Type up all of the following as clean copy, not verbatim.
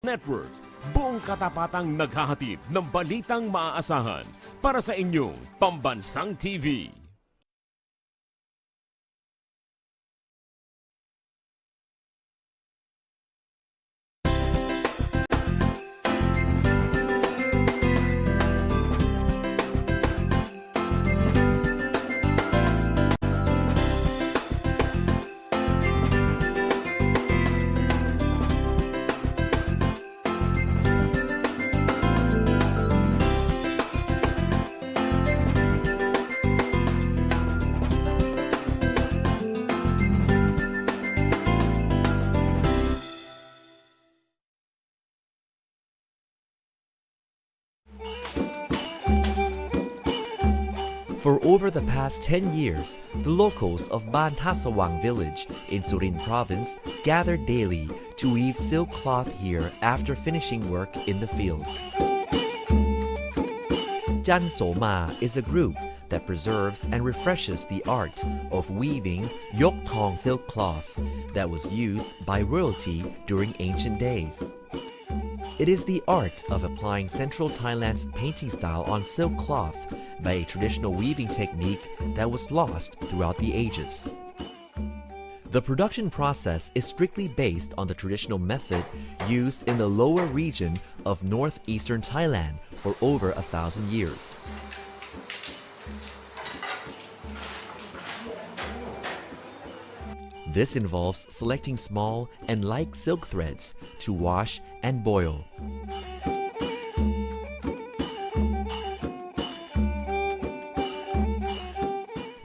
Network. Buong katapatang naghahatid ng balitang maaasahan para sa inyong pambansang TV. For over the past 10 years, the locals of Ban Tasawang village in Surin province gathered daily to weave silk cloth here after finishing work in the fields. Jan Soma is a group that preserves and refreshes the art of weaving yok thong silk cloth that was used by royalty during ancient days. It is the art of applying Central Thailand's painting style on silk cloth by a traditional weaving technique that was lost throughout the ages. The production process is strictly based on the traditional method used in the lower region of northeastern Thailand for over 1,000 years. This involves selecting small and light silk threads to wash and boil.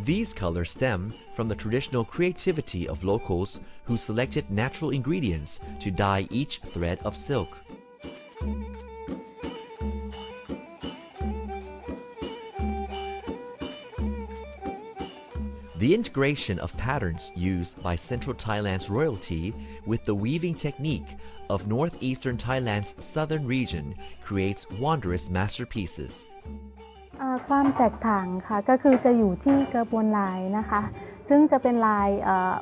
These colors stem from the traditional creativity of locals who selected natural ingredients to dye each thread of silk. The integration of patterns used by Central Thailand's royalty with the weaving technique of northeastern Thailand's southern region creates wondrous masterpieces. ความแตกต่างค่ะก็คือจะอยู่ที่กระบวนลายนะคะซึ่งจะเป็นลาย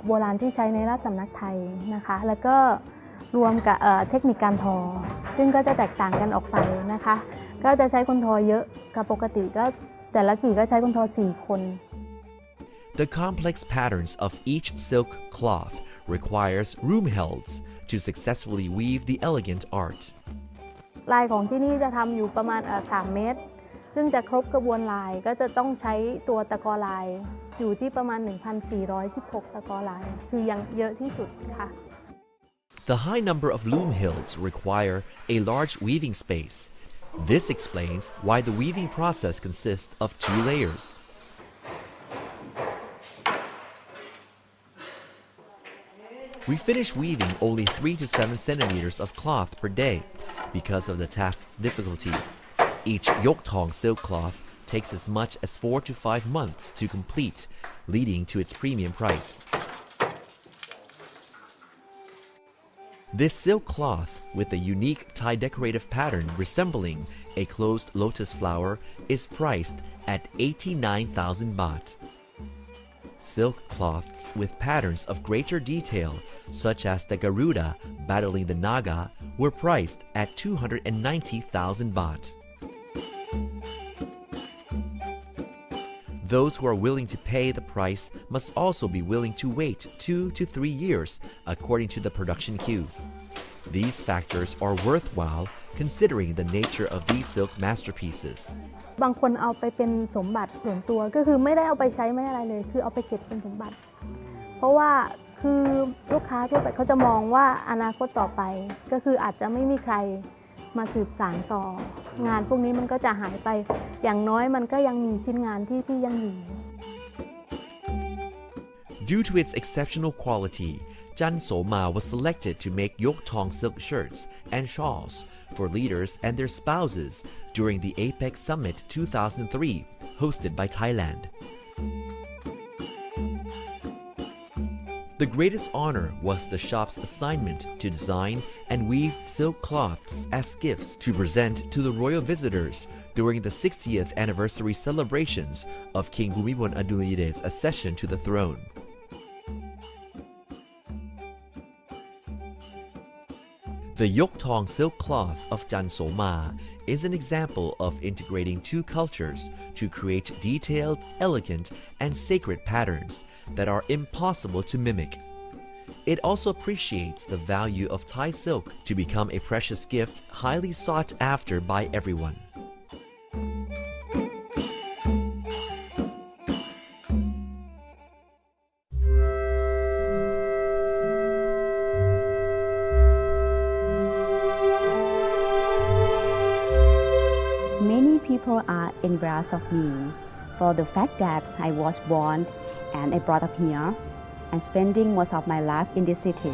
โบราณที่ใช้ในราชสำนักไทยนะคะแล้วก็รวมกับเทคนิคการทอซึ่งก็จะแตกต่างกันออกไปนะคะก็จะใช้คนทอเยอะกับปกติก็แต่ละกี่ก็ใช้คนทอ4 คน The complex patterns of each silk cloth requires roomhelds to successfully weave the elegant art. ลายของที่นี่จะทำอยู่ประมาณ3 เมตรซึ่งจะครบกระบวนลายก็จะต้องใช้ตัวตะกอลายอยู่ที่ประมาณ 1,416 ตะกอลายคือยังเยอะที่สุดค่ะ The high number of loom hills require a large weaving space. This explains why the weaving process consists of 2 layers. We finish weaving only 3 to 7 centimeters of cloth per day because of the task's difficulty. Each yok thong silk cloth takes as much as 4 to 5 months to complete, leading to its premium price. This silk cloth, with a unique Thai decorative pattern resembling a closed lotus flower, is priced at 89,000 baht. Silk cloths with patterns of greater detail, such as the Garuda battling the Naga, were priced at 290,000 baht. Those who are willing to pay the price must also be willing to wait 2 to 3 years according to the production queue. These factors are worthwhile considering the nature of these silk masterpieces. บางคนเอาไปเป็นสมบัติส่วนตัวก็คือไม่ได้เอาไปใช้ไม่อะไรเลยคือเอาไปเก็บเป็นสมบัติเพราะว่าคือลูกค้าทั่วไปเขาจะมองว่าอนาคตต่อไปก็คืออาจจะไม่มีใครมาสืบสานต่องานพวกนี้มันก็จะหายไปอย่างน้อยมันก็ยังมีชิ้นงานที่ยังอยู่ Due to its exceptional quality, Jan Soma was selected to make yok thong silk shirts and shawls for leaders and their spouses during the APEC Summit 2003 hosted by Thailand. The greatest honor was the shop's assignment to design and weave silk cloths as gifts to present to the royal visitors during the 60th anniversary celebrations of King Bhumibol Adulyadej's accession to the throne. The Yoktong silk cloth of Jansoma is an example of integrating two cultures to create detailed, elegant, and sacred patterns that are impossible to mimic. It also appreciates the value of Thai silk to become a precious gift highly sought after by everyone. Many people are embarrassed of me for the fact that I was born and I brought up here and spending most of my life in this city.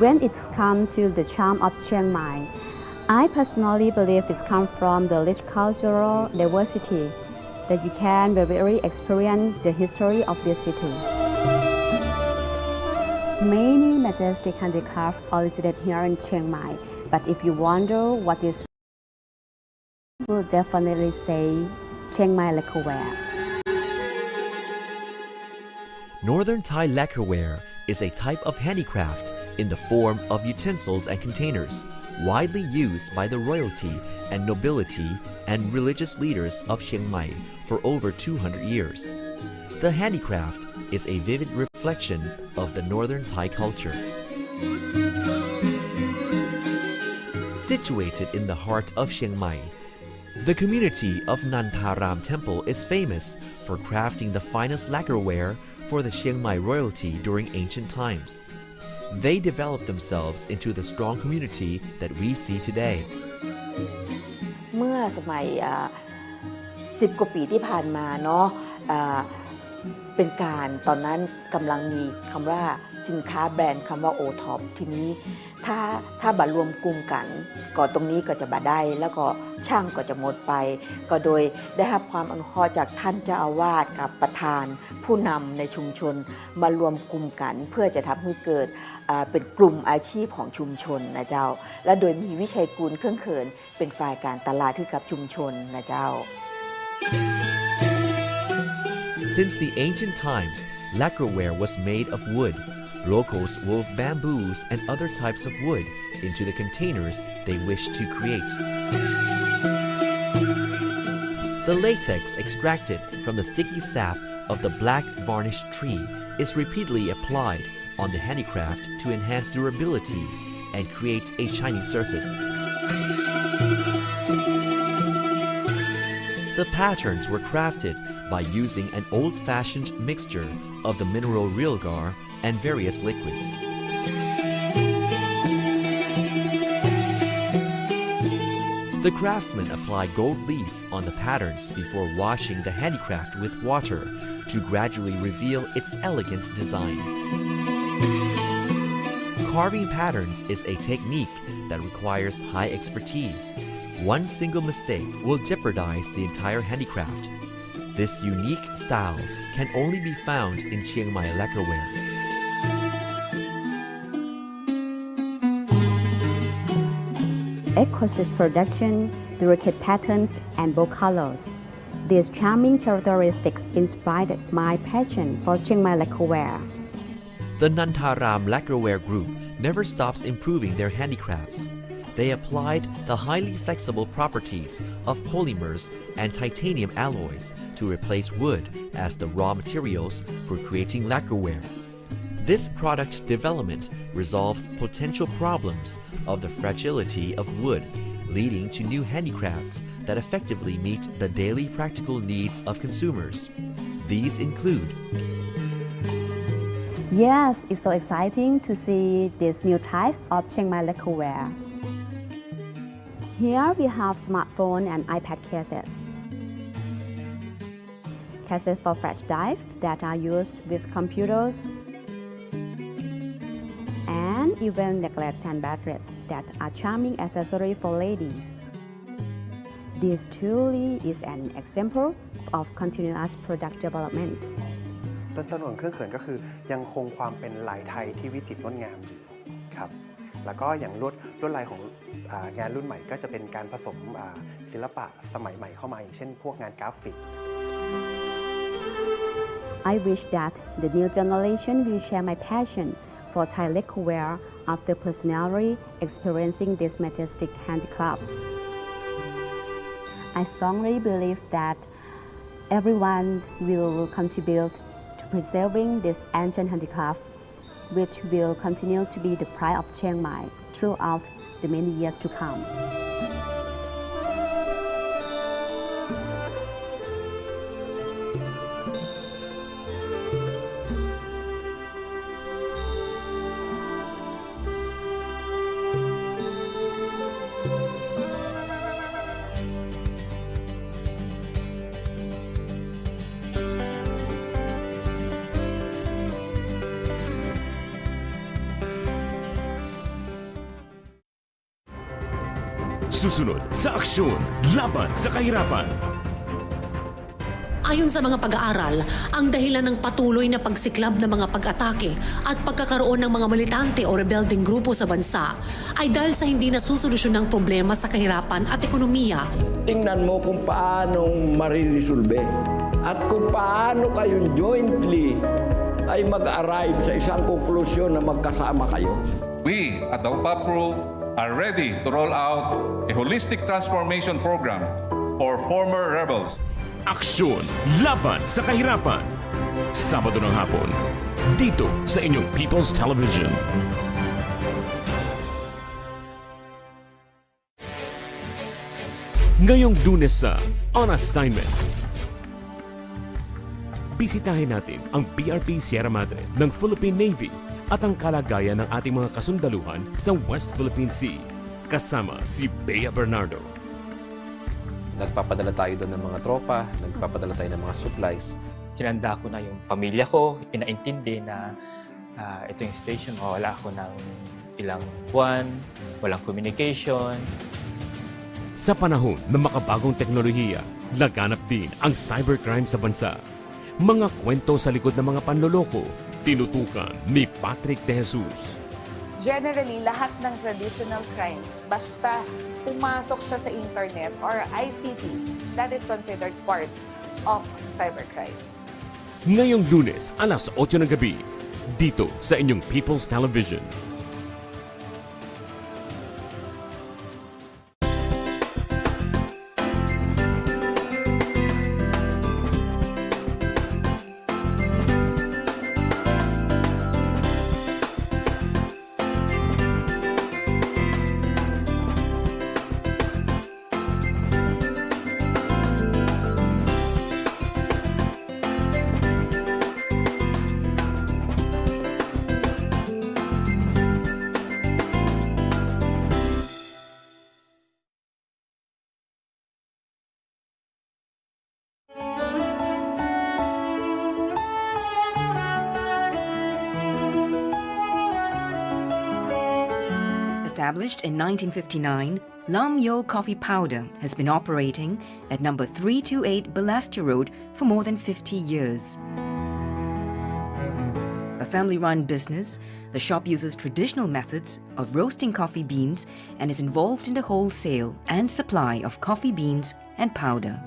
When it comes to the charm of Chiang Mai, I personally believe it comes from the rich cultural diversity that you can very experience the history of this city. Many majestic handicrafts originate here in Chiang Mai, but if you wonder what is, will definitely say Chiang Mai lacquerware. Northern Thai lacquerware is a type of handicraft in the form of utensils and containers widely used by the royalty and nobility and religious leaders of Chiang Mai for over 200 years. The handicraft is a vivid reflection of the Northern Thai culture. Situated in the heart of Chiang Mai, the community of Nantaram Temple is famous for crafting the finest lacquerware for the Chiang Mai royalty during ancient times. They developed themselves into the strong community that we see today. เมื่อสมัย10 กว่าปีที่ผ่านมาเนาะเป็นการตอนนั้นกำลังมีคำว่าสินค้าแบรนด์คำว่าโอท็อปทีนี้ถ้าบัตรรวมกลุ่มกันก็ตรงนี้ก็จะบัได้แล้วก็ช่างก็จะหมดไปก็โดยได้รับความอนุเคราะห์จากท่านเจ้าอาวาสกับประธานผู้นำในชุมชนมารวมกลุ่มกันเพื่อจะทำให้เกิดเป็นกลุ่มอาชีพของชุมชนนะเจ้าและโดยมีวิชัยกุลเครื่องเขินเป็นฝ่ายการตลาดให้กับชุมชนนะเจ้า Since the ancient times, lacquerware was made of wood. Locals wove bamboos and other types of wood into the containers they wished to create. The latex extracted from the sticky sap of the black varnished tree is repeatedly applied on the handicraft to enhance durability and create a shiny surface. The patterns were crafted by using an old-fashioned mixture of the mineral realgar and various liquids. The craftsmen apply gold leaf on the patterns before washing the handicraft with water to gradually reveal its elegant design. Carving patterns is a technique that requires high expertise. One single mistake will jeopardize the entire handicraft. This unique style can only be found in Chiang Mai lacquerware. Exquisite production, delicate patterns, and bold colors. These charming characteristics inspired my passion for Chiang Mai lacquerware. The Nantaram Lacquerware Group never stops improving their handicrafts. They applied the highly flexible properties of polymers and titanium alloys to replace wood as the raw materials for creating lacquerware. This product development resolves potential problems of the fragility of wood, leading to new handicrafts that effectively meet the daily practical needs of consumers. These include: Yes, it's so exciting to see this new type of Chiang Mai lacquerware. Here we have smartphone and iPad cases. Cases for flash drive that are used with computers, and even necklaces and batteries that are charming accessory for ladies. This truly is an example of continuous product development. ต้นของเครื่องเขินก็คือยังคงความเป็นลายไทยที่วิจิตรงดงามอยู่ครับแล้วก็อย่างลวดลายของงานรุ่นใหม่ก็จะเป็นการผสมศิลปะสมัยใหม่เข้ามาอย่างเช่นพวกงานกราฟิก I wish that the new generation will share my passion for Thai lacquerware after personally experiencing these majestic handicrafts. I strongly believe that everyone will contribute to preserving this ancient handicraft, which will continue to be the pride of Chiang Mai throughout the many years to come. Susunod sa aksyon laban sa kahirapan. Ayon sa mga pag-aaral, ang dahilan ng patuloy na pagsiklab ng mga pag-atake at pagkakaroon ng mga militante o rebelding grupo sa bansa ay dahil sa hindi nasusolusyon ng problema sa kahirapan at ekonomiya. Tingnan mo kung paano mariresolve at kung paano kayong jointly ay mag-arrive sa isang konklusyon na magkasama kayo. We at the UPAPRO are ready to roll out a holistic transformation program for former rebels. Aksyon laban sa kahirapan. Sabado ng hapon, dito sa inyong People's Television. Ngayong Lunes sa On Assignment, bisitahin natin ang PRP Sierra Madre ng Philippine Navy at ang kalagayan ng ating mga kasundaluhan sa West Philippine Sea, kasama si Bea Bernardo. Nagpapadala tayo doon ng mga tropa, nagpapadala tayo ng mga supplies. Hinanda ko na yung pamilya ko, pinaintindi na ito yung situation, wala ako ng ilang buwan, walang communication. Sa panahon ng makabagong teknolohiya, laganap din ang cybercrime sa bansa. Mga kwento sa likod ng mga panloloko, tinutukan ni Patrick De Jesus. Generally, lahat ng traditional crimes, basta pumasok siya sa internet or ICT, that is considered part of cybercrime. Ngayong Lunes, alas 8 ng gabi, dito sa inyong People's Television. Established in 1959, Lam Yo Coffee Powder has been operating at number 328 Balestier Road for more than 50 years. A family-run business, the shop uses traditional methods of roasting coffee beans and is involved in the wholesale and supply of coffee beans and powder.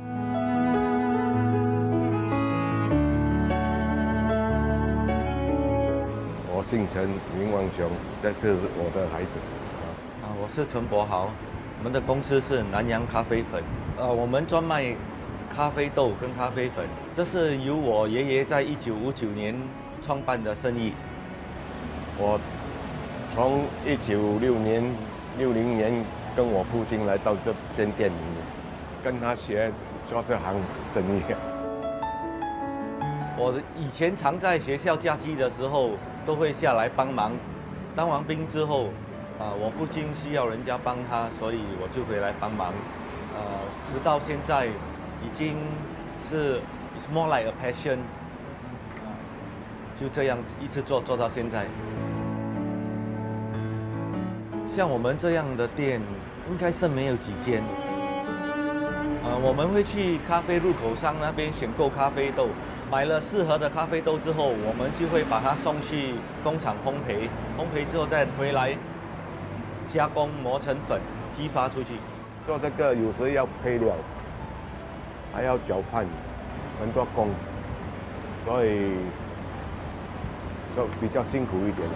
I 姓陈，名王雄，这是我的孩子。我是陈柏豪，我们的公司是南洋咖啡粉。我们专卖咖啡豆跟咖啡粉，这是由我爷爷在1959年创办的生意。我从1960年跟我父亲来到这间店里面，跟他学做这行生意。我以前常在学校假期的时候都会下来帮忙，当完兵之后，我父亲需要人家帮他，所以我就回来帮忙。直到现在已经是 it's more like a passion， 就这样一直做到现在。像我们这样的店，应该是没有几间。我们会去咖啡入口商那边选购咖啡豆，买了适合的咖啡豆之后，我们就会把它送去工厂烘焙，烘焙之后再回来加工磨成粉，批发出去。做这个有时要配料，还要搅拌，很多工，所以比较辛苦一点。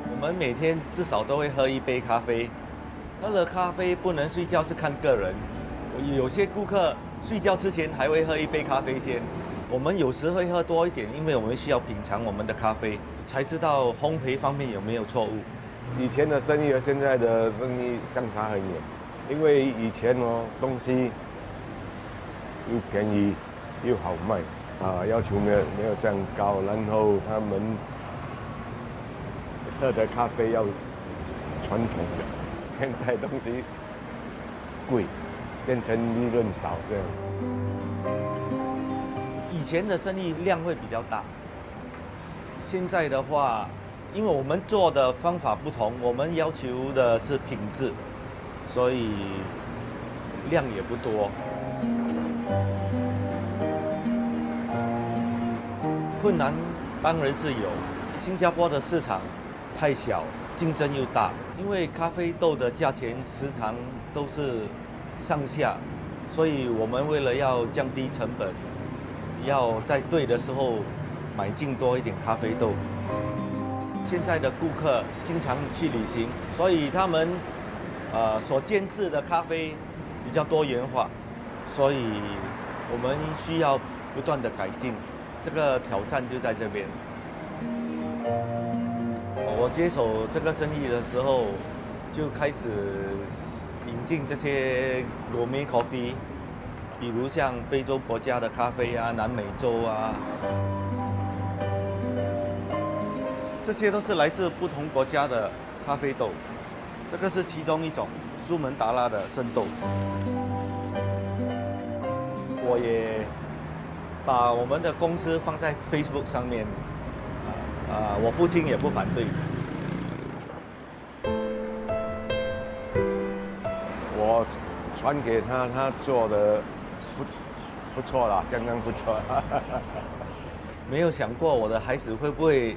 我们每天至少都会喝一杯咖啡，喝了咖啡不能睡觉是看个人，有些顾客睡觉之前还会喝一杯咖啡先。我们有时会喝多一点，因为我们需要品尝我们的咖啡，才知道烘焙方面有没有错误。以前的生意和现在的生意相差很远，因为以前东西又便宜又好卖要求没有这样高，然后他们喝的咖啡要传统的，现在东西贵，变成利润少这样。以前的生意量会比较大，现在的话，因为我们做的方法不同，我们要求的是品质，所以量也不多。困难当然是有，新加坡的市场太小，竞争又大，因为咖啡豆的价钱时常都是上下，所以我们为了要降低成本，要在对的时候买进多一点咖啡豆。现在的顾客经常去旅行，所以他们所见识的咖啡比较多元化，所以我们需要不断的改进，这个挑战就在这边。我接手这个生意的时候，就开始引进这些gourmet coffee， 比如像非洲国家的咖啡啊，南美洲啊，这些都是来自不同国家的咖啡豆。这个是其中一种苏门答腊的生豆。我也把我们的公司放在 Facebook 上面，我父亲也不反对。我传给他，他做的不错啦，刚刚不错。没有想过我的孩子会不会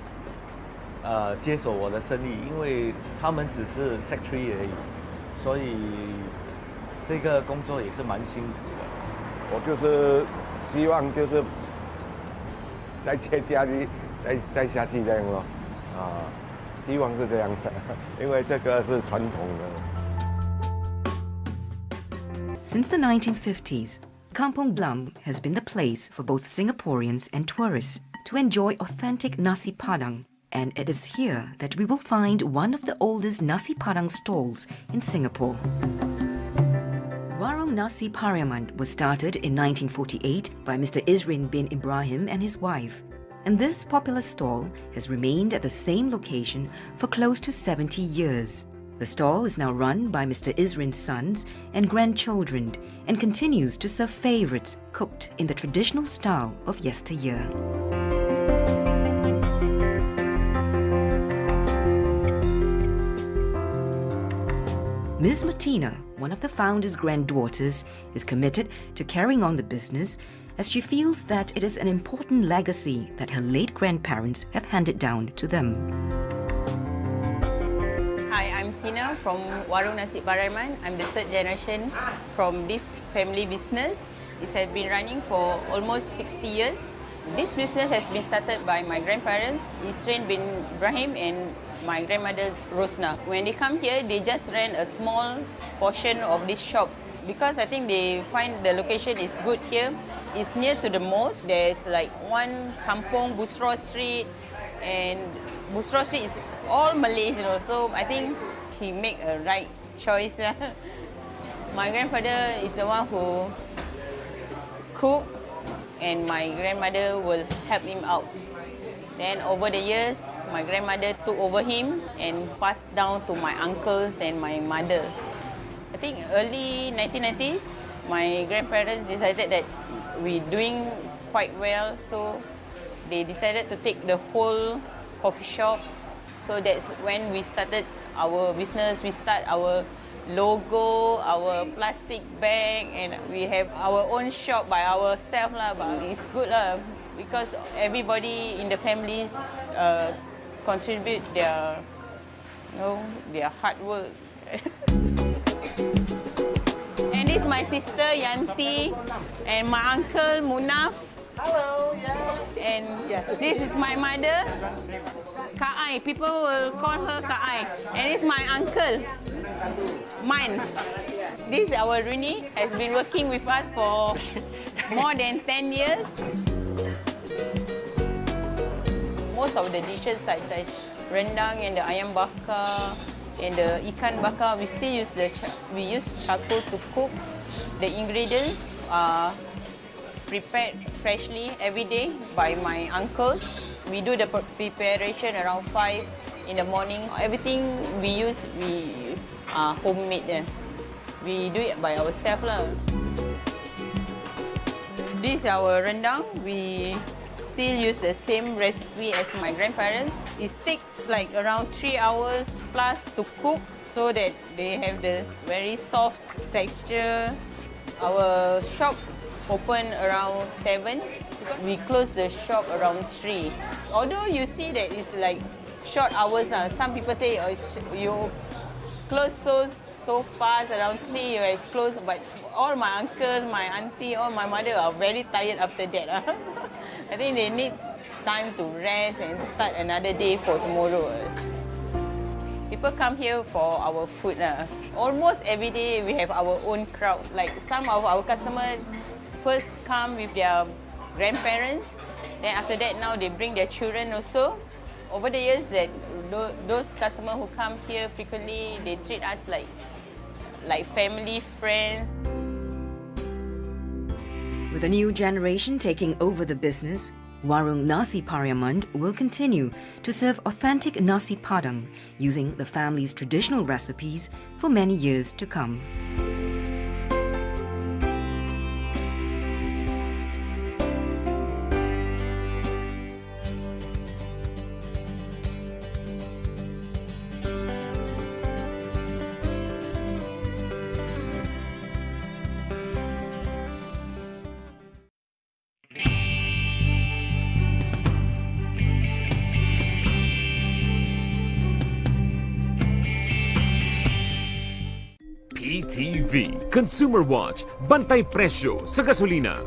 接手我的生意，因为他们只是 secretary 而已，所以这个工作也是蛮辛苦的。我就是希望就是再接下去，再下去这样咯，希望是这样的，因为这个是传统的。Since the 1950s, Kampong Glam has been the place for both Singaporeans and tourists to enjoy authentic nasi padang, and it is here that we will find one of the oldest nasi padang stalls in Singapore. Warung Nasi Pariaman was started in 1948 by Mr. Izrin bin Ibrahim and his wife, and this popular stall has remained at the same location for close to 70 years. The stall is now run by Mr. Izrin's sons and grandchildren and continues to serve favorites cooked in the traditional style of yesteryear. Ms. Martina, one of the founder's granddaughters, is committed to carrying on the business as she feels that it is an important legacy that her late grandparents have handed down to them. Hi, I'm Tina from Warung Nasi Pariaman. I'm the third generation from this family business. It has been running for almost 60 years. This business has been started by my grandparents, Izrin bin Ibrahim and my grandmother Rosna. When they come here, they just rent a small portion of this shop because I think they find the location is good here. It's near to the mosque. There's like one kampong, Busro Street, and Busro Street is all Malays, you know, so I think he make a right choice. My grandfather is the one who cook, and my grandmother will help him out. Then over the years, my grandmother took over him and passed down to my uncles and my mother. I think early 1990s, my grandparents decided that we're doing quite well, so they decided to take the whole coffee shop. So that's when we started our business. We start our logo, our plastic bag, and we have our own shop by ourselves lah. But it's good lah because everybody in the families contribute their, their hard work. And this is my sister Yanti and my uncle Munaf. Hello, And this is my mother, Kaai. People will call her Kaai. And this is my uncle, Man. This is our Rini, has been working with us for more than 10 years. Most of the dishes such as rendang and the ayam bakar and the ikan bakar, we still use charcoal to cook. The ingredients are prepared freshly every day by my uncles. We do the preparation around 5 in the morning. Everything we use, we homemade. We do it by ourselves. This is our rendang. We still use the same recipe as my grandparents. It takes like around 3 hours plus to cook so that they have the very soft texture. Our shop open around 7. We close the shop around 3. Although you see that it's like short hours, some people say you close so fast, around 3 you have closed, but all my uncles, my auntie, all my mother are very tired after that. I think they need time to rest and start another day for tomorrow. People come here for our food. Almost every day we have our own crowds. Like some of our customers first come with their grandparents, then after that now they bring their children also. Over the years, that those customers who come here frequently, they treat us like family, friends. With a new generation taking over the business, Warung Nasi Pariaman will continue to serve authentic nasi padang using the family's traditional recipes for many years to come. PTV Consumer Watch, bantay presyo sa gasolina.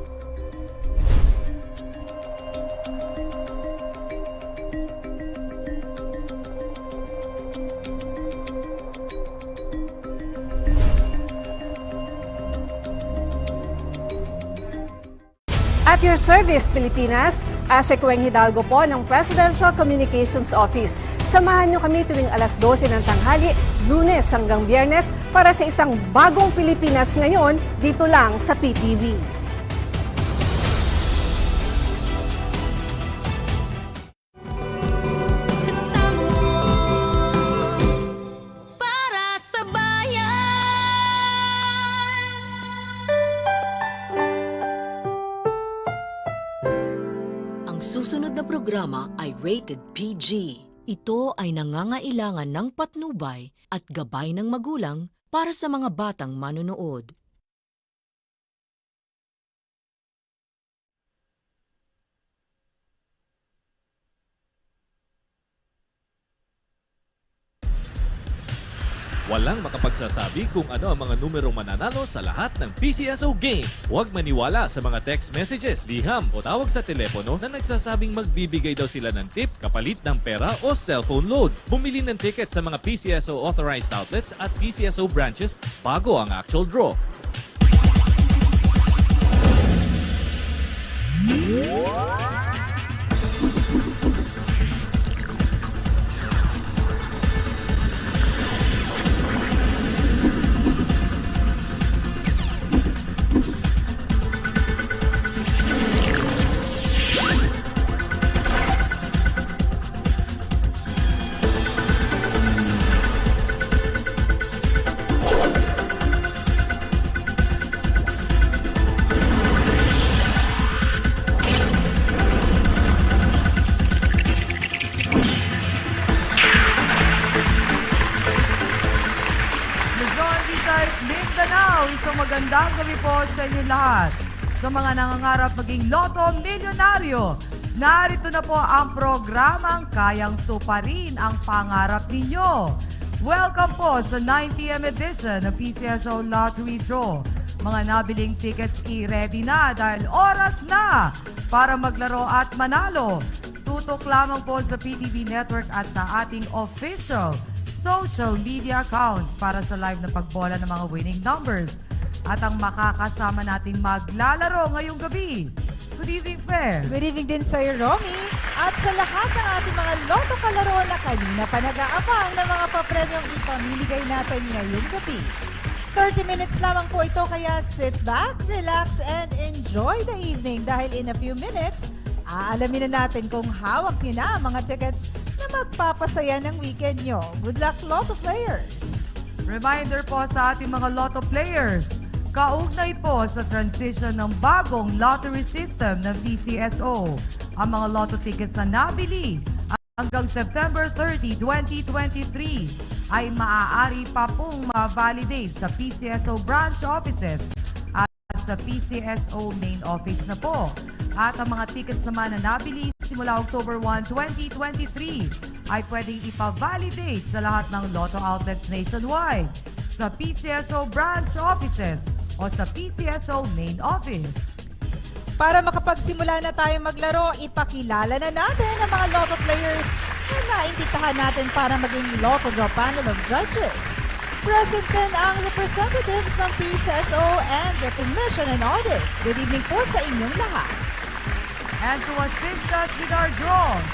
At your service, Pilipinas, Asekueng Hidalgo po ng Presidential Communications Office. Samahan niyo kami tuwing alas 12 ng tanghali, Lunes hanggang Biyernes, para sa isang bagong Pilipinas ngayon dito lang sa PTV. Susunod na programa ay rated PG. Ito ay nangangailangan ng patnubay at gabay ng magulang para sa mga batang manonood. Walang makapagsasabi kung ano ang mga numerong mananalo sa lahat ng PCSO games. Huwag maniwala sa mga text messages, liham o tawag sa telepono na nagsasabing magbibigay daw sila ng tip kapalit ng pera o cellphone load. Bumili ng ticket sa mga PCSO authorized outlets at PCSO branches bago ang actual draw. Magandang gabi po sa inyo lahat. Sa mga nangangarap maging Lotto Milyonaryo, narito na po ang programang kayang tuparin ang pangarap ninyo. Welcome po sa 9 p.m. edition ng PCSO Lottery Draw. Mga nabiling tickets i-ready na dahil oras na para maglaro at manalo. Tutok lamang po sa PTV Network at sa ating official social media accounts para sa live na pagbola ng mga winning numbers. At ang makakasama nating maglalaro ngayong gabi. Good evening, Fair. Good evening din sa'yo, Romy. At sa lahat ng ating mga Lotto kalaro na kanina pa nag-aabang ng mga papremyong ipamimigay natin ngayong gabi. 30 minutes lamang po ito, kaya sit back, relax, and enjoy the evening dahil in a few minutes, aalamin na natin kung hawak nyo na ang mga tickets na magpapasaya ng weekend nyo. Good luck, Lotto players! Reminder po sa ating mga Lotto players, kaugnay po sa transition ng bagong lottery system ng PCSO. Ang mga Lotto tickets na nabili hanggang September 30, 2023 ay maaari pa pong ma-validate sa PCSO branch offices at sa PCSO main office na po. At ang mga tickets naman na nabili simula October 1, 2023 ay pwedeng ipa-validate sa lahat ng Lotto outlets nationwide, sa PCSO branch offices o sa PCSO main office. Para makapagsimula na tayo maglaro, ipakilala na natin ang mga Lotto players na naimbitahan natin para maging Lotto Draw Panel of Judges. Present din ang representatives ng PCSO and the Commission and Audit. Good evening po sa inyong lahat. And to assist us with our draws,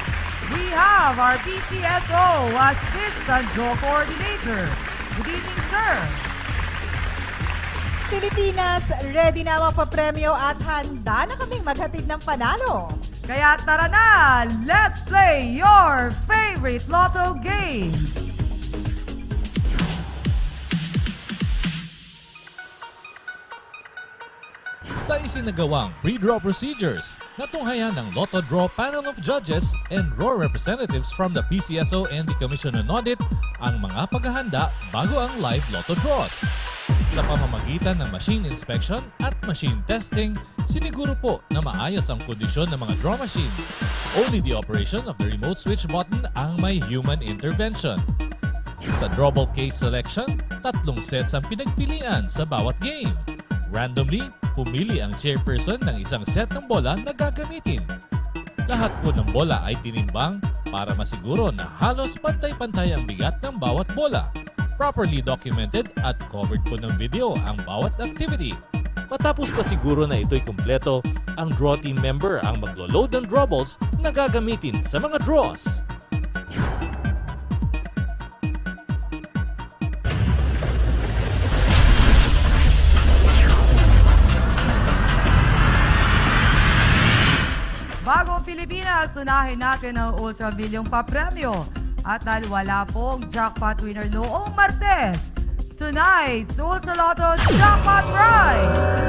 we have our PCSO Assistant Draw Coordinator. Good evening, sir. Pilipinas, ready na ang papremyo at handa na kaming maghatid ng panalo. Kaya tara na, let's play your favorite Lotto games. Sa isinagawang pre-draw procedures, natunghayan ng Lotto Draw Panel of Judges and draw representatives from the PCSO and the Commission on Audit ang mga paghahanda bago ang live Lotto draws. Sa pamamagitan ng machine inspection at machine testing, siniguro po na maayos ang kondisyon ng mga draw machines. Only the operation of the remote switch button ang may human intervention. Sa drawable case selection, 3 sets ang pinagpilian sa bawat game. Randomly, pumili ang chairperson ng isang set ng bola na gagamitin. Lahat po ng bola ay tinimbang para masiguro na halos pantay-pantay ang bigat ng bawat bola. Properly documented at covered po ng video ang bawat activity. Matapos masiguro na ito'y kumpleto, ang draw team member ang maglo-load ng draw balls na gagamitin sa mga draws. Bago ang Pilipinas, unahin natin ang Ultra Milyong papremyo. At dahil wala pong jackpot winner noong Martes, tonight's Ultra Lotto Jackpot Prize!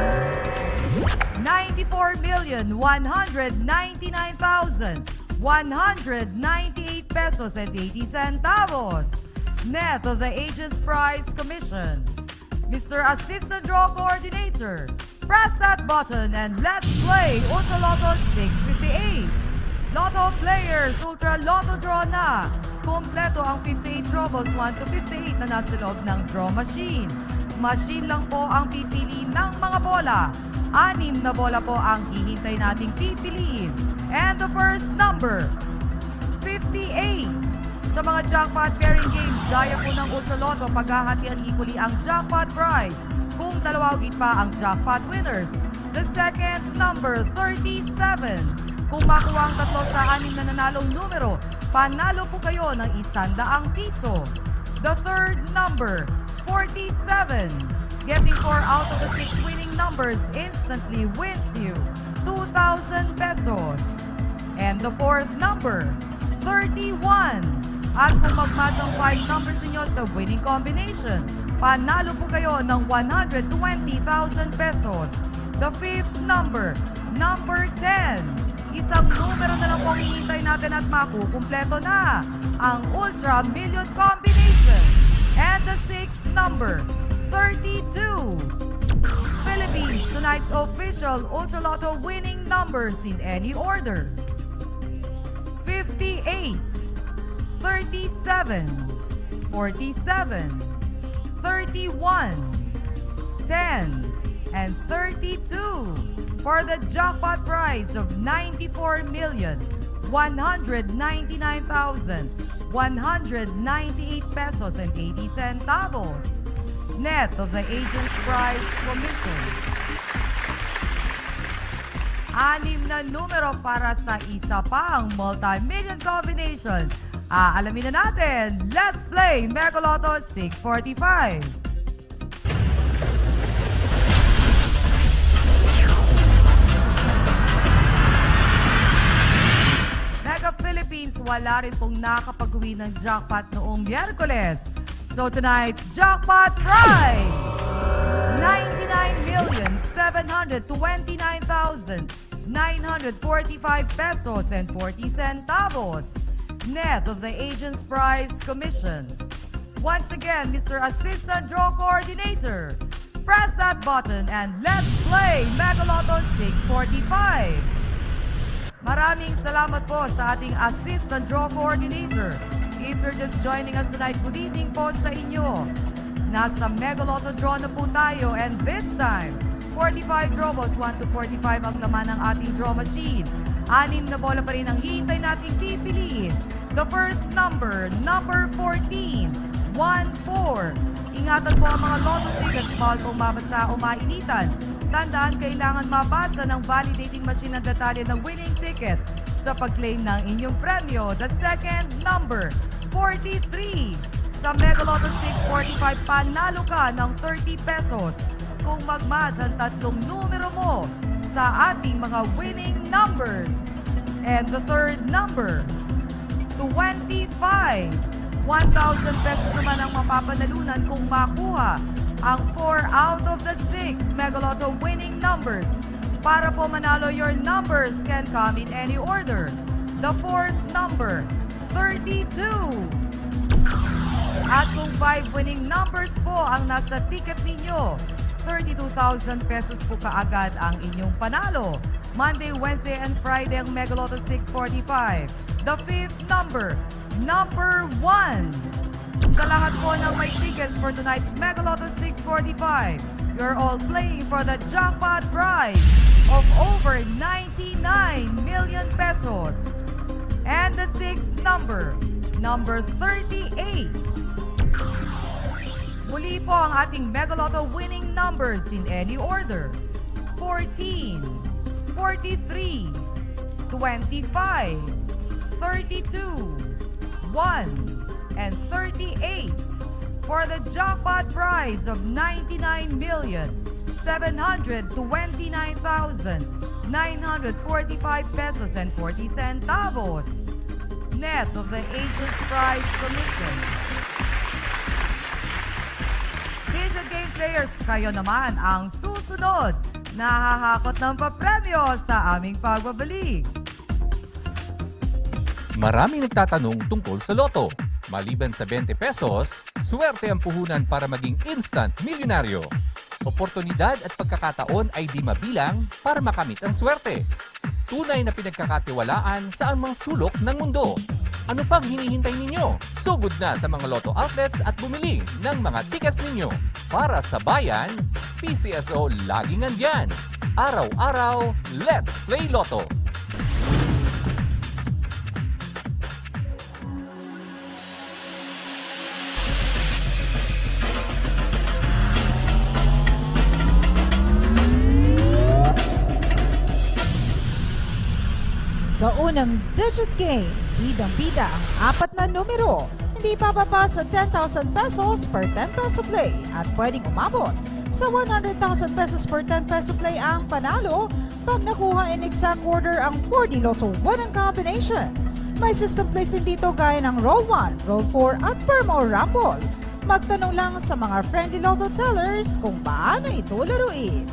94,199,198 pesos and 80 centavos. Net of the Agent's Prize Commission. Mr. Assistant Draw Coordinator, press that button and let's play Ultra Lotto 658. Lotto players, Ultra Lotto draw na. Kompleto ang 58 drawables 1 to 58 na nasa loob ng draw machine. Machine lang po ang pipili ng mga bola. 6 na bola po ang hihintay nating pipiliin. And the first number, 58. Sa mga jackpot pairing games, gaya po ng Ultra Lotto, paghahatian equally ang jackpot prize kung dalawa o pa ang jackpot winners. The second number, 37. Kung makuha ang 3 sa 6 na nanalong numero, panalo po kayo ng 100 piso. The third number, 47. Getting 4 out of the 6 winning numbers instantly wins you 2,000 pesos. And the fourth number, 31. At kung magmatch ang 5 numbers ninyo sa winning combination, panalo po kayo ng 120,000 pesos. The fifth number, number 10. Isang numero na lang po ang hinihintay natin at makukumpleto na ang Ultra Million Combination. And the sixth number, 32. Philippines, tonight's official Ultra Lotto winning numbers in any order. 58, 37, 47, 31, 10, and 32 for the jackpot prize of 94,199,198 pesos and 80 centavos, net of the agent's prize commission. 6 na numero para sa isa pang multi-million combination. Alamin na natin. Let's play Mega Lotto 645. Mega Philippines, wala rin pong nakapag-uwi ng jackpot noong Miyerkules. So tonight's jackpot prize, 99,729,945 pesos and 40 centavos, net of the agent's prize commission. Once again, Mr. Assistant Draw Coordinator, press that button and let's play Mega Lotto 645. Maraming salamat po sa ating Assistant Draw Coordinator. If you're just joining us tonight, good evening po sa inyo. Nasa Mega Lotto draw na po tayo, and this time, 45 draw balls, 1 to 45 ang laman ng ating draw machine. 6 na bola pa rin ang hihintay nating pipiliin. The first number, number 14, 1-4. Ingatan po ang mga lotto tickets, bawal pong mabasa o mainitan. Tandaan, kailangan mabasa ng validating machine ang detalye ng winning ticket sa pag-claim ng inyong premyo. The second number, 43. Sa Mega Lotto 645, panalo ka ng 30 pesos kung magmatch ang tatlong numero mo sa ating mga winning numbers. And the third number, 25. 1,000 pesos naman ang mapapanalunan kung makuha ang 4 out of the 6 Mega Lotto winning numbers. Para po manalo, your numbers can come in any order. The fourth number, 32. At kung 5 winning numbers po ang nasa ticket ninyo, 32,000 pesos po kaagad ang inyong panalo. Monday, Wednesday, and Friday ang Mega Lotto 645. The fifth number, number 1. Sa lahat po ng may tickets for tonight's Mega Lotto 645, you're all playing for the jackpot prize of over 99 million pesos. And the sixth number, number 38. Muli po ang ating Mega Lotto winning numbers in any order. 14, 43, 25, 32, 1, and 38 for the jackpot prize of 99,729,945 pesos and 40 centavos, net of the agent's prize commission. Video game players, kayo naman ang susunod na hahakot ng papremyo sa aming pagbabalik. Maraming nagtatanong tungkol sa loto. Maliban sa 20 pesos, swerte ang puhunan para maging instant milyonaryo. Oportunidad at pagkakataon ay di mabilang para makamit ang swerte. Tunay na pinagkakatiwalaan sa anumang sulok ng mundo. Ano pang hinihintay ninyo? Sugod na sa mga Lotto outlets at bumili ng mga tickets ninyo. Para sa bayan, PCSO laging nandyan. Araw-araw, let's play Lotto! Sa unang digit game, bidang-bida ang 4 na numero. Hindi bababa sa 10,000 pesos per 10 peso play at pwedeng umabot sa 100,000 pesos per 10 peso play ang panalo pag nakuha in exact order ang 4D Lotto 1 ang combination. May system plays din dito gaya ng Roll 1, Roll 4 at Perma or Rumble. Magtanong lang sa mga friendly Lotto tellers kung paano ito laruin.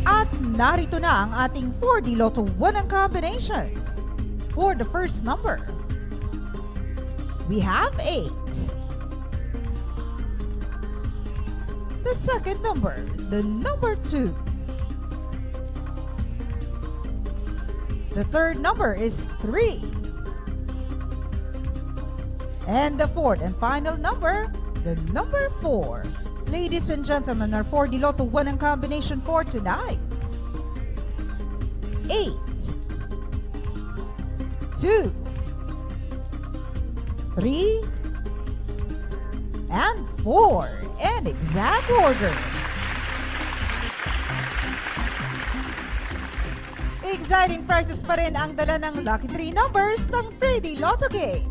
At narito na ang ating 4D Lotto 1 ang combination. For the first number, we have 8. The second number, the number 2. The third number is 3. And the fourth and final number, the number 4. ladies and gentlemen, our 4D Lotto 1 ang combination for tonight. 8, 2, 3, and 4 in exact order. Exciting prizes pa rin ang dala ng lucky 3 numbers ng 3D Lotto game.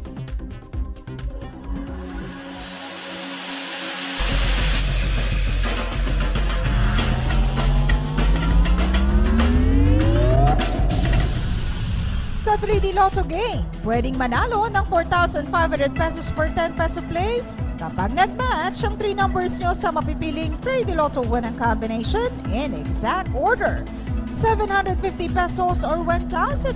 Sa 3D Lotto game, pwedeng manalo ng 4,500 pesos per 10 peso play kapag nag-match ang 3 numbers nyo sa mapipiling 3D Lotto 1 ang combination in exact order. 750 pesos or 1,500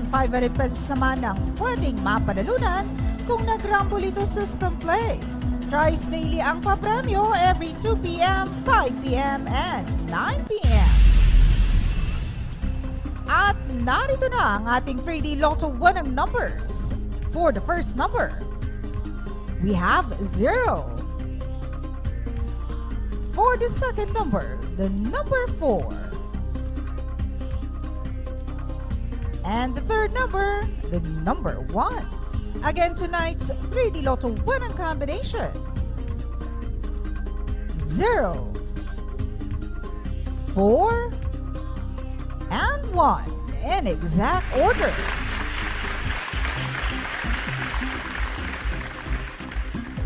pesos naman ang pwedeng mapanalunan kung nag-Rambolito system play. Thrice daily ang papremyo every 2 p.m., 5 p.m., and 9 p.m. At narito na ang ating 3D Lotto 1 ang numbers. For the first number, we have 0. For the second number, the number 4. And the third number, the number 1. Again, tonight's 3D Lotto 1 ang combination. 0, 4, and 1 in exact order.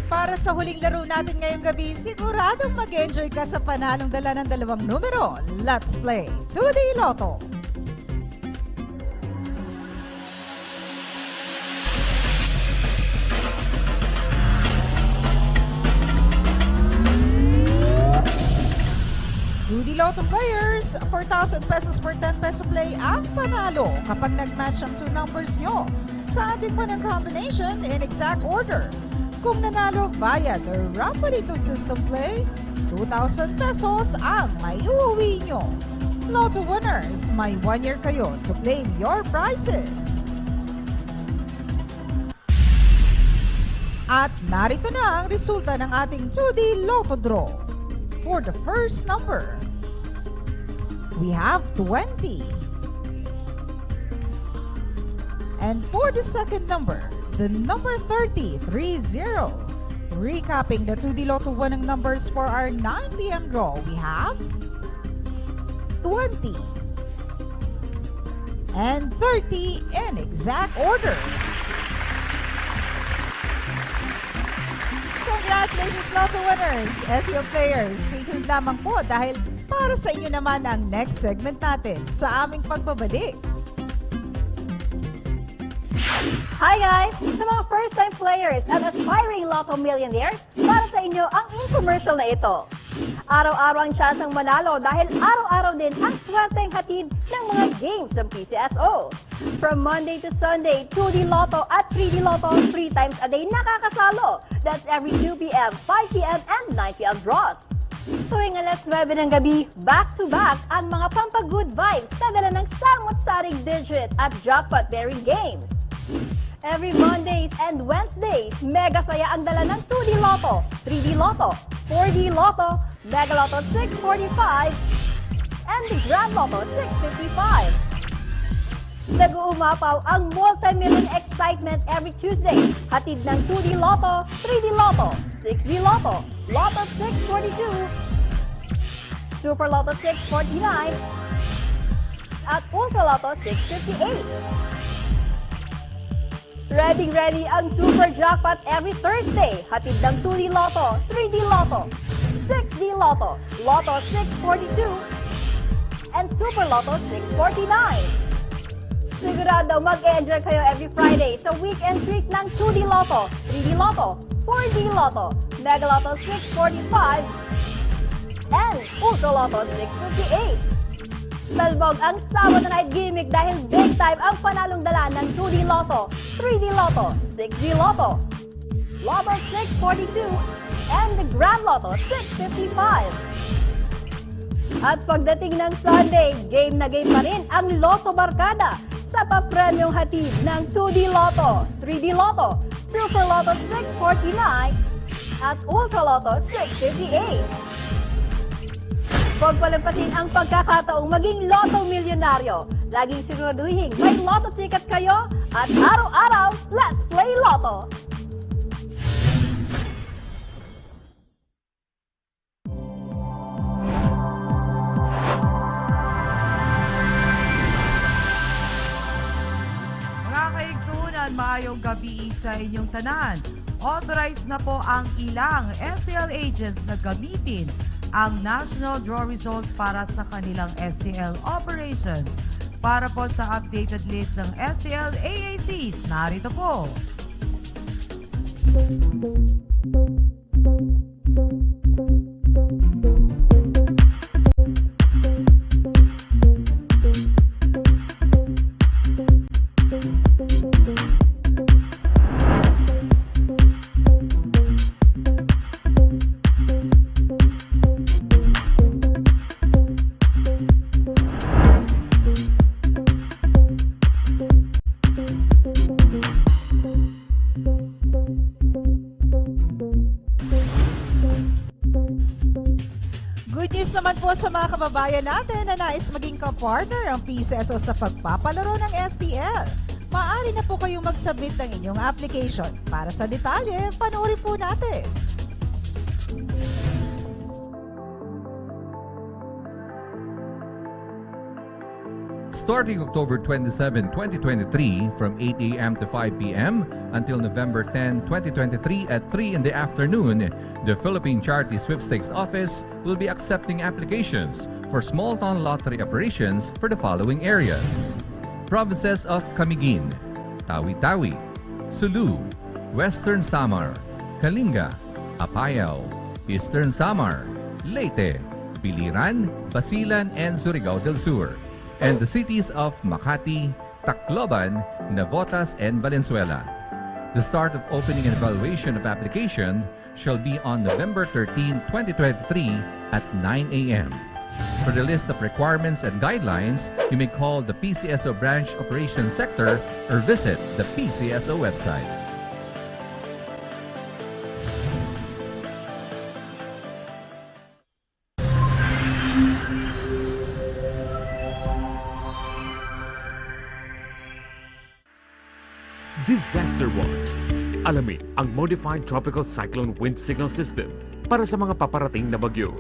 Para sa huling laro natin ngayong gabi, siguradong mag-enjoy ka sa panalong dala ng 2 numero. Let's play 2D Lotto. Two Lotto players, 4,000 pesos per 10 peso play ang panalo kapag nag-match ang 2 numbers nyo sa ating panang combination in exact order. Kung nanalo via the Rambolito system play, 2,000 pesos ang may uuwi nyo. Lotto winners, may 1 year kayo to claim your prizes. At narito na ang resulta ng ating 2D Lotto draw. For the first number, we have 20. And for the second number, the number 30, 30. Recapping the 2D Lotto 1 ang numbers for our 9 p.m. draw, we have 20 and 30 in exact order. Congratulations, Lotto winners! SEO players, stay tuned lamang po dahil para sa inyo naman ang next segment natin sa aming pagbabalik. Hi guys! Sa mga first-time players at aspiring Lotto millionaires, para sa inyo ang infomercial na ito. Araw-araw ang tsansang manalo dahil araw-araw din ang swerteng hatid ng mga games ng PCSO. From Monday to Sunday, 2D Lotto at 3D Lotto 3 times a day nakakasalo. That's every 2 p.m., 5 p.m., and 9 p.m. draws. Tuwing alas 9 ng gabi, back-to-back ang mga pampagood vibes na dala ng samot-saring digit at jackpot-bearing games. Every Mondays and Wednesdays, mega saya ang dala ng 2D Lotto, 3D Lotto, 4D Lotto, Mega Lotto 645, and the Grand Lotto 655. Nag-uumapaw ang multi-million excitement every Tuesday. Hatid ng 2D Lotto, 3D Lotto, 6D Lotto, Lotto 642, Super Lotto 649, at Ultra Lotto 658. Ready ang Super Jackpot every Thursday. Hatid ng 2D Lotto, 3D Lotto, 6D Lotto, Lotto 642, and Super Lotto 649. Sigurado mag-enjoy kayo every Friday sa weekend treat ng 2D Lotto, 3D Lotto, 4D Lotto, Mega Lotto 645, and Ultra Lotto 658. Talbog ang Sabado Night Gimmick dahil big time ang panalong dala ng 2D Lotto, 3D Lotto, 6D Lotto, Lotto 642, and the Grand Lotto 655. At pagdating ng Sunday, game na game pa rin ang Lotto Barkada sa papremyong hatid ng 2D Lotto, 3D Lotto, Super Lotto 649, at Ultra Lotto 658. Huwag palampasin ang pagkakataong maging Lotto Milyonaryo. Laging siguraduhin may Lotto ticket kayo at araw-araw, let's play Lotto! Mga kaigsunan, maayong gabi sa inyong tanan. Authorized na po ang ilang STL agents na gamitin ang national draw results para sa kanilang STL operations. Para po sa updated list ng STL AACs, narito po. Good news naman po sa mga kababayan natin na nais maging ka-partner ang PCSO sa pagpapalaro ng STL. Maaari na po kayong mag-submit ng inyong application. Para sa detalye, panoorin po natin. Starting October 27, 2023 from 8 a.m. to 5 p.m. until November 10, 2023 at 3 in the afternoon, the Philippine Charity Sweepstakes Office will be accepting applications for small town lottery operations for the following areas. Provinces of Camiguin, Tawi-Tawi, Sulu, Western Samar, Kalinga, Apayao, Eastern Samar, Leyte, Biliran, Basilan, and Surigao del Sur, and the cities of Makati, Tacloban, Navotas, and Valenzuela. The start of opening and evaluation of application shall be on November 13, 2023 at 9 a.m. For the list of requirements and guidelines, you may call the PCSO Branch Operations Sector or visit the PCSO website. Disaster Watch. Alamin ang Modified Tropical Cyclone Wind Signal System para sa mga paparating na bagyo.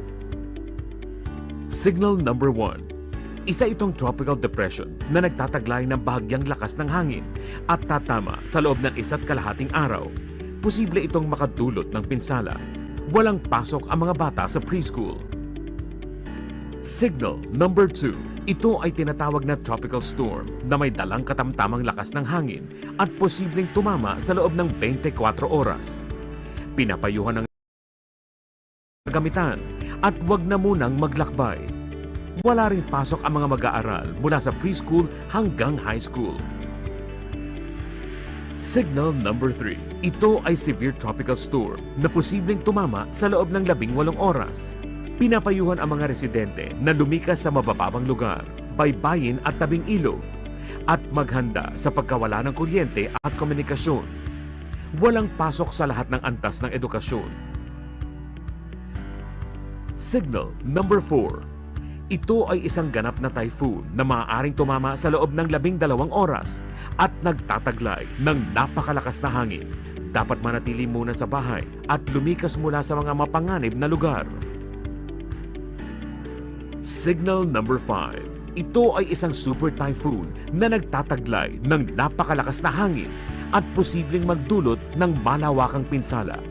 Signal number 1. Isa itong tropical depression na nagtataglay ng bahagyang lakas ng hangin at tatama sa loob ng 1.5 araw. Posible itong makadulot ng pinsala. Walang pasok ang mga bata sa preschool. Signal number 2. Ito ay tinatawag na tropical storm na may dalang katamtamang lakas ng hangin at posibleng tumama sa loob ng 24 oras. Pinapayuhan ng gamitan at wag na munang maglakbay. Wala ring pasok ang mga mag-aaral mula sa preschool hanggang high school. Signal number 3. Ito ay severe tropical storm na posibleng tumama sa loob ng 18 oras. Pinapayuhan ang mga residente na lumikas sa mabababang lugar, baybayin at tabing ilog at maghanda sa pagkawala ng kuryente at komunikasyon. Walang pasok sa lahat ng antas ng edukasyon. Signal number 4. Ito ay isang ganap na typhoon na maaaring tumama sa loob ng 12 oras at nagtataglay ng napakalakas na hangin. Dapat manatili muna sa bahay at lumikas mula sa mga mapanganib na lugar. Signal number 5. Ito ay isang super typhoon na nagtataglay ng napakalakas na hangin at posibleng magdulot ng malawakang pinsala.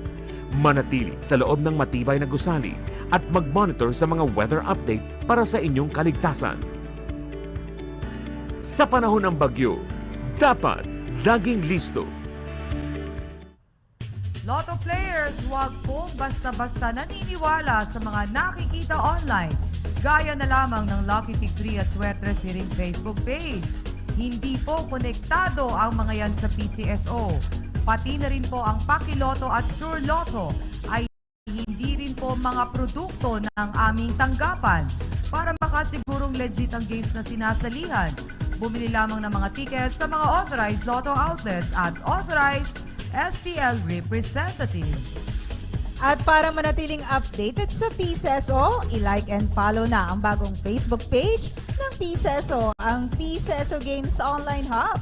Manatili sa loob ng matibay na gusali at mag-monitor sa mga weather update para sa inyong kaligtasan. Sa panahon ng bagyo, dapat laging listo. Lotto players, huwag pong basta-basta naniniwala sa mga nakikita online. Gaya na lamang ng Lucky Pick 3 at Sweater Siring Facebook page. Hindi po konektado ang mga yan sa PCSO. Pati na rin po ang Pakiloto at Sure Lotto ay hindi rin po mga produkto ng aming tanggapan. Para makasigurong legit ang games na sinasalihan, bumili lamang ng mga tickets sa mga authorized Lotto outlets at authorized STL representatives. At para manatiling updated sa PCSO, i-like and follow na ang bagong Facebook page ng PCSO, ang PCSO Games Online Hub.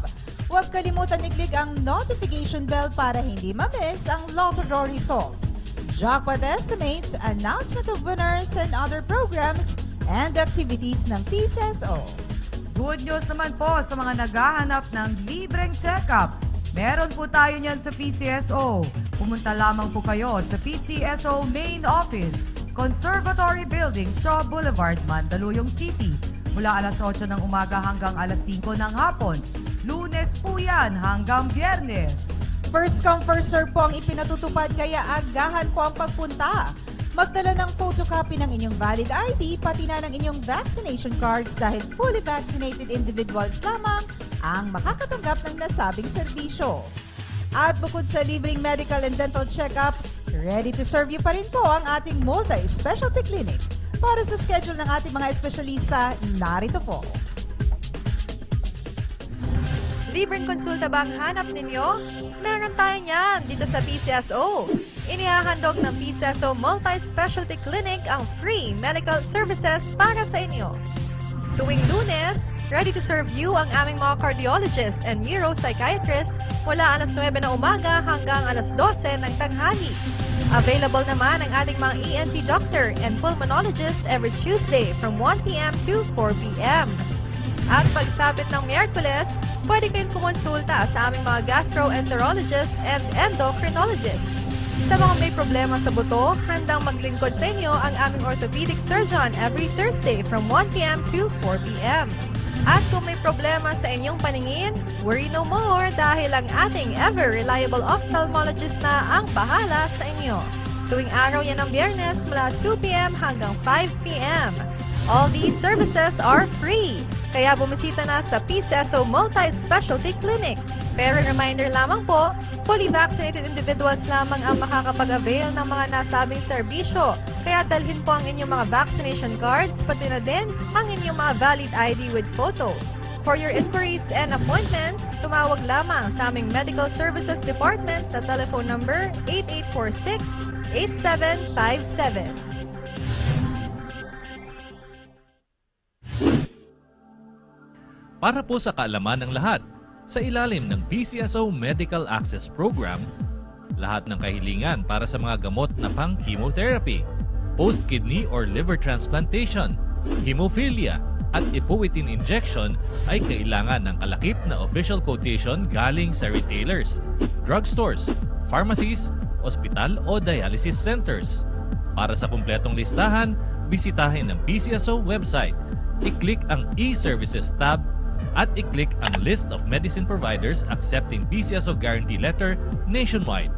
Huwag kalimutan i-click ang notification bell para hindi ma-miss ang Lotto Draw results, jackpot estimates, announcement of winners, and other programs and activities ng PCSO. Good news naman po sa mga naghahanap ng libreng check-up. Meron po tayo niyan sa PCSO. Pumunta lamang po kayo sa PCSO Main Office, Conservatory Building, Shaw Boulevard, Mandaluyong City. Mula alas 8 ng umaga hanggang alas 5 ng hapon. Lunes po yan hanggang Biyernes. First come, first serve po ang ipinatutupad kaya agahan po ang pagpunta. Magdala ng photocopy ng inyong valid ID pati na ng inyong vaccination cards dahil fully vaccinated individuals lamang ang makakatanggap ng nasabing serbisyo. At bukod sa libreng medical and dental check-up, ready to serve you pa rin po ang ating multi-specialty clinic. Para sa schedule ng ating mga espesyalista, narito po. Libreng konsulta ba ang hanap ninyo? Meron tayo niyan dito sa PCSO. Inihahandog ng PCSO Multi-Specialty Clinic ang free medical services para sa inyo. Tuwing Lunes, ready to serve you ang aming mga cardiologist and neuropsychiatrist mula alas 9 na umaga hanggang alas 12 ng tanghali. Available naman ang ating mga ENT doctor and pulmonologist every Tuesday from 1 p.m. to 4 p.m. At pagsapit ng Miyerkules, pwede kayong kumonsulta sa aming mga gastroenterologist and endocrinologist. Sa mga may problema sa buto, handang maglingkod sa inyo ang aming orthopedic surgeon every Thursday from 1 p.m. to 4 p.m. At kung may problema sa inyong paningin, worry no more dahil ang ating ever-reliable ophthalmologist na ang bahala sa inyo. Tuwing araw yan ng Biyernes mula 2 p.m. hanggang 5 p.m. All these services are free. Kaya bumisita na sa PCSO Multi-Specialty Clinic. Pero reminder lamang po, fully vaccinated individuals lamang ang makakapag-avail ng mga nasabing serbisyo. Kaya dalhin po ang inyong mga vaccination cards, pati na din ang inyong mga valid ID with photo. For your inquiries and appointments, tumawag lamang sa aming Medical Services Department sa telephone number 8846-8757. Para po sa kaalaman ng lahat, sa ilalim ng PCSO Medical Access Program, lahat ng kahilingan para sa mga gamot na pang-chemotherapy, post-kidney or liver transplantation, hemophilia, at ipuwitin injection ay kailangan ng kalakip na official quotation galing sa retailers, drugstores, pharmacies, ospital o dialysis centers. Para sa kumpletong listahan, bisitahin ang PCSO website. I-click ang e-services tab at i-click ang list of medicine providers accepting PCSO guarantee letter nationwide.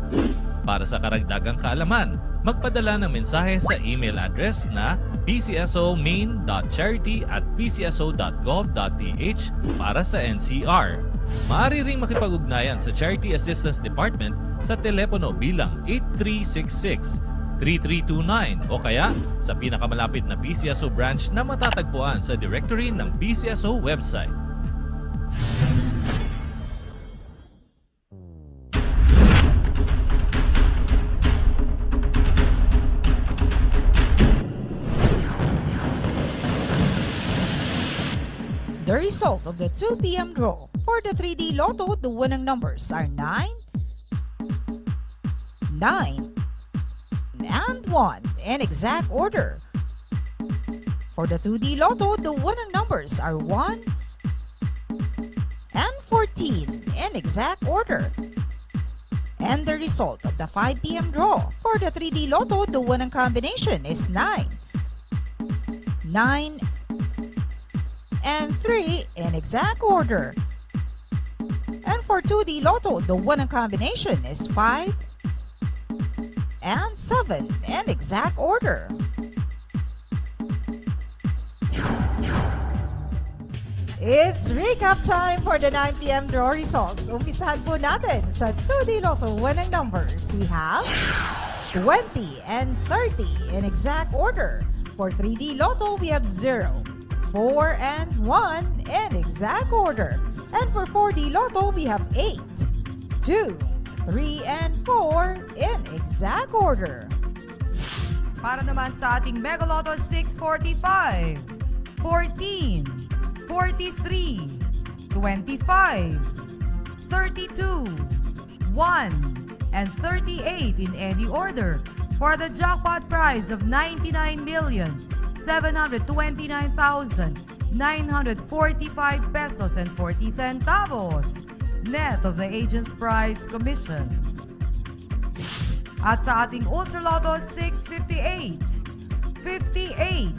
Para sa karagdagang kaalaman, magpadala ng mensahe sa email address na pcsomain.charity@pcso.gov.ph para sa NCR. Maaari ring makipag-ugnayan sa Charity Assistance Department sa telepono bilang 8366-3329 o kaya sa pinakamalapit na PCSO branch na matatagpuan sa directory ng PCSO website. The result of the 2 p.m. draw. For the 3D Lotto, the winning numbers are 9, 9, and 1 in exact order. For the 2D Lotto, the winning numbers are 1 and 14 in exact order. And the result of the 5 p.m. draw. For the 3D Lotto, the winning combination is 9, 9, and 3 in exact order. And for 2D Lotto, the winning combination is 5 and 7 in exact order. It's recap time for the 9 p.m. draw results. Umpisahan po natin sa 2D Lotto winning numbers. We have 20 and 30 in exact order. For 3D Lotto, we have 0, 4 and 1 in exact order. And for 4D Lotto, we have 8, 2, 3 and 4 in exact order. Para naman sa ating Mega Lotto 645, 14, 43, 25, 32, 1, and 38 in any order for the jackpot prize of 99,729,945 pesos and 40 centavos, net of the agent's prize commission. At sa ating Ultra Lotto 658, 58,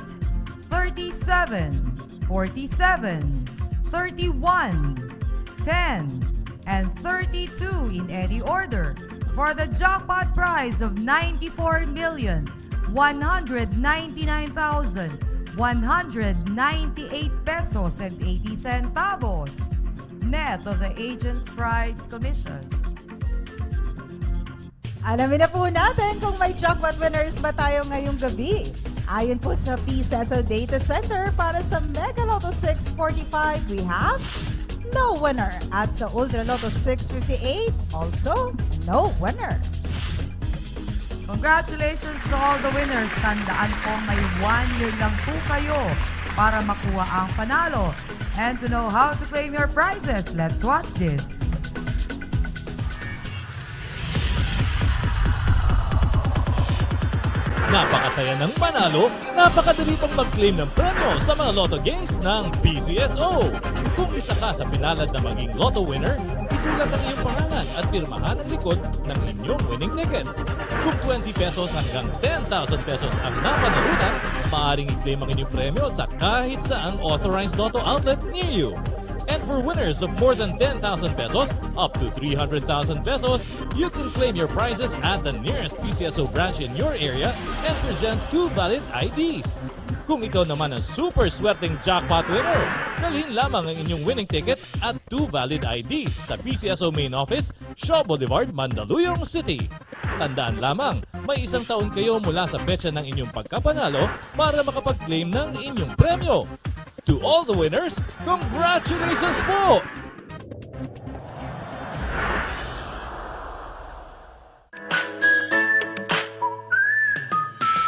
37, 47, 31, 10, and 32 in any order for the jackpot prize of 94,199,198 pesos and 80 centavos, net of the agent's prize commission. Alamin na po natin kung may jackpot winners ba tayo ngayong gabi. Ayon po sa PCSO Data Center, para sa Mega Lotto 645, we have no winner. At sa Ultra Lotto 658, also no winner. Congratulations to all the winners. Tandaan po may 1 year lang po kayo para makuha ang panalo. And to know how to claim your prizes, let's watch this. Napakasaya ng manalo, napakadali pang mag-claim ng premyo sa mga Lotto games ng PCSO. Kung isa ka sa pinalad na maging Lotto winner, isulat ang iyong pangalan at pirmahan ang likod ng inyong winning ticket. Kung 20 pesos hanggang 10,000 pesos ang napanalunan, maaaring i-claim ang inyong premyo sa kahit saang authorized Lotto outlet near you. And for winners of more than 10,000 pesos up to 300,000 pesos, you can claim your prizes at the nearest PCSO branch in your area and present 2 valid IDs. Kung ikaw naman ang super swerteng jackpot winner, dalhin lamang ang inyong winning ticket at 2 valid IDs sa PCSO Main Office, Shaw Boulevard, Mandaluyong City. Tandaan lamang, may 1 taon kayo mula sa petsa ng inyong pagkapanalo para makapag-claim ng inyong premyo. To all the winners, congratulations po!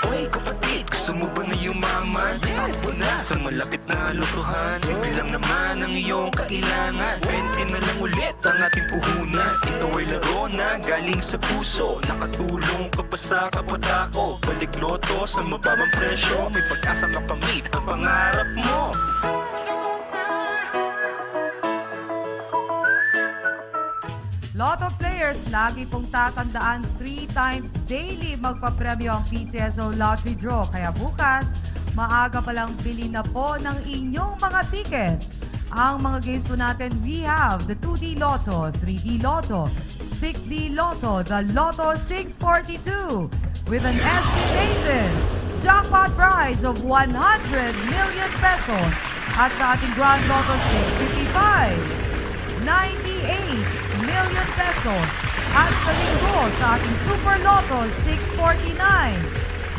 Oy, kapatid, gusto mo ba na yumaman? Takbo na sa malapit na lutuhan. Simple lang naman ang iyong kailangan. 20 na lang ulit ang ating puhunan. Ito ay laro na galing sa puso. Nakatulong ka pa sa kapatao. Balik loto sa mababang presyo. May pag-asa makamit ang pangarap mo. Lotto players, lagi pong tatandaan 3 times daily magpapremyo ang PCSO Lottery Draw. Kaya bukas, maaga palang bili na po ng inyong mga tickets. Ang mga games po natin, we have the 2D Lotto, 3D Lotto, 6D Lotto, the Lotto 642 with an estimated jackpot prize of 100 million pesos. At sa ating Grand Lotto 655, 98 million pesos. At sa linggo sa ating Super Lotto 649,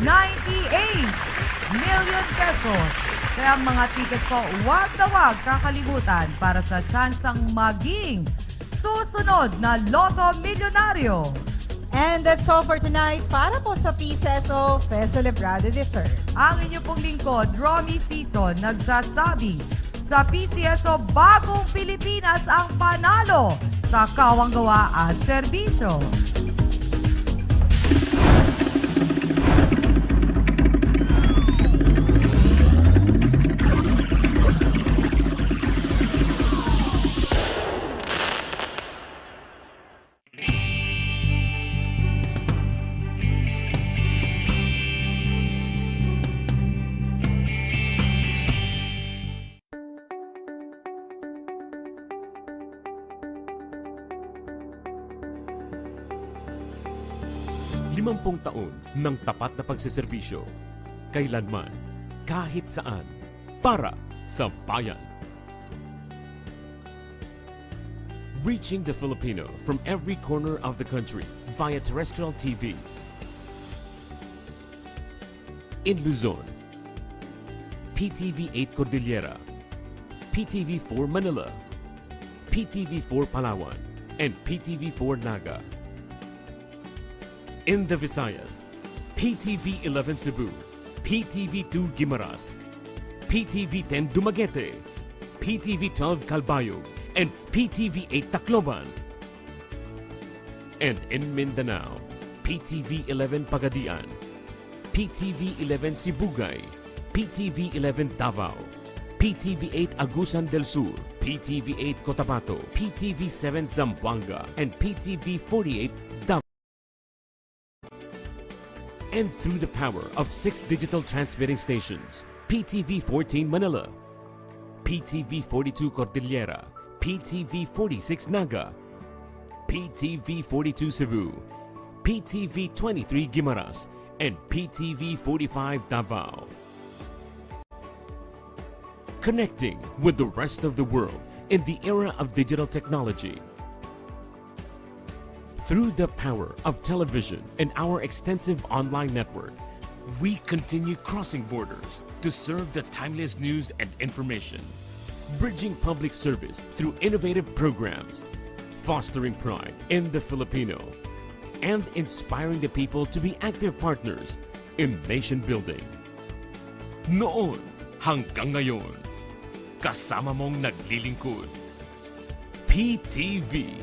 98 million pesos. Kaya mga tickets po, wag na wag kakalimutan para sa tsansang maging susunod na Lotto Milyonaryo. And that's all for tonight para po sa PCSO Celebrado the 3rd. Ang inyo pong lingkod, Romy Season, nagsasabi, sa PCSO, bagong Pilipinas ang panalo sa kawanggawa at serbisyo. Limampung taon ng tapat na pagsiservisyo. Kailanman, kahit saan, para sa bayan. Reaching the Filipino from every corner of the country via terrestrial TV. In Luzon, PTV 8 Cordillera, PTV 4 Manila, PTV 4 Palawan, and PTV 4 Naga. In the Visayas, PTV 11 Cebu, PTV 2 Guimaras, PTV 10 Dumaguete, PTV 12 Calbayog, and PTV 8 Tacloban. And in Mindanao, PTV 11 Pagadian, PTV 11 Sibugay, PTV 11 Davao, PTV 8 Agusan del Sur, PTV 8 Cotabato, PTV 7 Zamboanga, and PTV 48 Davao. And through the power of 6 digital transmitting stations, PTV 14 Manila, PTV 42 Cordillera, PTV 46 Naga, PTV 42 Cebu, PTV 23 Guimaras, and PTV 45 Davao. Connecting with the rest of the world in the era of digital technology. Through the power of television and our extensive online network, we continue crossing borders to serve the timeless news and information, bridging public service through innovative programs, fostering pride in the Filipino, and inspiring the people to be active partners in nation building. Noon hanggang ngayon, kasama mong naglilingkod. PTV.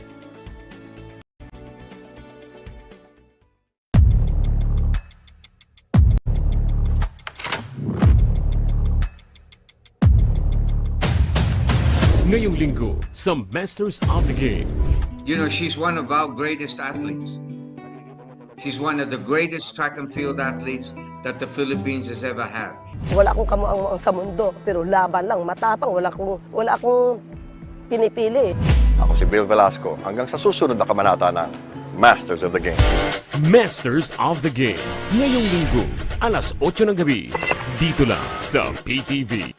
Ngayong linggo sa Masters of the Game. You know, she's one of our greatest athletes. She's one of the greatest track and field athletes that the Philippines has ever had. Wala akong kamuang sa mundo, pero laban lang, matapang, wala akong pinipili. Ako si Bill Velasco, hanggang sa susunod na kabanata ng Masters of the Game. Masters of the Game. Ngayong linggo, alas 8 ng gabi, dito lang sa PTV.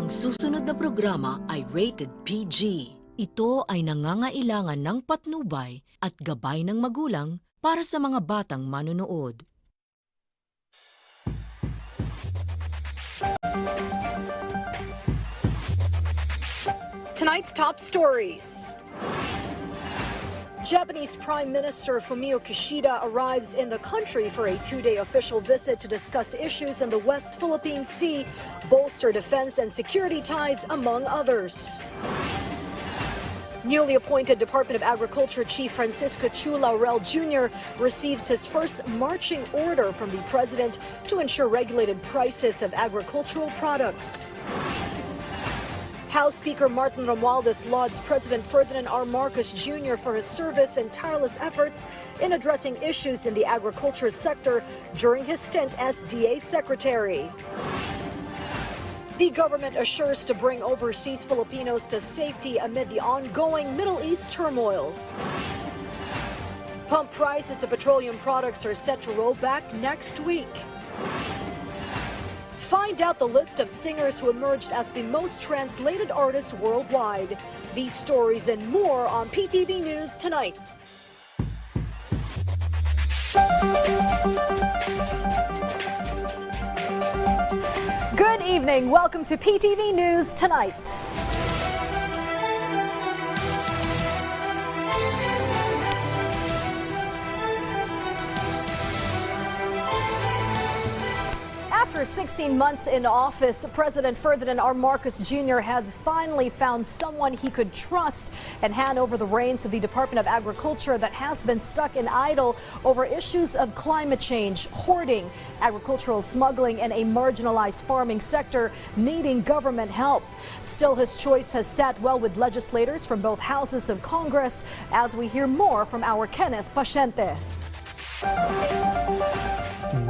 Susunod na programa ay rated PG. Ito ay nangangailangan ng patnubay at gabay ng magulang para sa mga batang manonood. Tonight's top stories. Japanese Prime Minister Fumio Kishida arrives in the country for a 2-day official visit to discuss issues in the West Philippine Sea, bolster defense and security ties, among others. Newly appointed Department of Agriculture Chief Francisco Chu Laurel Jr. receives his first marching order from the President to ensure regulated prices of agricultural products. House Speaker Martin Romualdez lauds President Ferdinand R. Marcos Jr. for his service and tireless efforts in addressing issues in the agriculture sector during his stint as DA Secretary. The government assures to bring overseas Filipinos to safety amid the ongoing Middle East turmoil. Pump prices of petroleum products are set to roll back next week. Find out the list of singers who emerged as the most translated artists worldwide. These stories and more on PTV News Tonight. Good evening. Welcome to PTV News Tonight. After 16 months in office, President Ferdinand R. Marcos Jr. has finally found someone he could trust and hand over the reins of the Department of Agriculture that has been stuck in idle over issues of climate change, hoarding, agricultural smuggling, and a marginalized farming sector needing government help. Still, his choice has sat well with legislators from both houses of Congress, as we hear more from our Kenneth Paciente.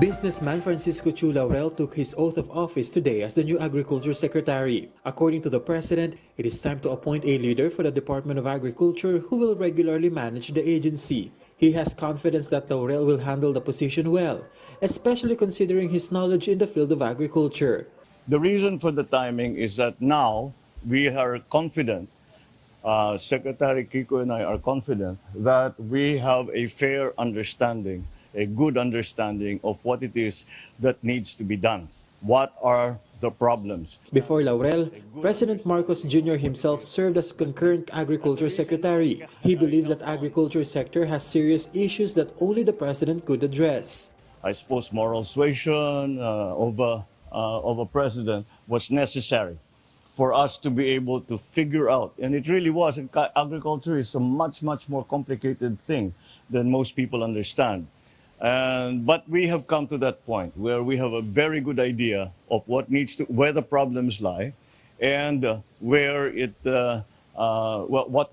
Businessman Francisco Chu Laurel took his oath of office today as the new Agriculture Secretary. According to the President, it is time to appoint a leader for the Department of Agriculture who will regularly manage the agency. He has confidence that Laurel will handle the position well, especially considering his knowledge in the field of agriculture. The reason for the timing is that now we are confident Secretary Kiko and I are confident that we have a fair understanding, a good understanding of what it is that needs to be done. What are the problems? Before Laurel, President Marcos Jr. himself served as concurrent Agriculture Secretary. He believes that agriculture sector has serious issues that only the President could address. I suppose moral suasion of a president was necessary for us to be able to figure out, and it really was. Agriculture is a much more complicated thing than most people understand. But we have come to that point where we have a very good idea of where the problems lie, and what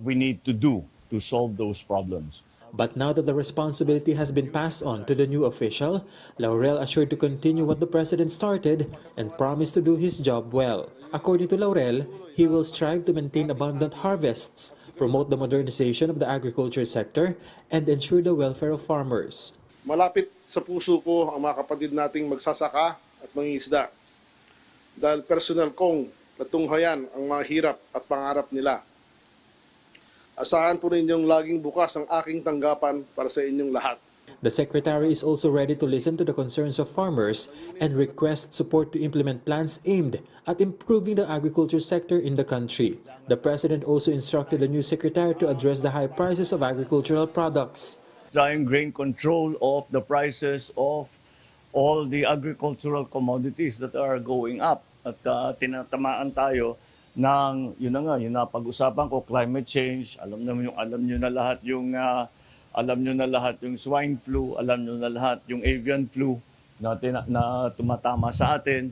we need to do to solve those problems. But now that the responsibility has been passed on to the new official, Laurel assured to continue what the President started and promised to do his job well. According to Laurel, he will strive to maintain abundant harvests, promote the modernization of the agriculture sector, and ensure the welfare of farmers. Malapit sa puso ko ang mga kapatid nating magsasaka at mangingisda. Dahil personal kong natunghayan ang mga hirap at pangarap nila. Asahan po ninyong laging bukas ang aking tanggapan para sa inyong lahat. The Secretary is also ready to listen to the concerns of farmers and request support to implement plans aimed at improving the agriculture sector in the country. The President also instructed the new Secretary to address the high prices of agricultural products. Trying grain control of the prices of all the agricultural commodities that are going up. At tinatamaan tayo ng, yun na pag-usapan ko, climate change. Alam nyo na lahat yung swine flu, alam nyo na lahat yung avian flu na tumatama sa atin.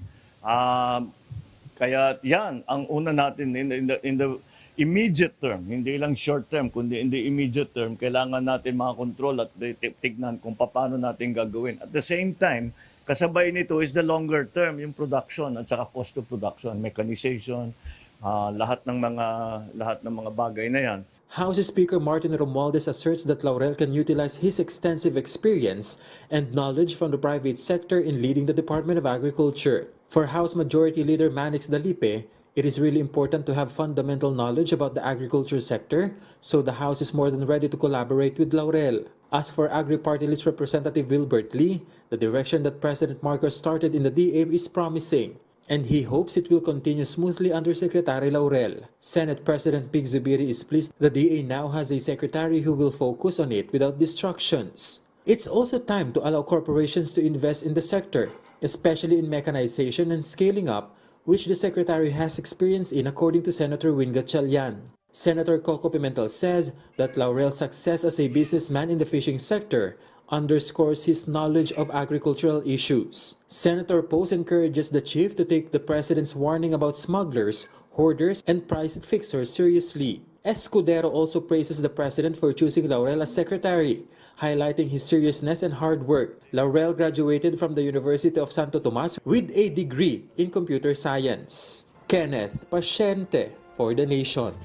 Kaya yan, ang una natin in the immediate term, hindi lang short term, kundi in the immediate term, kailangan natin makakontrol at tignan kung paano natin gagawin. At the same time, kasabay nito is the longer term, yung production at saka cost of production, mechanization, lahat ng mga bagay na yan. House Speaker Martin Romualdez asserts that Laurel can utilize his extensive experience and knowledge from the private sector in leading the Department of Agriculture. For House Majority Leader Manix Dalipe, it is really important to have fundamental knowledge about the agriculture sector, so the House is more than ready to collaborate with Laurel. As for Agri-Party List Representative Wilbert Lee, the direction that President Marcos started in the DA is promising, and he hopes it will continue smoothly under Secretary Laurel. Senate President Pig Zubiri is pleased the DA now has a secretary who will focus on it without distractions. It's also time to allow corporations to invest in the sector, especially in mechanization and scaling up, which the Secretary has experience in, according to Senator Win Gatchalian. Senator Coco Pimentel says that Laurel's success as a businessman in the fishing sector underscores his knowledge of agricultural issues. Senator Pose encourages the chief to take the President's warning about smugglers, hoarders, and price fixers seriously. Escudero also praises the President for choosing Laurel as Secretary, highlighting his seriousness and hard work. Laurel graduated from the University of Santo Tomas with a degree in computer science. Kenneth Pasyente for The Nation.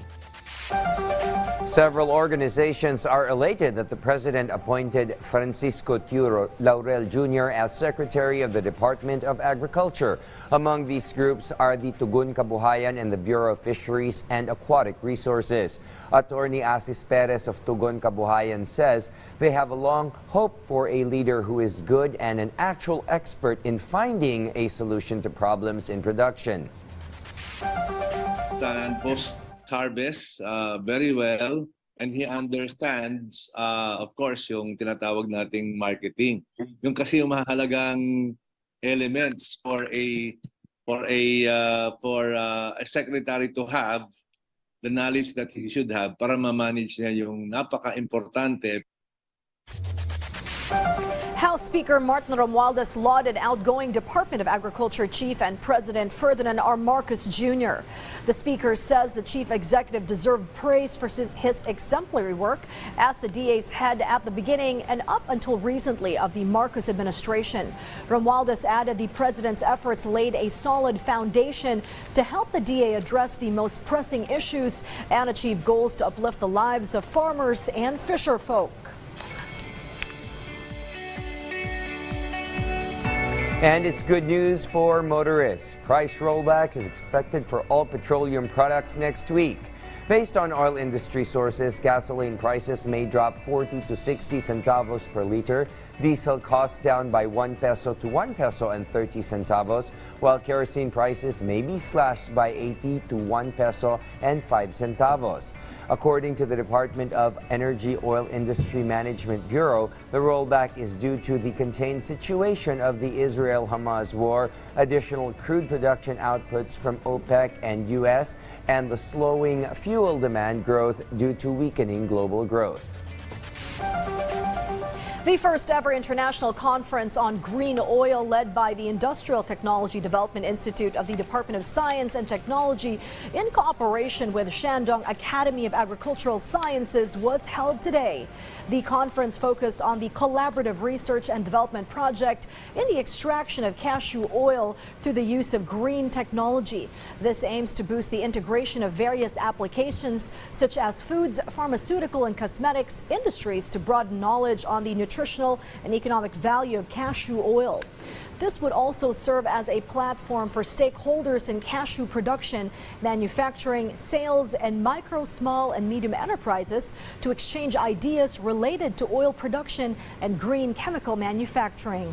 Several organizations are elated that the President appointed Francisco Turo Laurel Jr. as Secretary of the Department of Agriculture. Among these groups are the Tugon Kabuhayan and the Bureau of Fisheries and Aquatic Resources. Attorney Asis Perez of Tugon Kabuhayan says they have a long hope for a leader who is good and an actual expert in finding a solution to problems in production. Harvest very well, and he understands of course yung tinatawag nating marketing, yung kasi yung mahalagang elements for a secretary to have the knowledge that he should have para ma-manage niya yung napaka-importante. House Speaker Martin Romualdez lauded outgoing Department of Agriculture Chief and President Ferdinand R. Marcos Jr. The Speaker says the Chief Executive deserved praise for his exemplary work as the DA's head at the beginning and up until recently of the Marcos administration. Romualdez added the President's efforts laid a solid foundation to help the DA address the most pressing issues and achieve goals to uplift the lives of farmers and fisherfolk. And it's good news for motorists. Price rollbacks is expected for all petroleum products next week. Based on oil industry sources, gasoline prices may drop 40 to 60 centavos per liter, diesel costs down by 1 peso to 1 peso and 30 centavos, while kerosene prices may be slashed by 80 to 1 peso and 5 centavos. According to the Department of Energy Oil Industry Management Bureau, the rollback is due to the contained situation of the Israel-Hamas war, additional crude production outputs from OPEC and U.S., and the slowing fuel demand growth due to weakening global growth. The first ever international conference on green oil led by the Industrial Technology Development Institute of the Department of Science and Technology in cooperation with Shandong Academy of Agricultural Sciences was held today. The conference focused on the collaborative research and development project in the extraction of cashew oil through the use of green technology. This aims to boost the integration of various applications such as foods, pharmaceutical and cosmetics industries to broaden knowledge on the nutritional and economic value of cashew oil. This would also serve as a platform for stakeholders in cashew production, manufacturing, sales, and micro, small, and medium enterprises to exchange ideas related to oil production and green chemical manufacturing.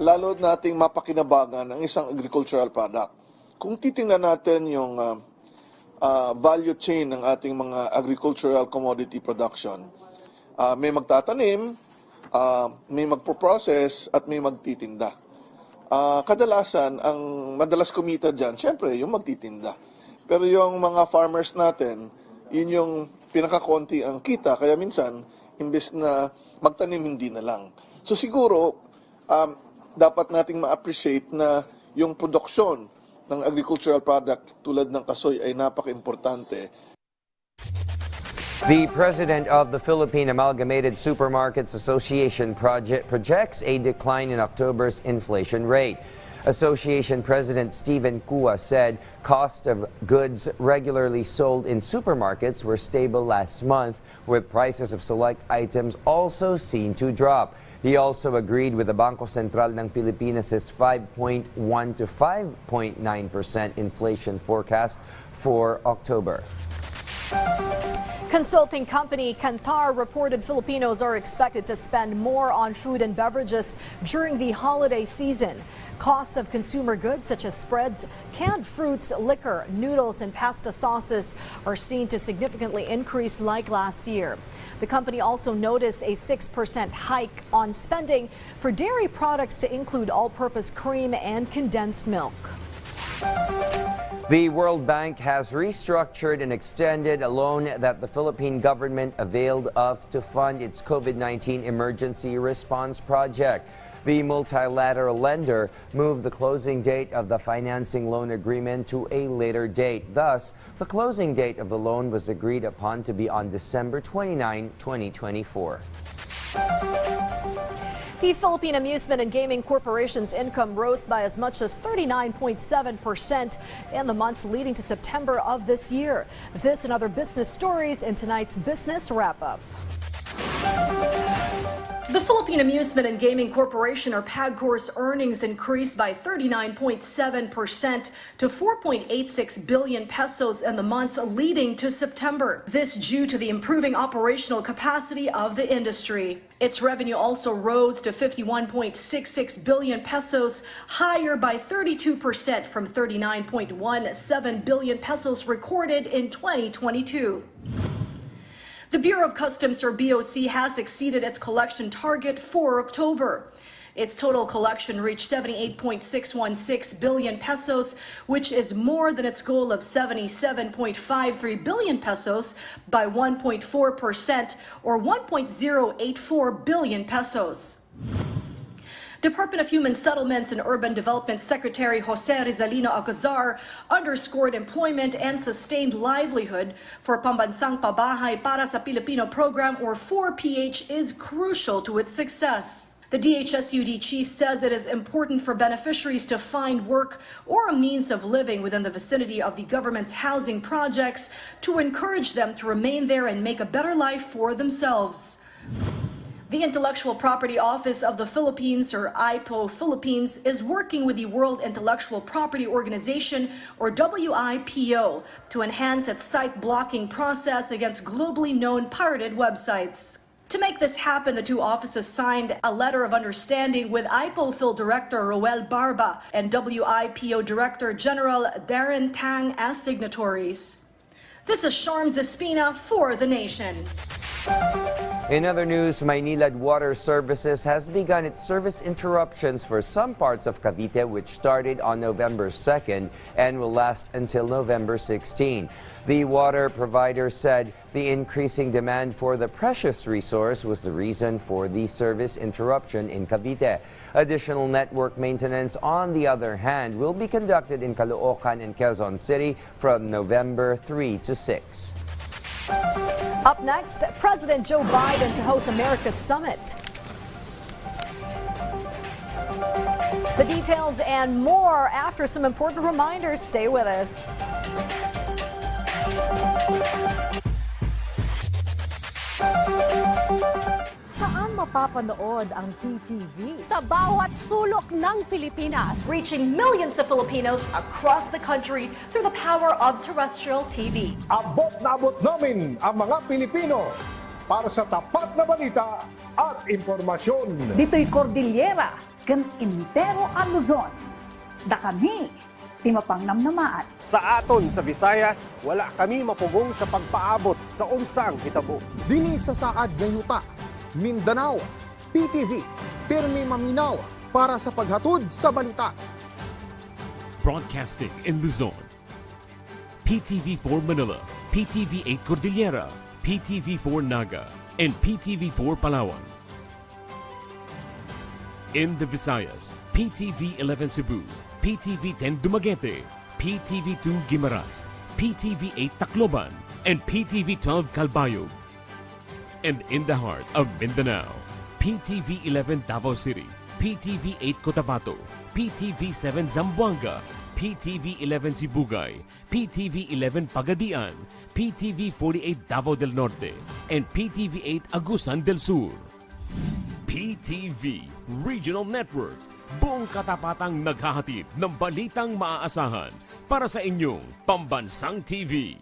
Lalo nating mapakinabangan ang isang agricultural product. Kung titingnan natin yung value chain ng ating mga agricultural commodity production, may magtatanim, may magpo-process at may magtitinda. Kadalasan, ang madalas kumita dyan, syempre, yung magtitinda. Pero yung mga farmers natin, yun yung pinakakonti ang kita. Kaya minsan, imbes na magtanim, hindi na lang. So siguro, dapat nating ma-appreciate na yung produksyon ng agricultural product tulad ng kasoy ay napaka-importante. The president of the Philippine Amalgamated Supermarkets Association projects a decline in October's inflation rate. Association President Stephen Kua said cost of goods regularly sold in supermarkets were stable last month, with prices of select items also seen to drop. He also agreed with the Bangko Sentral ng Pilipinas' 5.1 to 5.9% inflation forecast for October. Consulting company Kantar reported Filipinos are expected to spend more on food and beverages during the holiday season. Costs of consumer goods such as spreads, canned fruits, liquor, noodles, and pasta sauces are seen to significantly increase like last year. The company also noticed a 6% hike on spending for dairy products to include all-purpose cream and condensed milk. The World Bank has restructured and extended a loan that the Philippine government availed of to fund its COVID-19 emergency response project. The multilateral lender moved the closing date of the financing loan agreement to a later date. Thus, the closing date of the loan was agreed upon to be on December 29, 2024. The Philippine Amusement and Gaming Corporation's income rose by as much as 39.7% in the months leading to September of this year. This and other business stories in tonight's Business Wrap-Up. The Philippine Amusement and Gaming Corporation, or PAGCOR's earnings increased by 39.7% to 4.86 billion pesos in the months leading to September. This due to the improving operational capacity of the industry. Its revenue also rose to 51.66 billion pesos, higher by 32% from 39.17 billion pesos recorded in 2022. The Bureau of Customs, or BOC, has exceeded its collection target for October. Its total collection reached 78.616 billion pesos, which is more than its goal of 77.53 billion pesos by 1.4% or 1.084 billion pesos. Department of Human Settlements and Urban Development Secretary Jose Rizalino Alcazar underscored employment and sustained livelihood for Pambansang Pabahay para sa Pilipino program, or 4PH, is crucial to its success. The DHSUD chief says it is important for beneficiaries to find work or a means of living within the vicinity of the government's housing projects to encourage them to remain there and make a better life for themselves. The Intellectual Property Office of the Philippines, or IPO Philippines, is working with the World Intellectual Property Organization, or WIPO, to enhance its site blocking process against globally known pirated websites. To make this happen, the two offices signed a letter of understanding with IPO Phil Director Roel Barba and WIPO Director General Darren Tang as signatories. This is Sharms Espina for The Nation. In other news, Maynilad Water Services has begun its service interruptions for some parts of Cavite, which started on November 2nd and will last until November 16. The water provider said the increasing demand for the precious resource was the reason for the service interruption in Cavite. Additional network maintenance, on the other hand, will be conducted in Caloocan and Quezon City from November 3 to 6. Up next, President Joe Biden to host America's summit. The details and more after some important reminders. Stay with us. Saan mapapanood ang PTV? Sa bawat sulok ng Pilipinas, reaching millions of Filipinos across the country through the power of terrestrial TV. Abot na abot namin ang mga Pilipino para sa tapat na balita at impormasyon. Dito'y Cordillera, kan intero ang Luzon. Da kami, timapang namnamaan. Sa aton sa Visayas, wala kami mapugong sa pagpaabot sa unsang hitabo. Dini sa saad ng yuta, Mindanao, PTV, pirmi maminaw para sa paghatod sa balita. Broadcasting in Luzon, PTV4 Manila, PTV8 Cordillera, PTV4 Naga, and PTV4 Palawan. In the Visayas, PTV11 Cebu, PTV10 Dumaguete, PTV2 Guimaras, PTV8 Tacloban, and PTV12 Calbayog. And in the heart of Mindanao, PTV11 Davao City, PTV8 Cotabato, PTV7 Zamboanga, PTV11 Sibugay, PTV11 Pagadian, PTV48 Davao del Norte, and PTV8 Agusan del Sur. PTV Regional Network, buong katapatang naghahatid ng balitang maaasahan para sa inyong pambansang TV.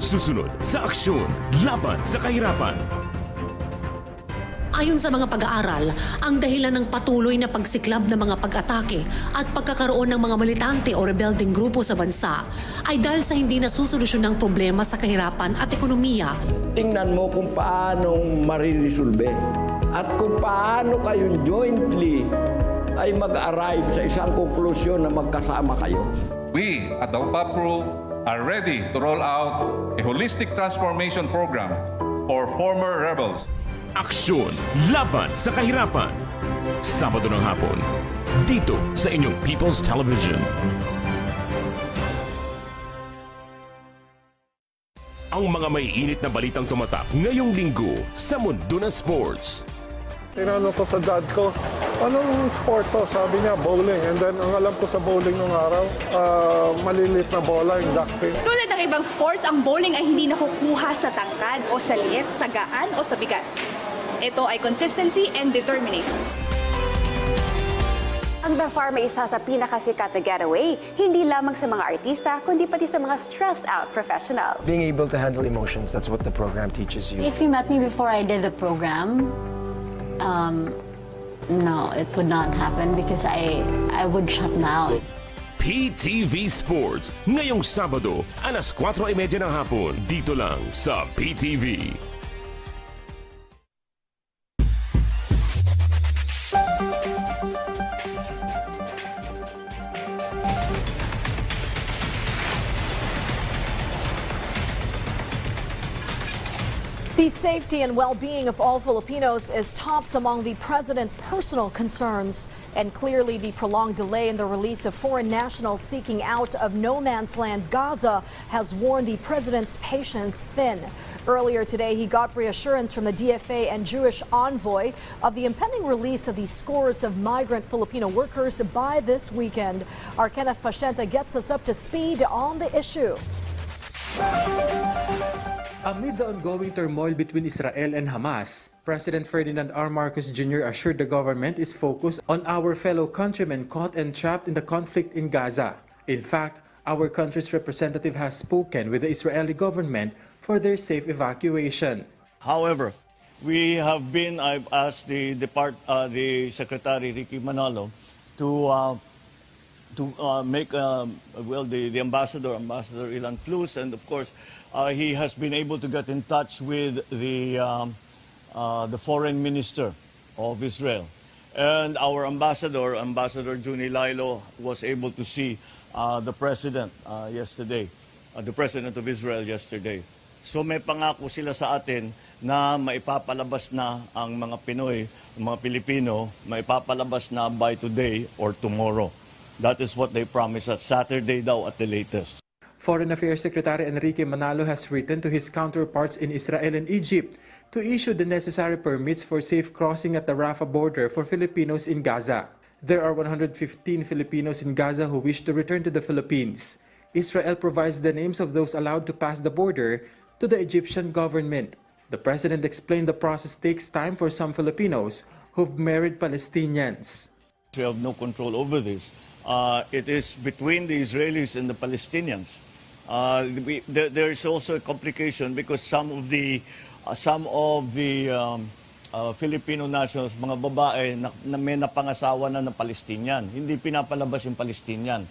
Susunod sa aksyon, laban sa kahirapan. Ayon sa mga pag-aaral, ang dahilan ng patuloy na pagsiklab ng mga pag-atake at pagkakaroon ng mga militante o rebelding grupo sa bansa ay dahil sa hindi nasusolusyon ng problema sa kahirapan at ekonomiya. Tingnan mo kung paano mariresolve at kung paano kayo jointly ay mag-arrive sa isang konklusyon na magkasama kayo. We at the UPAPRO are ready to roll out a holistic transformation program for former rebels. Aksyon, laban sa kahirapan. Sabado ng hapon, dito sa inyong People's Television. Ang mga may init na balitang tumatak ngayong linggo sa mundo ng sports. Tinanong ko sa dad ko, anong sport to? Sabi niya, bowling. And then, ang alam ko sa bowling nung araw, malilit na bola, yung ducting. Tulad ng ibang sports, ang bowling ay hindi nakukuha sa tangkad o sa liit, sa gaan o sa bigat. Ito ay consistency and determination. Ang The Farm ay isa sa pinakasikat na getaway, hindi lamang sa mga artista, kundi pati sa mga stressed-out professionals. Being able to handle emotions, that's what the program teaches you. If you met me before I did the program, no, it would not happen because I would shut mouth. PTV Sports, ngayong Sabado, alas 4:30 ng hapon, dito lang sa PTV. The safety and well-being of all Filipinos is tops among the president's personal concerns. And clearly, the prolonged delay in the release of foreign nationals seeking out of no man's land Gaza has worn the president's patience thin. Earlier today, he got reassurance from the DFA and Jewish envoy of the impending release of the scores of migrant Filipino workers by this weekend. Our Kenneth Paciente gets us up to speed on the issue. Amid the ongoing turmoil between Israel and Hamas, President Ferdinand R. Marcos Jr. assured the government is focused on our fellow countrymen caught and trapped in the conflict in Gaza. In fact, our country's representative has spoken with the Israeli government for their safe evacuation. However, I've asked the Secretary Ricky Manalo to make the ambassador Ilan Flus, and of course he has been able to get in touch with the foreign minister of Israel, and our ambassador Juni Lailo was able to see the president yesterday, the president of Israel yesterday. So may pangako sila sa atin na maipapalabas na ang mga Pinoy, mga Pilipino, maipapalabas na by today or tomorrow. That is what they promised us, Saturday daw at the latest. Foreign Affairs Secretary Enrique Manalo has written to his counterparts in Israel and Egypt to issue the necessary permits for safe crossing at the Rafah border for Filipinos in Gaza. There are 115 Filipinos in Gaza who wish to return to the Philippines. Israel provides the names of those allowed to pass the border to the Egyptian government. The president explained the process takes time for some Filipinos who've married Palestinians. We have no control over this. It is between the Israelis and the Palestinians. There is also a complication because some of the Filipino nationals, mga babae na may napangasawa na ng Palestinian, hindi pinapalabas yung Palestinian.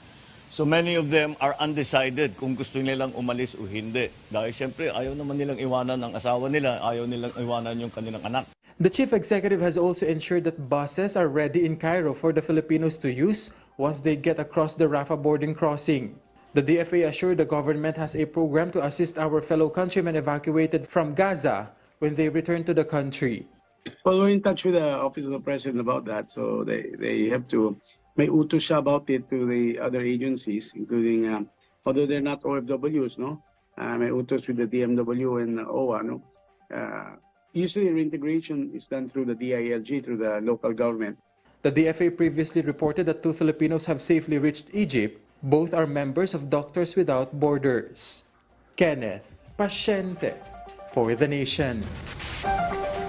So many of them are undecided kung gusto nilang umalis o hindi. Dahil siyempre ayaw naman nilang iwanan ang asawa nila, ayaw nilang iwanan yung kanilang anak. The chief executive has also ensured that buses are ready in Cairo for the Filipinos to use once they get across the Rafah boarding crossing. The DFA assured the government has a program to assist our fellow countrymen evacuated from Gaza when they return to the country. Well, we're in touch with the Office of the President about that, so they have to may utos siya about it to the other agencies, including, although they're not OFWs, no? May utos with the DMW and OWA, no? Usually reintegration is done through the DILG, through the local government. The DFA previously reported that 2 Filipinos have safely reached Egypt. Both are members of Doctors Without Borders. Kenneth Paciente for The Nation.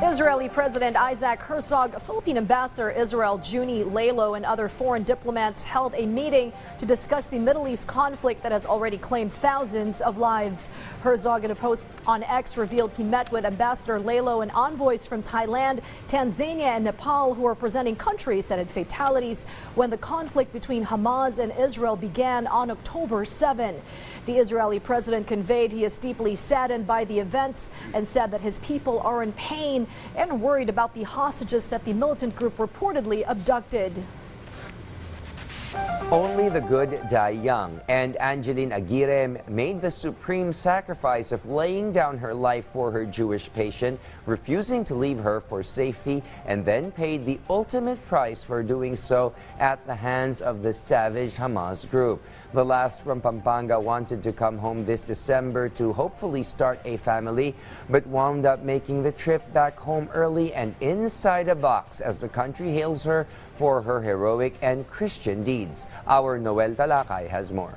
Israeli President Isaac Herzog, Philippine Ambassador Israel Juni Lailo, and other foreign diplomats held a meeting to discuss the Middle East conflict that has already claimed thousands of lives. Herzog, in a post on X, revealed he met with Ambassador Lailo and envoys from Thailand, Tanzania, and Nepal, who are presenting countries that had fatalities when the conflict between Hamas and Israel began on October 7. The Israeli president conveyed he is deeply saddened by the events and said that his people are in pain and worried about the hostages that the militant group reportedly abducted. Only the good die young, and Angeline Aguirre made the supreme sacrifice of laying down her life for her Jewish patient, refusing to leave her for safety, and then paid the ultimate price for doing so at the hands of the savage Hamas group. The last from Pampanga wanted to come home this December to hopefully start a family, but wound up making the trip back home early and inside a box as the country hails her for her heroic and Christian deeds. Our Noel Talakay has more.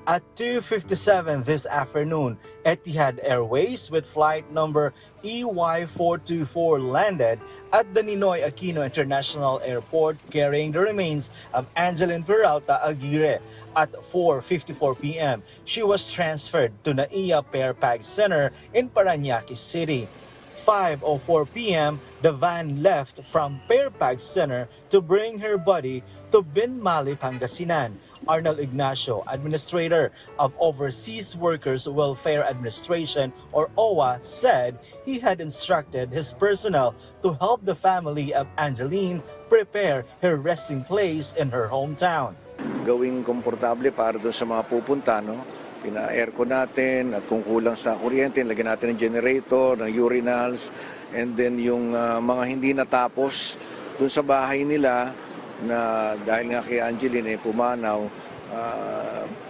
At 2:57 this afternoon, Etihad Airways with flight number EY424 landed at the Ninoy Aquino International Airport carrying the remains of Angeline Peralta Aguirre. At 4:54 p.m., she was transferred to NAIA Pair-Pag Center in Parañaque City. 5:04 p.m., the van left from Pair-Pag Center to bring her body to Binmali, Pangasinan. Arnold Ignacio, Administrator of Overseas Workers Welfare Administration or OWA, said he had instructed his personnel to help the family of Angeline prepare her resting place in her hometown. Gawing komportable para doon sa mga pupunta, no? pina-aircon natin, at kung kulang sa kuryente, lagyan natin ng generator, ng urinals, and then yung mga hindi natapos dun sa bahay nila na dahil nga kay Angeline pumanaw,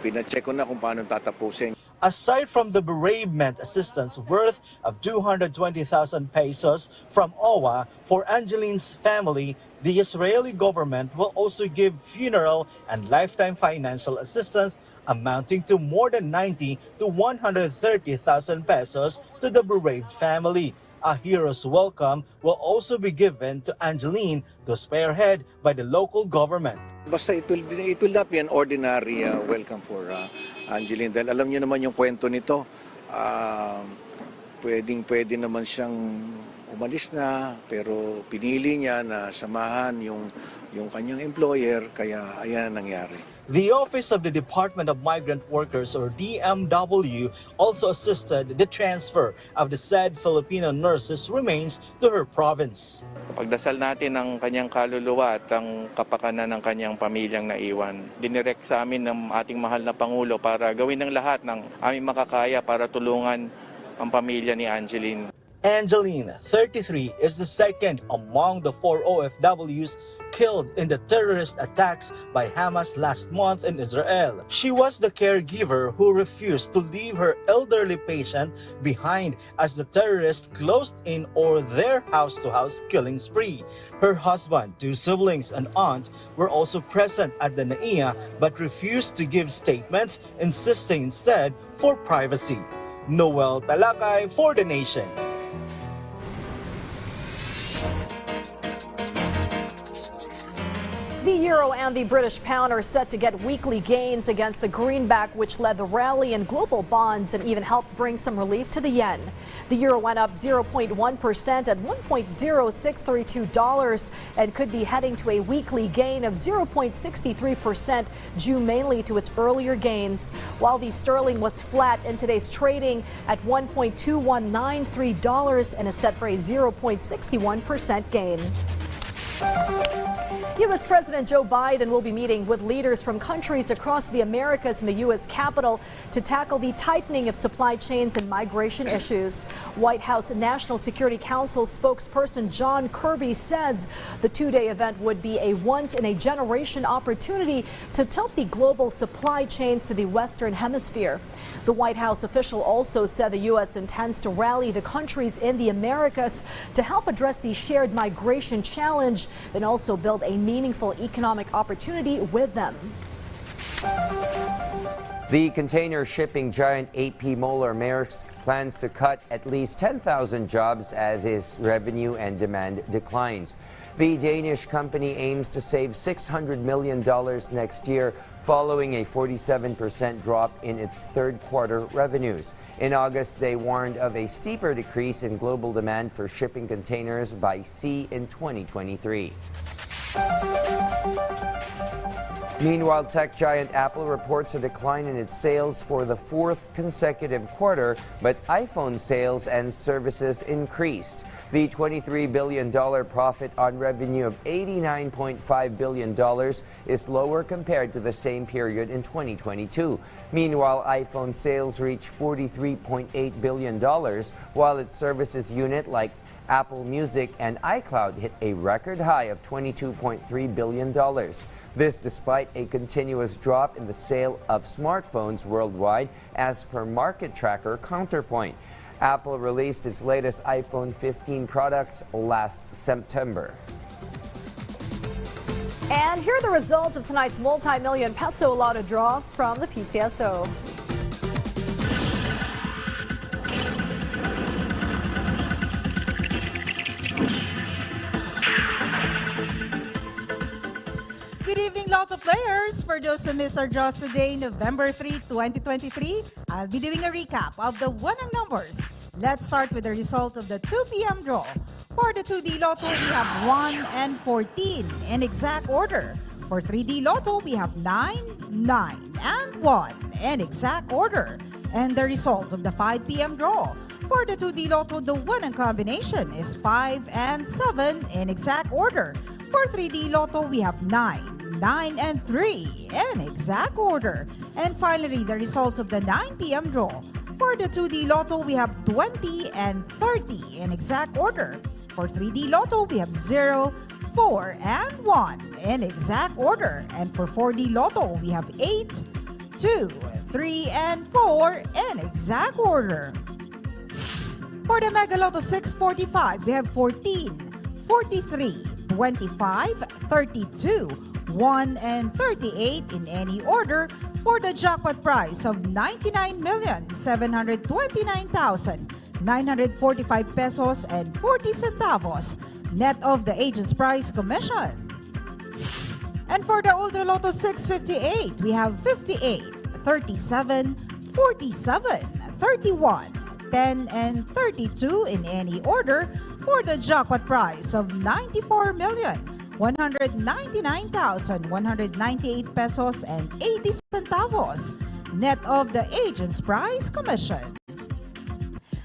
pina-check ko na kung paano tatapusin. Aside from the bereavement assistance worth of 220,000 pesos from OWA for Angeline's family, the Israeli government will also give funeral and lifetime financial assistance amounting to more than 90 to 130,000 pesos to the bereaved family. A hero's welcome will also be given to Angeline, to spearhead by the local government. Basta it will not be an ordinary welcome for Angeline. Dahil alam niyo naman yung kwento nito, pwede naman siyang umalis na, pero pinili niya na samahan yung kanyang employer, kaya ayan ang nangyari. The Office of the Department of Migrant Workers, or DMW, also assisted the transfer of the said Filipino nurse's remains to her province. Pagdasal natin ang kanyang kaluluwa at ang kapakanan ng kanyang pamilyang naiwan. Dinirect sa amin ng ating mahal na Pangulo para gawin ng lahat ng aming makakaya para tulungan ang pamilya ni Angeline. Angeline, 33, is the second among the 4 OFWs killed in the terrorist attacks by Hamas last month in Israel. She was the caregiver who refused to leave her elderly patient behind as the terrorists closed in on their house-to-house killing spree. Her husband, 2 siblings, and aunt were also present at the NAIA but refused to give statements, insisting instead for privacy. Noel Talakay for The Nation. The euro and the British pound are set to get weekly gains against the greenback, which led the rally in global bonds and even helped bring some relief to the yen. The euro went up 0.1% at $1.0632 and could be heading to a weekly gain of 0.63%, due mainly to its earlier gains, while the sterling was flat in today's trading at $1.2193 and is set for a 0.61% gain. U.S. President Joe Biden will be meeting with leaders from countries across the Americas in the U.S. Capitol to tackle the tightening of supply chains and migration issues. White House National Security Council spokesperson John Kirby says the two-day event would be a once-in-a-generation opportunity to tilt the global supply chains to the Western Hemisphere. The White House official also said the U.S. intends to rally the countries in the Americas to help address the shared migration challenge and also build a meaningful economic opportunity with them. The container shipping giant AP Moller Maersk plans to cut at least 10,000 jobs as its revenue and demand declines. The Danish company aims to save $600 million next year following a 47% drop in its third quarter revenues. In August, they warned of a steeper decrease in global demand for shipping containers by sea in 2023. Meanwhile, tech giant Apple reports a decline in its sales for the 4th consecutive quarter, but iPhone sales and services increased. The $23 billion profit on revenue of $89.5 billion is lower compared to the same period in 2022. Meanwhile, iPhone sales reached $43.8 billion, while its services unit like Apple Music and iCloud hit a record high of $22.3 billion. This despite a continuous drop in the sale of smartphones worldwide, as per market tracker Counterpoint. Apple released its latest iPhone 15 products last September. And here are the results of tonight's multi-million peso lotto draws from the PCSO. Good evening, Lotto players. For those who missed our draws today, November 3, 2023, I'll be doing a recap of the winning numbers. Let's start with the result of the 2 p.m. draw. For the 2D Lotto, we have 1 and 14 in exact order. For 3D Lotto, we have 9, 9, and 1 in exact order. And the result of the 5 p.m. draw. For the 2D Lotto, the winning combination is 5 and 7 in exact order. For 3D Lotto, we have 9, 9, and 3 in exact order. And finally, the result of the 9 p.m. draw. For the 2D Lotto, we have 20 and 30 in exact order. For 3D Lotto, we have 0, 4, and 1 in exact order. And for 4D Lotto, we have 8, 2, 3, and 4 in exact order. For the Mega Lotto 645, we have 14, 43, 25, 32, 1, and 38 in any order for the jackpot prize of 99,729,945 pesos and 40 centavos, net of the agent's prize commission. And for the Ultra Lotto 658, we have 58, 37, 47, 31, 10, and 32 in any order for the jackpot prize of 94,199,198 pesos and 80 centavos, net of the agent's prize commission.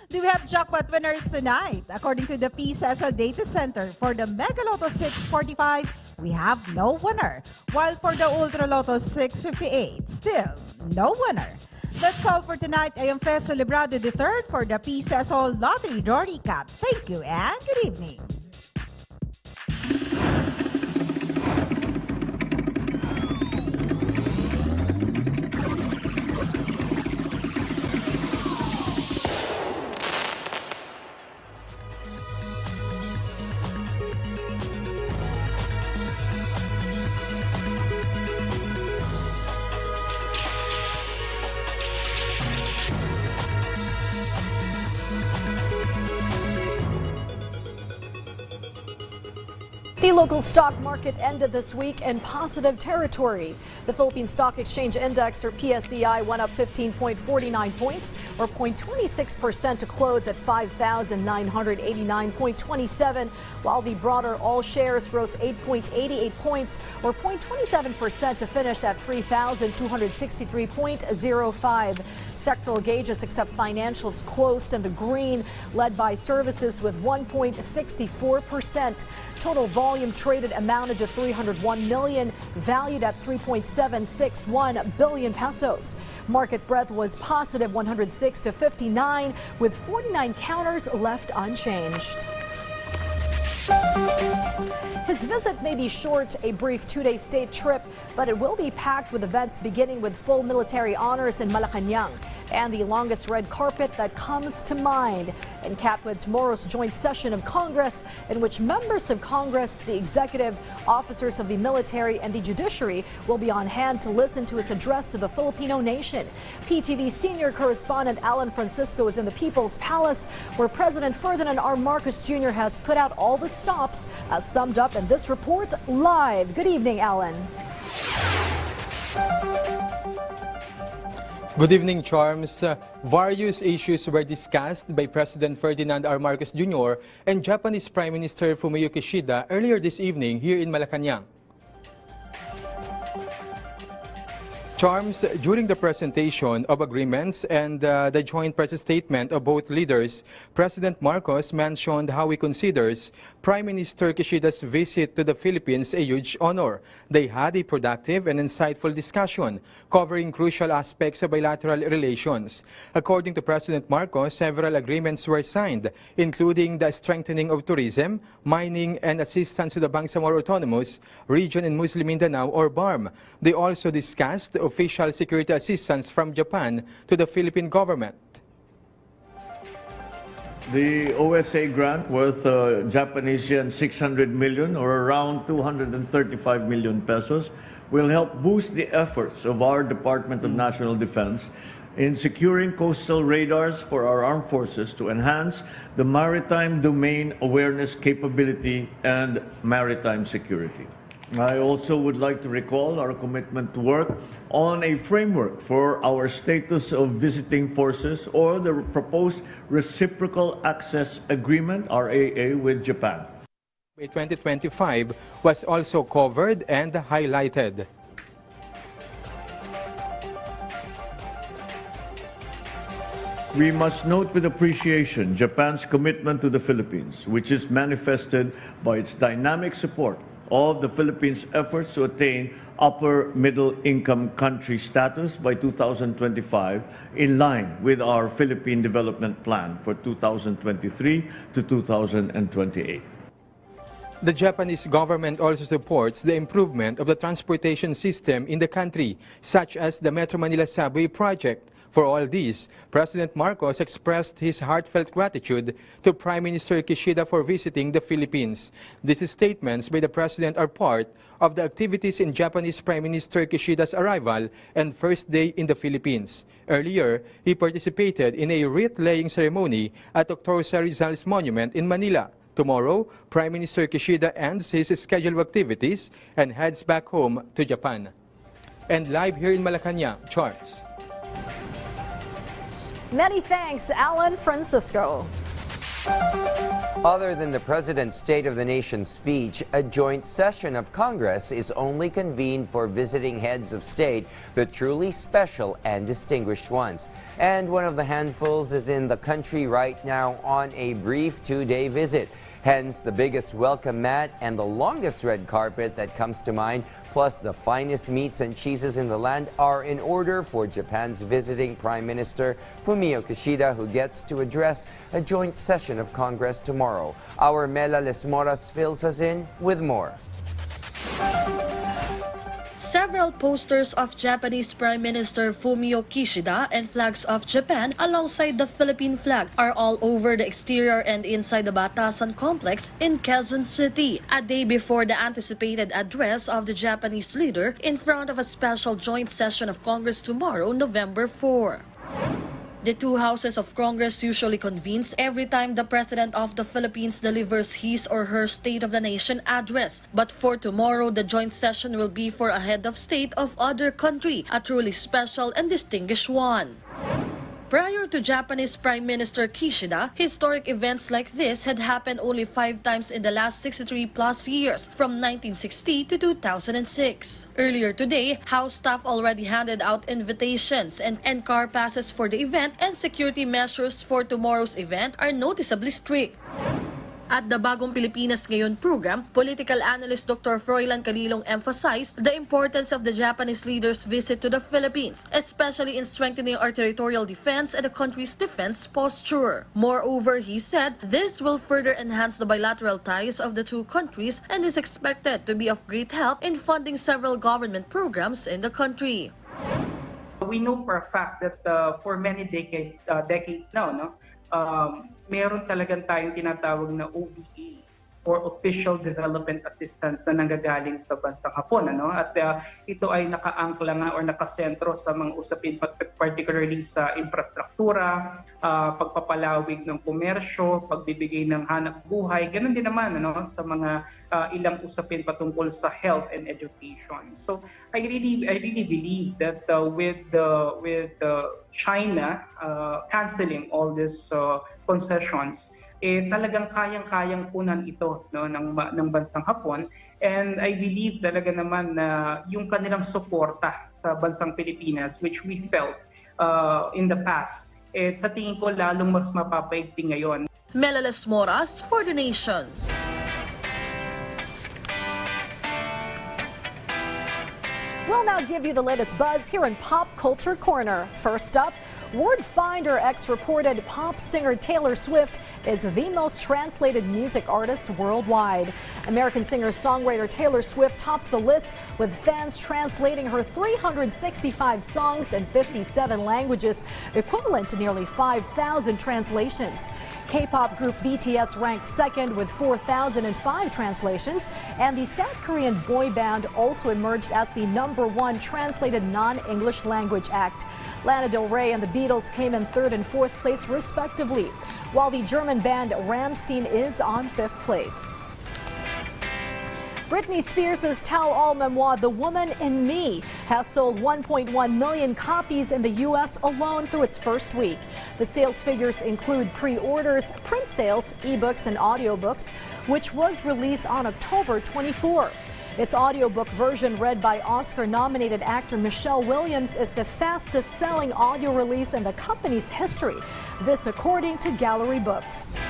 Do we have jackpot winners tonight? According to the PCSO Data Center, for the Mega Lotto 645, we have no winner. While for the Ultra Lotto 658, still no winner. That's all for tonight. I am Fez Celebrado III for the PCSO Lottery Draw Recap. Thank you and good evening. The local stock market ended this week in positive territory. The Philippine Stock Exchange Index, or PSCI, went up 15.49 points, or 0.26% to close at 5,989.27, while the broader all shares rose 8.88 points, or 0.27% to finish at 3,263.05. Sectoral gauges except financials closed in the green, led by services with 1.64%. Total volume traded amounted to 301 million, valued at 3.761 billion pesos. Market breadth was positive 106 to 59, with 49 counters left unchanged. His visit may be short, a brief two-day state trip, but it will be packed with events beginning with full military honors in Malacanang and the longest red carpet that comes to mind, and capped with tomorrow's joint session of Congress, in which members of Congress, the executive, officers of the military, and the judiciary will be on hand to listen to his address to the Filipino nation. PTV senior correspondent Alan Francisco is in the People's Palace, where President Ferdinand R. Marcos Jr. has put out all the stops, as summed up in this report live. Good evening, Alan. Good evening, Charms. Various issues were discussed by President Ferdinand R. Marcos Jr. and Japanese Prime Minister Fumio Kishida earlier this evening here in Malacanang. Charms, during the presentation of agreements and the joint press statement of both leaders, President Marcos mentioned how he considers Prime Minister Kishida's visit to the Philippines a huge honor. They had a productive and insightful discussion covering crucial aspects of bilateral relations. According to President Marcos, several agreements were signed, including the strengthening of tourism, mining, and assistance to the Bangsamoro Autonomous Region in Muslim Mindanao, or BARM. They also discussed official security assistance from Japan to the Philippine government. The OSA grant worth Japanese yen 600 million, or around 235 million pesos, will help boost the efforts of our Department of National Defense in securing coastal radars for our armed forces to enhance the maritime domain awareness capability and maritime security. I also would like to recall our commitment to work on a framework for our status of visiting forces, or the proposed Reciprocal Access Agreement, RAA, with Japan. 2025 was also covered and highlighted. We must note with appreciation Japan's commitment to the Philippines, which is manifested by its dynamic support of the Philippines' efforts to attain upper middle income country status by 2025, in line with our Philippine Development Plan for 2023 to 2028. The Japanese government also supports the improvement of the transportation system in the country, such as the Metro Manila Subway project. For all this, President Marcos expressed his heartfelt gratitude to Prime Minister Kishida for visiting the Philippines. These statements by the President are part of the activities in Japanese Prime Minister Kishida's arrival and first day in the Philippines. Earlier, he participated in a wreath-laying ceremony at Dr. Jose Rizal's monument in Manila. Tomorrow, Prime Minister Kishida ends his scheduled activities and heads back home to Japan. And live here in Malacanang, Charles. Many thanks, Alan Francisco. Other than the President's State of the Nation speech, a joint session of Congress is only convened for visiting heads of state, the truly special and distinguished ones. And one of the handfuls is in the country right now on a brief two-day visit. Hence, the biggest welcome mat and the longest red carpet that comes to mind, plus the finest meats and cheeses in the land, are in order for Japan's visiting Prime Minister Fumio Kishida, who gets to address a joint session of Congress tomorrow. Our Mela Lesmoras fills us in with more. Several posters of Japanese Prime Minister Fumio Kishida and flags of Japan alongside the Philippine flag are all over the exterior and inside the Batasan complex in Quezon City, a day before the anticipated address of the Japanese leader in front of a special joint session of Congress tomorrow, November 4. The two houses of Congress usually convenes every time the President of the Philippines delivers his or her State of the Nation address. But for tomorrow, the joint session will be for a head of state of other country, a truly special and distinguished one. Prior to Japanese Prime Minister Kishida, historic events like this had happened only 5 times in the last 63-plus years, from 1960 to 2006. Earlier today, House staff already handed out invitations and car passes for the event, and security measures for tomorrow's event are noticeably strict. At the Bagong Pilipinas Ngayon program, political analyst Dr. Froilan Canilong emphasized the importance of the Japanese leader's visit to the Philippines, especially in strengthening our territorial defense and the country's defense posture. Moreover, he said, this will further enhance the bilateral ties of the two countries and is expected to be of great help in funding several government programs in the country. We know for a fact that for many decades now, meron talagang tayong tinatawag na ODA or Official Development Assistance na nanggagaling sa bansang Hapon. At ito ay nakaangkla nga or nakasentro sa mga usapin, particularly sa infrastruktura, pagpapalawig ng komersyo, pagbibigay ng hanap buhay, ganun din naman sa mga ilang usapin patungkol sa health and education. So I really believe that with China canceling all these concessions, talagang kayang-kayang punan ito ng bansang Hapon, and I believe talaga naman na yung kanilang suporta sa bansang Pilipinas, which we felt in the past, sa tingin ko lalong mas mapapaigting ngayon. Mela Lesmoras for the Nation. We'll now give you the latest buzz here in Pop Culture Corner. First up, Word Finder X reported pop singer Taylor Swift is the most translated music artist worldwide. American singer-songwriter Taylor Swift tops the list, with fans translating her 365 songs in 57 languages, equivalent to nearly 5,000 translations. K-pop group BTS ranked second with 4,005 translations, and the South Korean boy band also emerged as the #1 translated non-English language act. Lana Del Rey and the Beatles came in 3rd and 4th place respectively, while the German band Rammstein is on 5th place. Britney Spears' tell-all memoir, The Woman in Me, has sold 1.1 million copies in the U.S. alone through its first week. The sales figures include pre-orders, print sales, ebooks, and audiobooks, which was released on October 24. Its audiobook version, read by Oscar-nominated actor Michelle Williams, is the fastest-selling audio release in the company's history. This according to Gallery Books.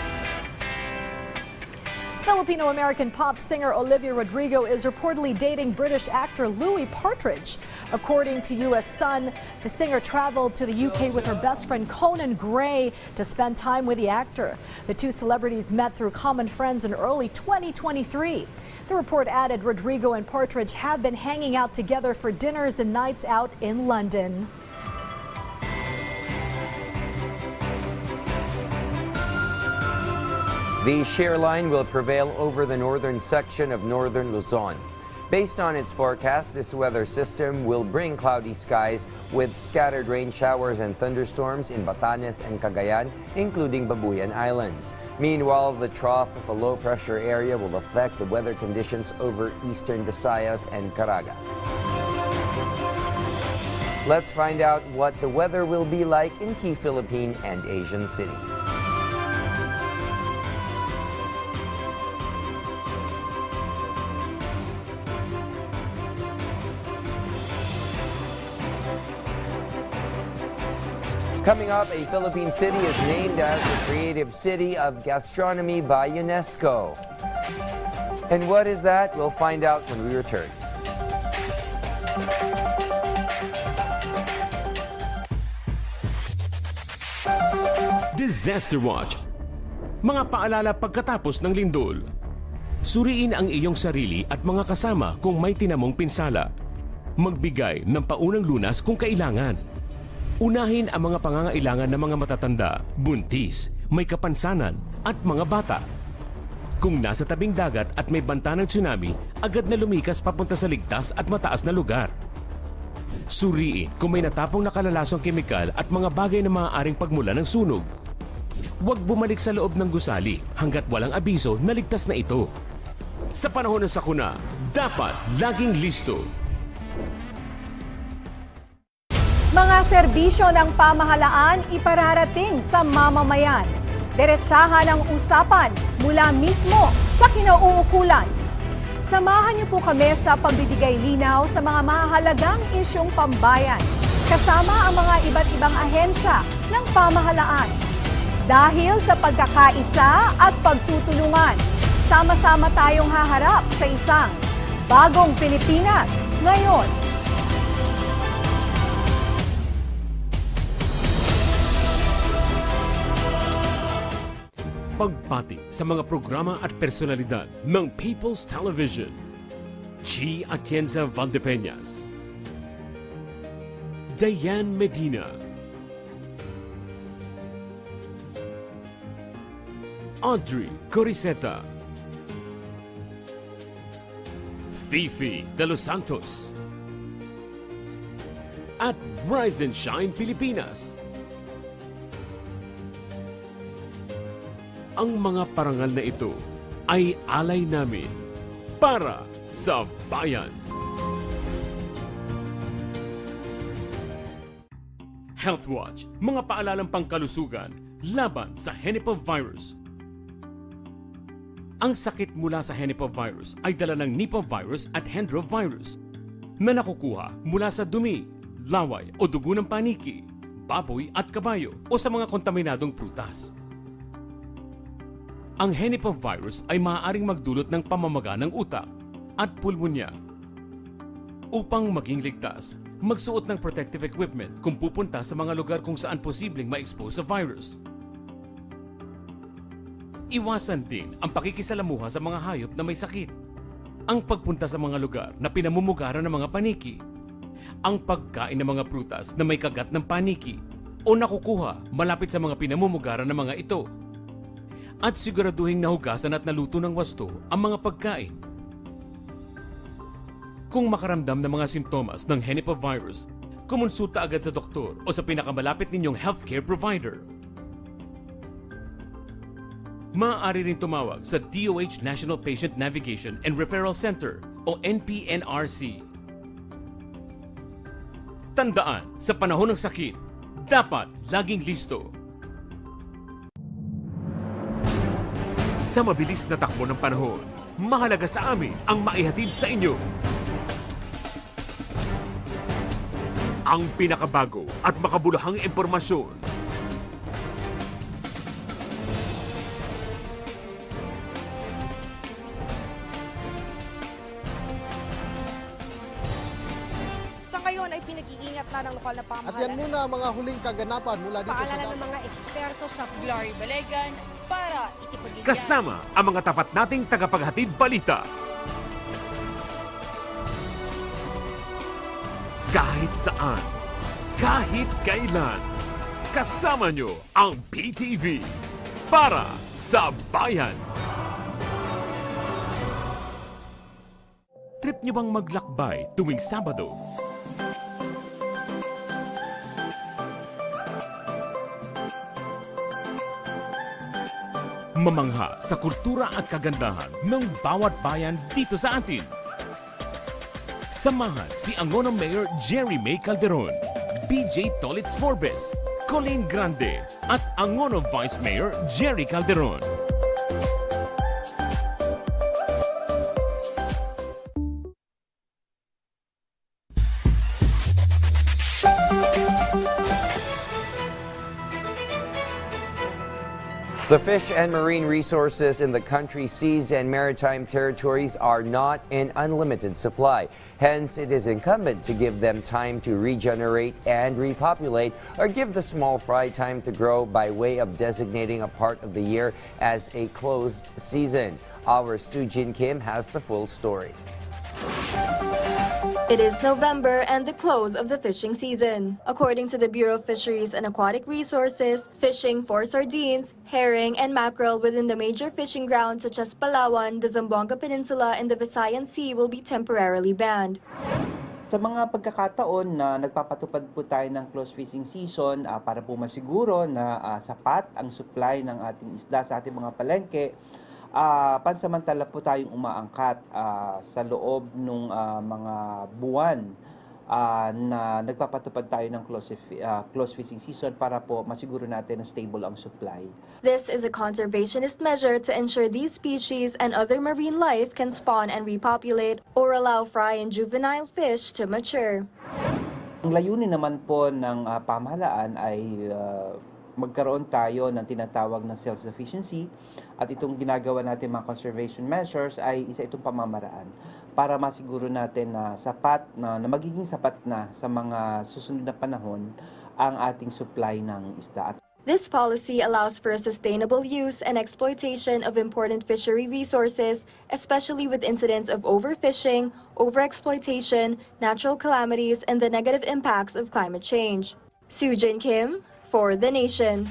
Filipino-American pop singer Olivia Rodrigo is reportedly dating British actor Louis Partridge. According to U.S. Sun, the singer traveled to the UK with her best friend Conan Gray to spend time with the actor. The two celebrities met through common friends in early 2023. The report added Rodrigo and Partridge have been hanging out together for dinners and nights out in London. The shear line will prevail over the northern section of northern Luzon. Based on its forecast, this weather system will bring cloudy skies with scattered rain showers and thunderstorms in Batanes and Cagayan, including Babuyan Islands. Meanwhile, the trough of a low-pressure area will affect the weather conditions over eastern Visayas and Caraga. Let's find out what the weather will be like in key Philippine and Asian cities. Coming up, a Philippine city is named as the Creative City of Gastronomy by UNESCO. And what is that? We'll find out when we return. Disaster Watch. Mga paalala pagkatapos ng lindol. Suriin ang iyong sarili at mga kasama kung may tinamong pinsala. Magbigay ng paunang lunas kung kailangan. Unahin ang mga pangangailangan ng mga matatanda, buntis, may kapansanan at mga bata. Kung nasa tabing dagat at may banta ng tsunami, agad na lumikas papunta sa ligtas at mataas na lugar. Suriin kung may natapong nakalalasong kemikal at mga bagay na maaaring pagmula ng sunog. Huwag bumalik sa loob ng gusali hanggat walang abiso na ligtas na ito. Sa panahon ng sakuna, dapat laging listo. Mga serbisyo ng pamahalaan ipararating sa mamamayan. Diretsahan ang usapan mula mismo sa kinauukulan. Samahan niyo po kami sa pagbibigay linaw sa mga mahalagang isyong pambayan kasama ang mga iba't ibang ahensya ng pamahalaan. Dahil sa pagkakaisa at pagtutulungan, sama-sama tayong haharap sa isang bagong Pilipinas ngayon. Pagpati sa mga programa at personalidad ng People's Television. Chi Atienza Valdepeñas, Diane Medina, Audrey Coriseta, Fifi de los Santos, at Rise and Shine Pilipinas. Ang mga parangal na ito ay alay namin para sa bayan. Health Watch, mga paalalang pangkalusugan laban sa henipavirus. Ang sakit mula sa henipavirus ay dala ng Nipah virus at Hendrovirus na nakukuha mula sa dumi, laway o dugo ng paniki, baboy at kabayo o sa mga kontaminadong prutas. Ang henipavirus ay maaaring magdulot ng pamamaga ng utak at pulmonya. Upang maging ligtas, magsuot ng protective equipment kung pupunta sa mga lugar kung saan posibleng ma-expose sa virus. Iwasan din ang pakikisalamuha sa mga hayop na may sakit. Ang pagpunta sa mga lugar na pinamumugaran ng mga paniki. Ang pagkain ng mga prutas na may kagat ng paniki o nakukuha malapit sa mga pinamumugaran ng mga ito. At siguraduhin nahugasan at naluto ng wasto ang mga pagkain. Kung makaramdam ng mga sintomas ng henipavirus, kumonsulta agad sa doktor o sa pinakamalapit ninyong healthcare provider. Maaari rin tumawag sa DOH National Patient Navigation and Referral Center o NPNRC. Tandaan, sa panahon ng sakit, dapat laging listo. Sa mabilis na takbo ng panahon, mahalaga sa amin ang maihatid sa inyo ang pinakabago at makabuluhang impormasyon. Sa ngayon ay pinag-iingat na ng lokal na pamahalaan. At yan muna ang mga huling kaganapan mula dito sa Paalala ng mga eksperto sa Glory Balegan para ikipagigyan. Kasama ang mga tapat nating tagapaghatid balita. Kahit saan, kahit kailan, kasama nyo ang PTV para sa bayan. Trip nyo bang maglakbay tuwing Sabado? Mamangha sa kultura at kagandahan ng bawat bayan dito sa atin. Samahan si Angono Mayor Jerry May Calderon, BJ Tolitz Forbes, Colleen Grande at Angono Vice Mayor Jerry Calderon. The fish and marine resources in the country's seas and maritime territories are not in unlimited supply. Hence, it is incumbent to give them time to regenerate and repopulate, or give the small fry time to grow by way of designating a part of the year as a closed season. Our Sujin Kim has the full story. It is November and the close of the fishing season. According to the Bureau of Fisheries and Aquatic Resources, fishing for sardines, herring, and mackerel within the major fishing grounds such as Palawan, the Zamboanga Peninsula, and the Visayan Sea will be temporarily banned. Sa mga pagkakataon na nagpapatupad po tayo ng close fishing season para po masiguro na sapat ang supply ng ating isda sa ating mga palengke, pansamantala po tayong umaangkat sa loob ng mga buwan na nagpapatupad tayo ng close fishing season para po masiguro natin na stable ang supply. This is a conservationist measure to ensure these species and other marine life can spawn and repopulate or allow fry and juvenile fish to mature. Ang layunin naman po ng pamahalaan ay magkaroon tayo ng tinatawag na self-sufficiency, at itong ginagawa natin mga conservation measures ay isa itong pamamaraan para masiguro natin na sapat na magiging sapat na sa mga susunod na panahon ang ating supply ng isda. This policy allows for a sustainable use and exploitation of important fishery resources, especially with incidents of overfishing, overexploitation, natural calamities, and the negative impacts of climate change. Sujin Kim for The Nation.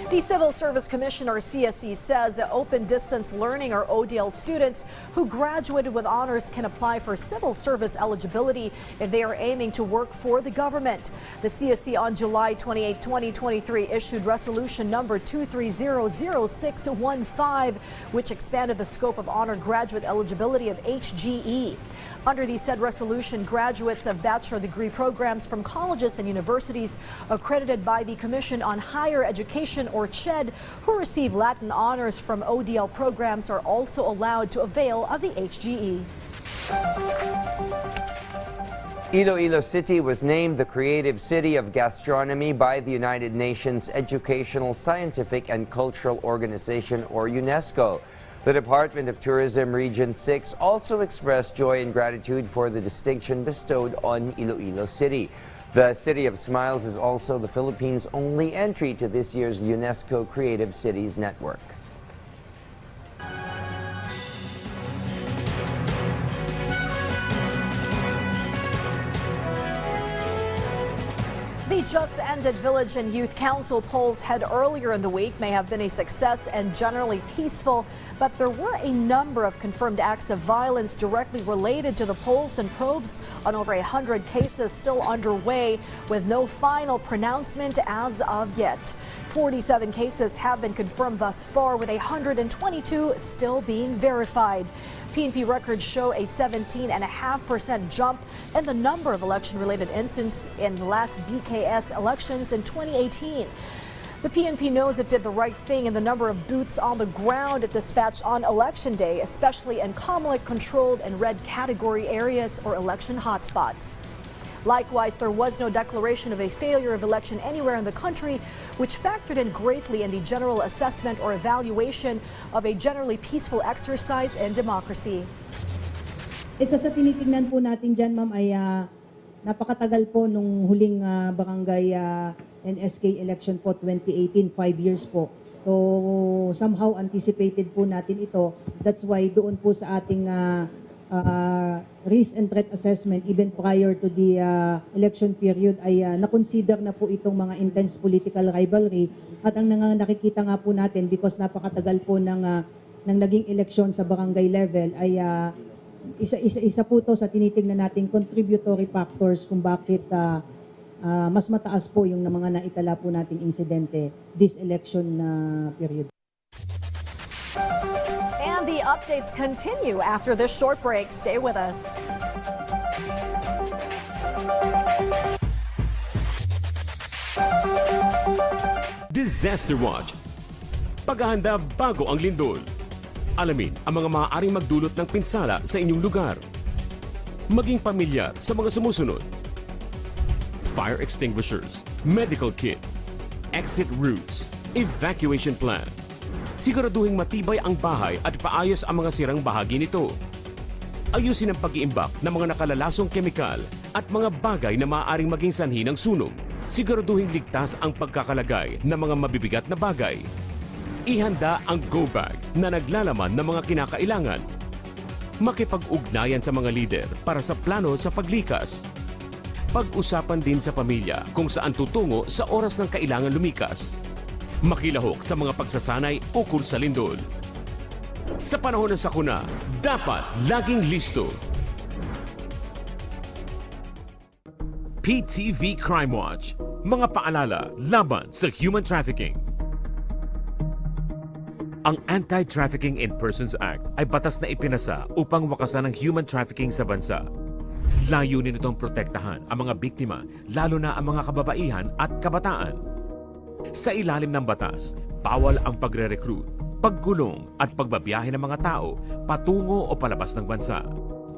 The Civil Service Commission, or CSC, says open distance learning, or ODL, students who graduated with honors can apply for civil service eligibility if they are aiming to work for the government. The CSC on July 28, 2023 issued resolution number 2300615, which expanded the scope of honor graduate eligibility of HGE. Under the said resolution, graduates of bachelor degree programs from colleges and universities accredited by the Commission on Higher Education, or CHED, who receive Latin honors from ODL programs are also allowed to avail of the HGE. Iloilo City was named the Creative City of Gastronomy by the United Nations Educational, Scientific, and Cultural Organization, or UNESCO. The Department of Tourism Region 6 also expressed joy and gratitude for the distinction bestowed on Iloilo City. The City of Smiles is also the Philippines' only entry to this year's UNESCO Creative Cities Network. The just-ended Village and Youth Council polls held earlier in the week may have been a success and generally peaceful, but there were a number of confirmed acts of violence directly related to the polls, and probes on over 100 cases still underway with no final pronouncement as of yet. 47 cases have been confirmed thus far, with 122 still being verified. PNP records show a 17.5% jump in the number of election-related incidents in the last BKS elections in 2018. The PNP knows it did the right thing in the number of boots on the ground it dispatched on Election Day, especially in conflict-controlled and red category areas or election hotspots. Likewise, there was no declaration of a failure of election anywhere in the country, which factored in greatly in the general assessment or evaluation of a generally peaceful exercise in democracy. Isa sa tinitingnan po natin dyan, ma'am, ay napakatagal po nung huling barangay NSK election po 2018, 5 years po. So somehow anticipated po natin ito. That's why doon po sa ating risk and threat assessment even prior to the election period ay na-consider na po itong mga intense political rivalry. At ang nakikita nga po natin because napakatagal po ng naging eleksyon sa barangay level ay isa po to sa tinitingnan nating contributory factors kung bakit mas mataas po yung mga naitala po nating insidente this election period. And the updates continue after this short break. Stay with us. Disaster Watch. Paghahanda bago ang lindol. Alamin ang mga maaaring magdulot ng pinsala sa inyong lugar. Maging pamilyar sa mga sumusunod. Fire extinguishers, medical kit, exit routes, evacuation plan. Siguraduhin matibay ang bahay at paayos ang mga sirang bahagi nito. Ayusin ang pag-iimbak ng mga nakalalasong kemikal at mga bagay na maaaring maging sanhi ng sunog. Siguraduhin ligtas ang pagkakalagay ng mga mabibigat na bagay. Ihanda ang go bag na naglalaman ng mga kinakailangan. Makipag-ugnayan sa mga lider para sa plano sa paglikas. Pag-usapan din sa pamilya kung saan tutungo sa oras ng kailangan lumikas. Makilahok sa mga pagsasanay ukol sa lindol. Sa panahon ng sakuna, dapat laging listo. PTV Crime Watch. Mga paalala laban sa human trafficking. Ang Anti-Trafficking in Persons Act ay batas na ipinasa upang wakasan ang human trafficking sa bansa. Layunin itong protektahan ang mga biktima, lalo na ang mga kababaihan at kabataan. Sa ilalim ng batas, bawal ang pagre-recruit, pagkulong at pagbabiyahe ng mga tao patungo o palabas ng bansa.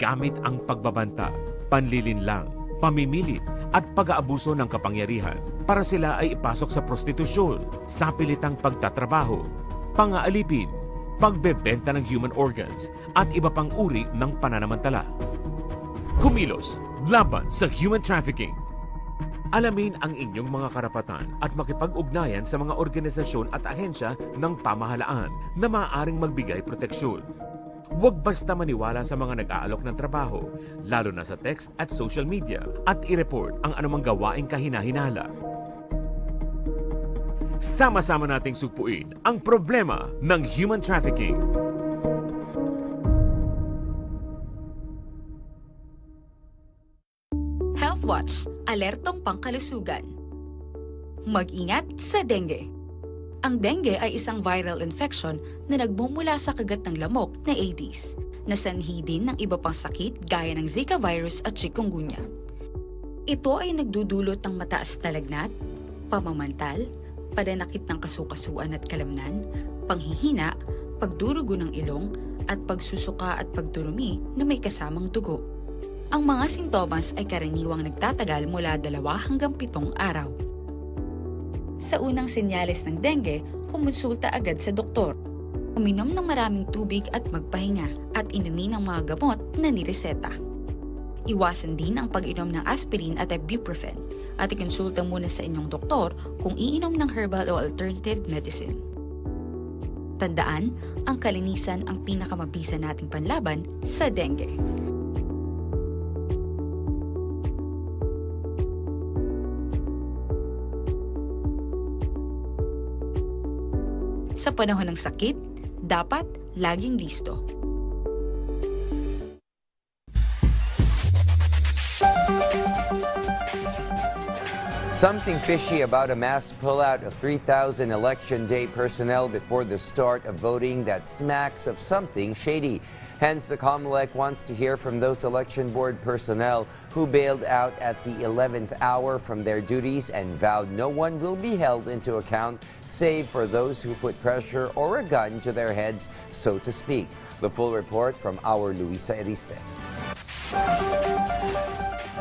Gamit ang pagbabanta, panlilinlang, pamimilit at pag-aabuso ng kapangyarihan para sila ay ipasok sa prostitusyon, sa pilitang pagtatrabaho, pang-aalipin, pagbebenta ng human organs at iba pang uri ng pananamantala. Kumilos laban sa human trafficking. Alamin ang inyong mga karapatan at makipag-ugnayan sa mga organisasyon at ahensya ng pamahalaan na maaaring magbigay proteksyon. Huwag basta maniwala sa mga nag-aalok ng trabaho, lalo na sa text at social media, at i-report ang anumang gawaing kahinahinala. Sama-sama nating sugpuin ang problema ng human trafficking. Health Watch, alertong pangkalusugan. Mag-ingat sa dengue. Ang dengue ay isang viral infection na nagmumula sa kagat ng lamok na Aedes, na sanhi din ng iba pang sakit gaya ng Zika virus at chikungunya. Ito ay nagdudulot ng mataas na lagnat, pamamantal, pananakit ng kasukasuan at kalamnan, panghihina, pagdurugo ng ilong, at pagsusuka at pagdurumi na may kasamang dugo. Ang mga sintomas ay karaniwang nagtatagal mula 2 hanggang 7 araw. Sa unang senyales ng dengue, kumonsulta agad sa doktor. Uminom ng maraming tubig at magpahinga at inumin ang mga gamot na nireseta. Iwasan din ang pag-inom ng aspirin at ibuprofen at ikonsulta muna sa inyong doktor kung iinom ng herbal o alternative medicine. Tandaan, ang kalinisan ang pinakamabisa nating panlaban sa dengue. Sa panahon ng sakit, dapat laging listo. Something fishy about a mass pullout of 3,000 Election Day personnel before the start of voting that smacks of something shady. Hence, the COMELEC wants to hear from those election board personnel who bailed out at the 11th hour from their duties and vowed no one will be held into account save for those who put pressure or a gun to their heads, so to speak. The full report from our Luisa Erispe.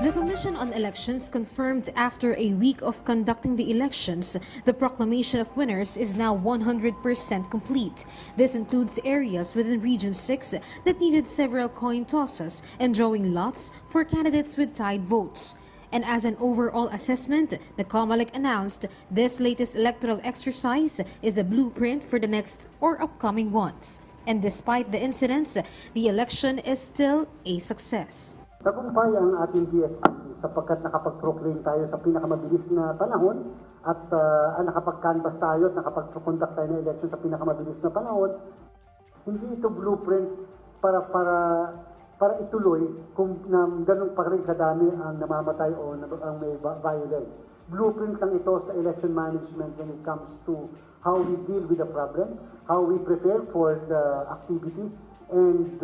The Commission on Elections confirmed after a week of conducting the elections, the proclamation of winners is now 100% complete. This includes areas within Region 6 that needed several coin tosses and drawing lots for candidates with tied votes. And as an overall assessment, the COMELEC announced this latest electoral exercise is a blueprint for the next or upcoming ones. And despite the incidents, the election is still a success. Tagumpay ang ating DSP sapagkat nakapag-proclaim tayo sa pinakamabilis na panahon at nakapag-canvas tayo at nakapag-conduct tayo ng election sa pinakamabilis na panahon. Hindi ito blueprint para ituloy kung ganun pa rin kadami ang namamatay o ang may violence. Blueprint lang ito sa election management when it comes to how we deal with the problem, how we prepare for the activity, and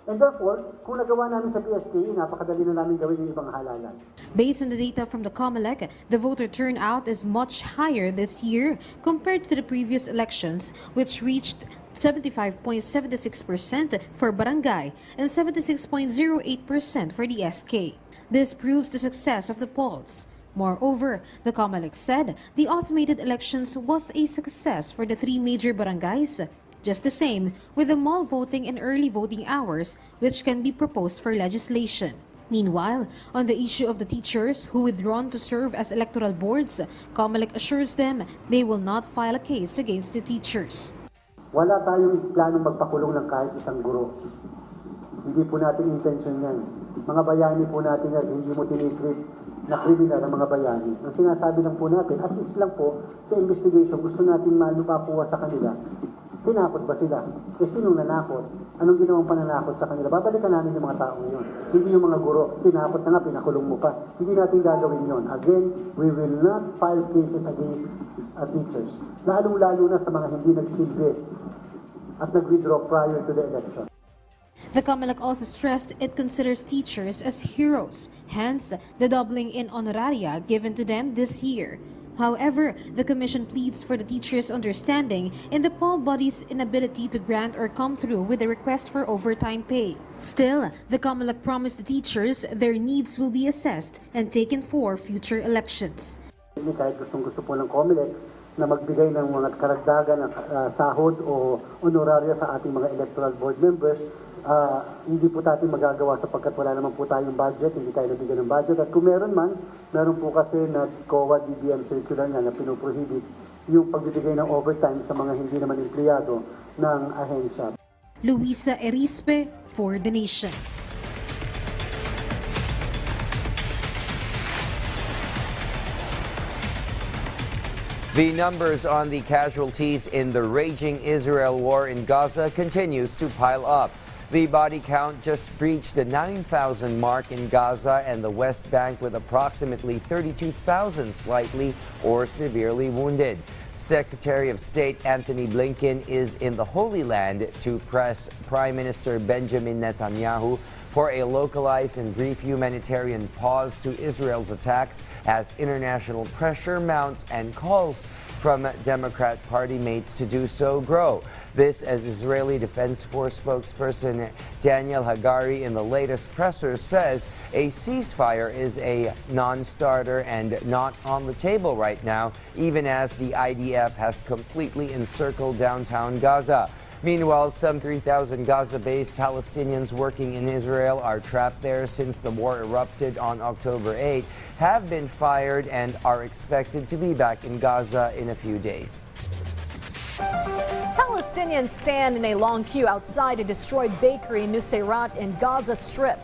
therefore, kung nagawa namin sa PSK, napakadali na namin gawin yung ibang halalan. Based on the data from the COMELEC, the voter turnout is much higher this year compared to the previous elections, which reached 75.76% for barangay and 76.08% for the SK. This proves the success of the polls. Moreover, the COMELEC said the automated elections was a success for the 3 major barangays, just the same with the mall voting and early voting hours, which can be proposed for legislation. Meanwhile, on the issue of the teachers who withdrawn to serve as electoral boards, COMELEC assures them they will not file a case against the teachers. Wala tayong planong magpakulong ng kahit isang guro. Hindi po natin intention yan. Mga bayani po natin yan, hindi mo tinikrit na kriminal ang mga bayani. Ang sinasabi lang po natin, at least lang po sa investigation, gusto natin makuha sa kanila. Tinakot ba sila? Eh, sinong nanakot? Anong ginawang pananakot sa kanila? Babalikan namin yung mga tao ngayon. Hindi yung mga guro. Tinakot na nga, pinakulong mo pa. Hindi natin gagawin yon. Again, we will not file cases against teachers. Lalong-lalo na sa mga hindi nagsilbi at nag-withdraw prior to the election. The COMELEC also stressed it considers teachers as heroes, hence the doubling in honoraria given to them this year. However, the Commission pleads for the teachers' understanding in the poll body's inability to grant or come through with a request for overtime pay. Still, the COMELEC promised the teachers their needs will be assessed and taken for future elections. Kahit gustong-gusto po ng COMELEC na magbigay ng mga karagdagan ng sahod o honoraria sa ating mga electoral board members, hindi po natin magagawa sapagkat wala naman po tayong budget, hindi tayo nabigyan ng budget. At kung meron man, meron po kasi na COA DBM circular na pinoprohibit yung pagbibigay ng overtime sa mga hindi naman empleyado ng ahensya. Luisa Erispe for The Nation. The numbers on the casualties in the raging Israel war in Gaza continues to pile up. The body count just breached the 9,000 mark in Gaza and the West Bank, with approximately 32,000 slightly or severely wounded. Secretary of State Antony Blinken is in the Holy Land to press Prime Minister Benjamin Netanyahu for a localized and brief humanitarian pause to Israel's attacks as international pressure mounts and calls from Democrat Party mates to do so grow. This as Israeli Defense Force spokesperson Daniel Hagari in the latest presser says a ceasefire is a non-starter and not on the table right now, even as the IDF has completely encircled downtown Gaza. Meanwhile, some 3,000 Gaza-based Palestinians working in Israel are trapped there since the war erupted on October 8, have been fired and are expected to be back in Gaza in a few days. Palestinians stand in a long queue outside a destroyed bakery in Nuseirat in Gaza Strip.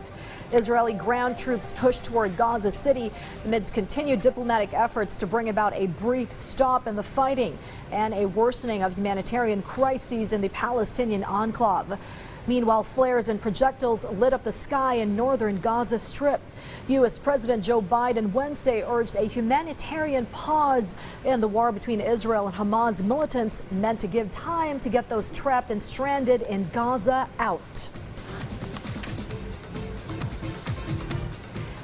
Israeli ground troops push toward Gaza City amidst continued diplomatic efforts to bring about a brief stop in the fighting and a worsening of humanitarian crises in the Palestinian enclave. Meanwhile, flares and projectiles lit up the sky in northern Gaza Strip. U.S. President Joe Biden Wednesday urged a humanitarian pause in the war between Israel and Hamas militants, meant to give time to get those trapped and stranded in Gaza out.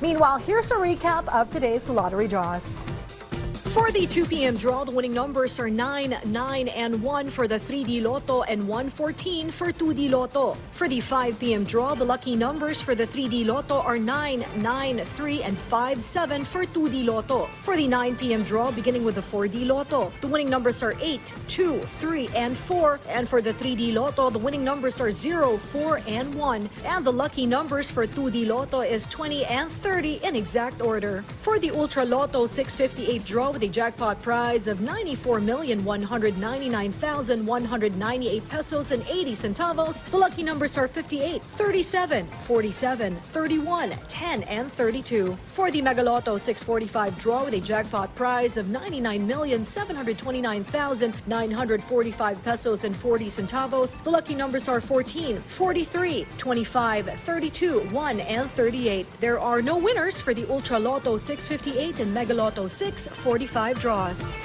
Meanwhile, here's a recap of today's lottery draws. For the 2 p.m. draw, the winning numbers are 9, 9, and 1 for the 3D Lotto and 114 for 2D Lotto. For the 5 p.m. draw, the lucky numbers for the 3D Lotto are 9, 9, 3, and 5, 7 for 2D Lotto. For the 9 p.m. draw, beginning with the 4D Lotto, the winning numbers are 8, 2, 3, and 4. And for the 3D Lotto, the winning numbers are 0, 4, and 1. And the lucky numbers for 2D Lotto is 20 and 30 in exact order. For the Ultra Lotto 658 draw with a jackpot prize of 94,199,198 pesos and 80 centavos, the lucky numbers are 58, 37, 47, 31, 10, and 32. For the Mega Lotto 645 draw with a jackpot prize of 99,729,945 pesos and 40 centavos, the lucky numbers are 14, 43, 25, 32, 1, and 38. There are no winners for the Ultra Lotto 658 and Mega Lotto 645 draws.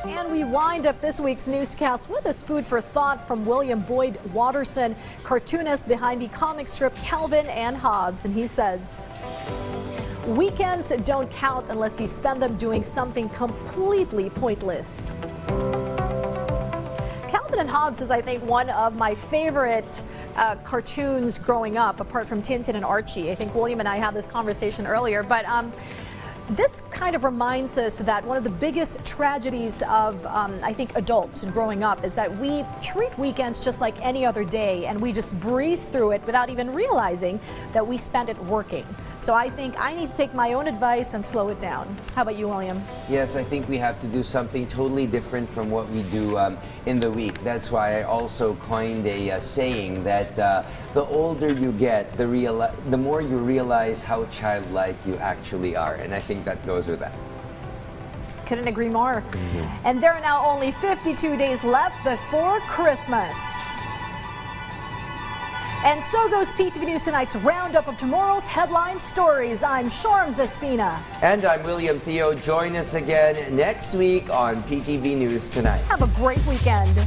And we wind up this week's newscast with this food for thought from William Boyd Watterson, cartoonist behind the comic strip Calvin and Hobbes. And he says, "Weekends don't count unless you spend them doing something completely pointless." Calvin and Hobbes is, I think, one of my favorite cartoons growing up, apart from Tintin and Archie. I think William and I had this conversation earlier, but this kind of reminds us that one of the biggest tragedies of, I think, adults and growing up is that we treat weekends just like any other day, and we just breeze through it without even realizing that we spent it working. So I think I need to take my own advice and slow it down. How about you, William? Yes, I think we have to do something totally different from what we do in the week. That's why I also coined a saying that the older you get, the more you realize how childlike you actually are. And I think that goes with that. Couldn't agree more. And there are now only 52 days left before Christmas. And so goes PTV News Tonight's roundup of tomorrow's headline stories. I'm Sharms Espina. And I'm William Theo. Join us again next week on PTV News Tonight. Have a great weekend.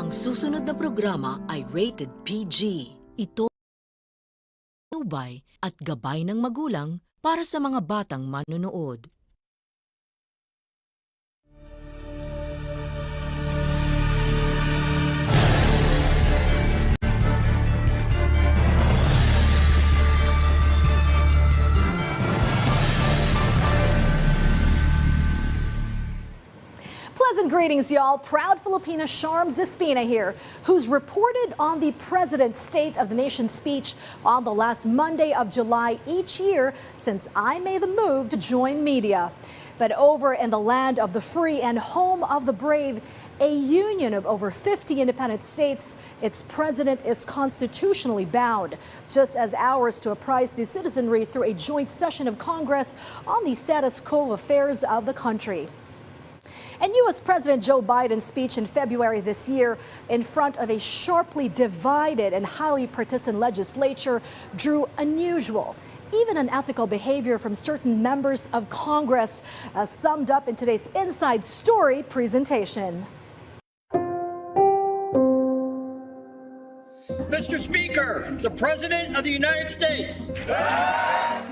Susunod na programa ay rated PG. Ito ubay at gabay ng magulang para sa mga batang manonood. Pleasant greetings, y'all. Proud Filipina Sharms Espina here, who's reported on the President's State of the Nation speech on the last Monday of July each year since I made the move to join media. But over in the land of the free and home of the brave, a union of over 50 independent states, its president is constitutionally bound, just as ours to apprise the citizenry through a joint session of Congress on the status quo affairs of the country. And U.S. President Joe Biden's speech in February this year in front of a sharply divided and highly partisan legislature drew unusual, even unethical behavior from certain members of Congress, as summed up in today's Inside Story presentation. Mr. Speaker, the President of the United States.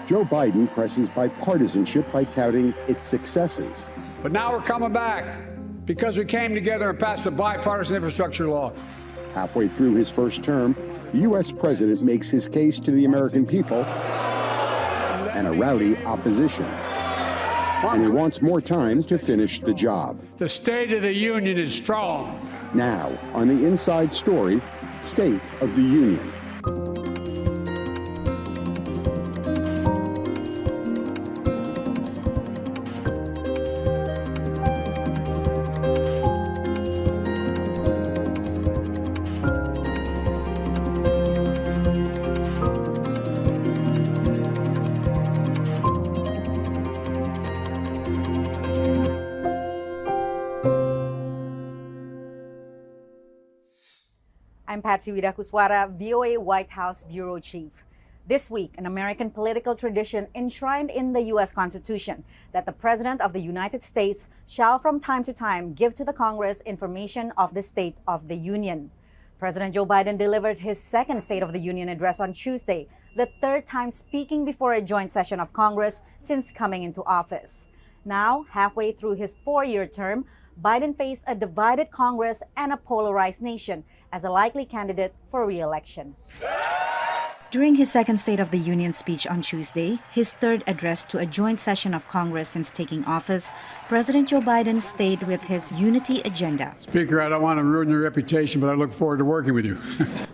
Joe Biden presses bipartisanship by touting its successes. But now we're coming back because we came together and passed the bipartisan infrastructure law. Halfway through his first term, the U.S. president makes his case to the American people and a rowdy opposition. and he wants more time to finish the job. The State of the Union is strong. Now, on the Inside Story, State of the Union. I'm Patsy Widakuswara, VOA White House Bureau Chief. This week, an American political tradition enshrined in the U.S. Constitution that the President of the United States shall from time to time give to the Congress information of the State of the Union. President Joe Biden delivered his second State of the Union address on Tuesday, the third time speaking before a joint session of Congress since coming into office. Now, halfway through his 4-year term, Biden faced a divided Congress and a polarized nation as a likely candidate for re-election. During his second State of the Union speech on Tuesday, his third address to a joint session of Congress since taking office, President Joe Biden stayed with his unity agenda. Speaker, I don't want to ruin your reputation, but I look forward to working with you.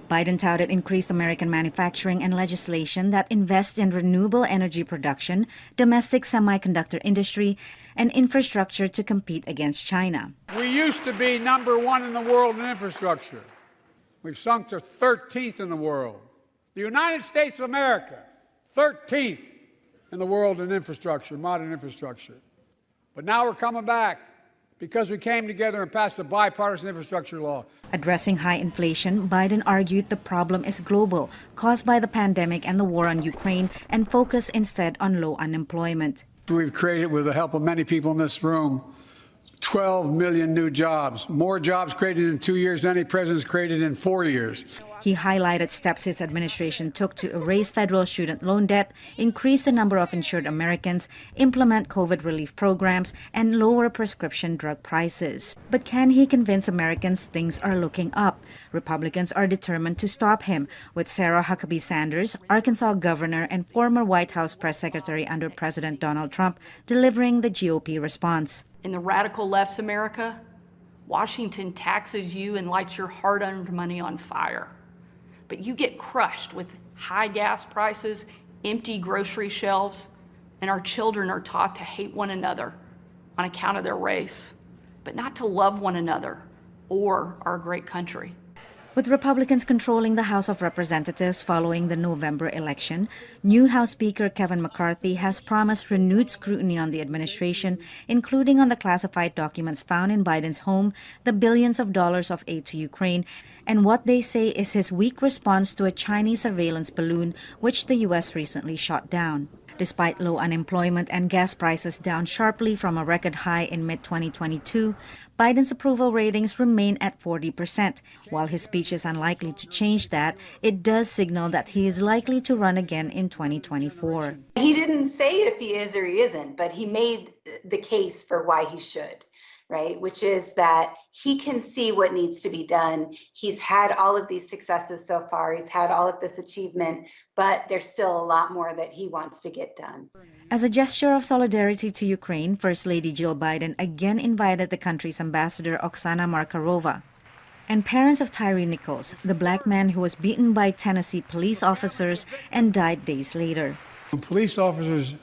Biden touted increased American manufacturing and legislation that invests in renewable energy production, domestic semiconductor industry, and infrastructure to compete against China. We used to be #1 in the world in infrastructure. We've sunk to 13th in the world. The United States of America, 13th in the world in infrastructure, modern infrastructure. But now we're coming back because we came together and passed the bipartisan infrastructure law. Addressing high inflation, Biden argued the problem is global, caused by the pandemic and the war on Ukraine, and focused instead on low unemployment. We've created, with the help of many people in this room, 12 million new jobs, more jobs created in 2 years than any president's created in 4 years. He highlighted steps his administration took to erase federal student loan debt, increase the number of insured Americans, implement COVID relief programs, and lower prescription drug prices. But can he convince Americans things are looking up? Republicans are determined to stop him, with Sarah Huckabee Sanders, Arkansas governor and former White House press secretary under President Donald Trump, delivering the GOP response. In the radical left's America, Washington taxes you and lights your hard-earned money on fire. But you get crushed with high gas prices, empty grocery shelves, and our children are taught to hate one another on account of their race, but not to love one another or our great country. With Republicans controlling the House of Representatives following the November election, new House Speaker Kevin McCarthy has promised renewed scrutiny on the administration, including on the classified documents found in Biden's home, the billions of dollars of aid to Ukraine, and what they say is his weak response to a Chinese surveillance balloon, which the U.S. recently shot down. Despite low unemployment and gas prices down sharply from a record high in mid-2022, Biden's approval ratings remain at 40%. While his speech is unlikely to change that, it does signal that he is likely to run again in 2024. He didn't say if he is or he isn't, but he made the case for why he should, right? Which is that he can see what needs to be done. He's had all of these successes so far. He's had all of this achievement, but there's still a lot more that he wants to get done. As a gesture of solidarity to Ukraine, First Lady Jill Biden again invited the country's ambassador Oksana Markarova and parents of Tyree Nichols, the black man who was beaten by Tennessee police officers and died days later. When police officers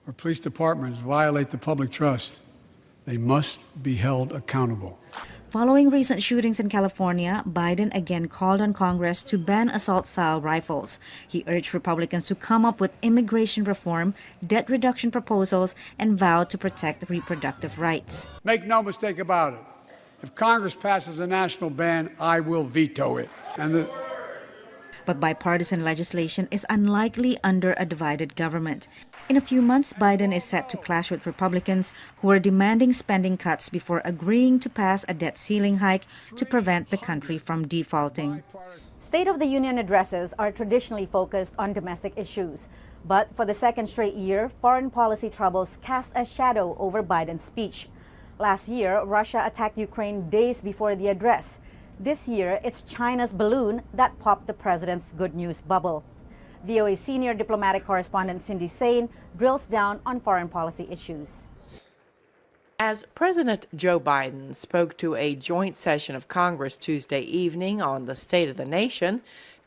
or police departments violate the public trust, they must be held accountable. Following recent shootings in California, Biden again called on Congress to ban assault-style rifles. He urged Republicans to come up with immigration reform, debt reduction proposals, and vowed to protect reproductive rights. Make no mistake about it. If Congress passes a national ban, I will veto it. But bipartisan legislation is unlikely under a divided government. In a few months, Biden is set to clash with Republicans who are demanding spending cuts before agreeing to pass a debt ceiling hike to prevent the country from defaulting. State of the Union addresses are traditionally focused on domestic issues. But for the second straight year, foreign policy troubles cast a shadow over Biden's speech. Last year, Russia attacked Ukraine days before the address. This year, it's China's balloon that popped the president's good news bubble. VOA senior diplomatic correspondent Cindy Sain drills down on foreign policy issues. As President Joe Biden spoke to a joint session of Congress Tuesday evening on the State of the Nation,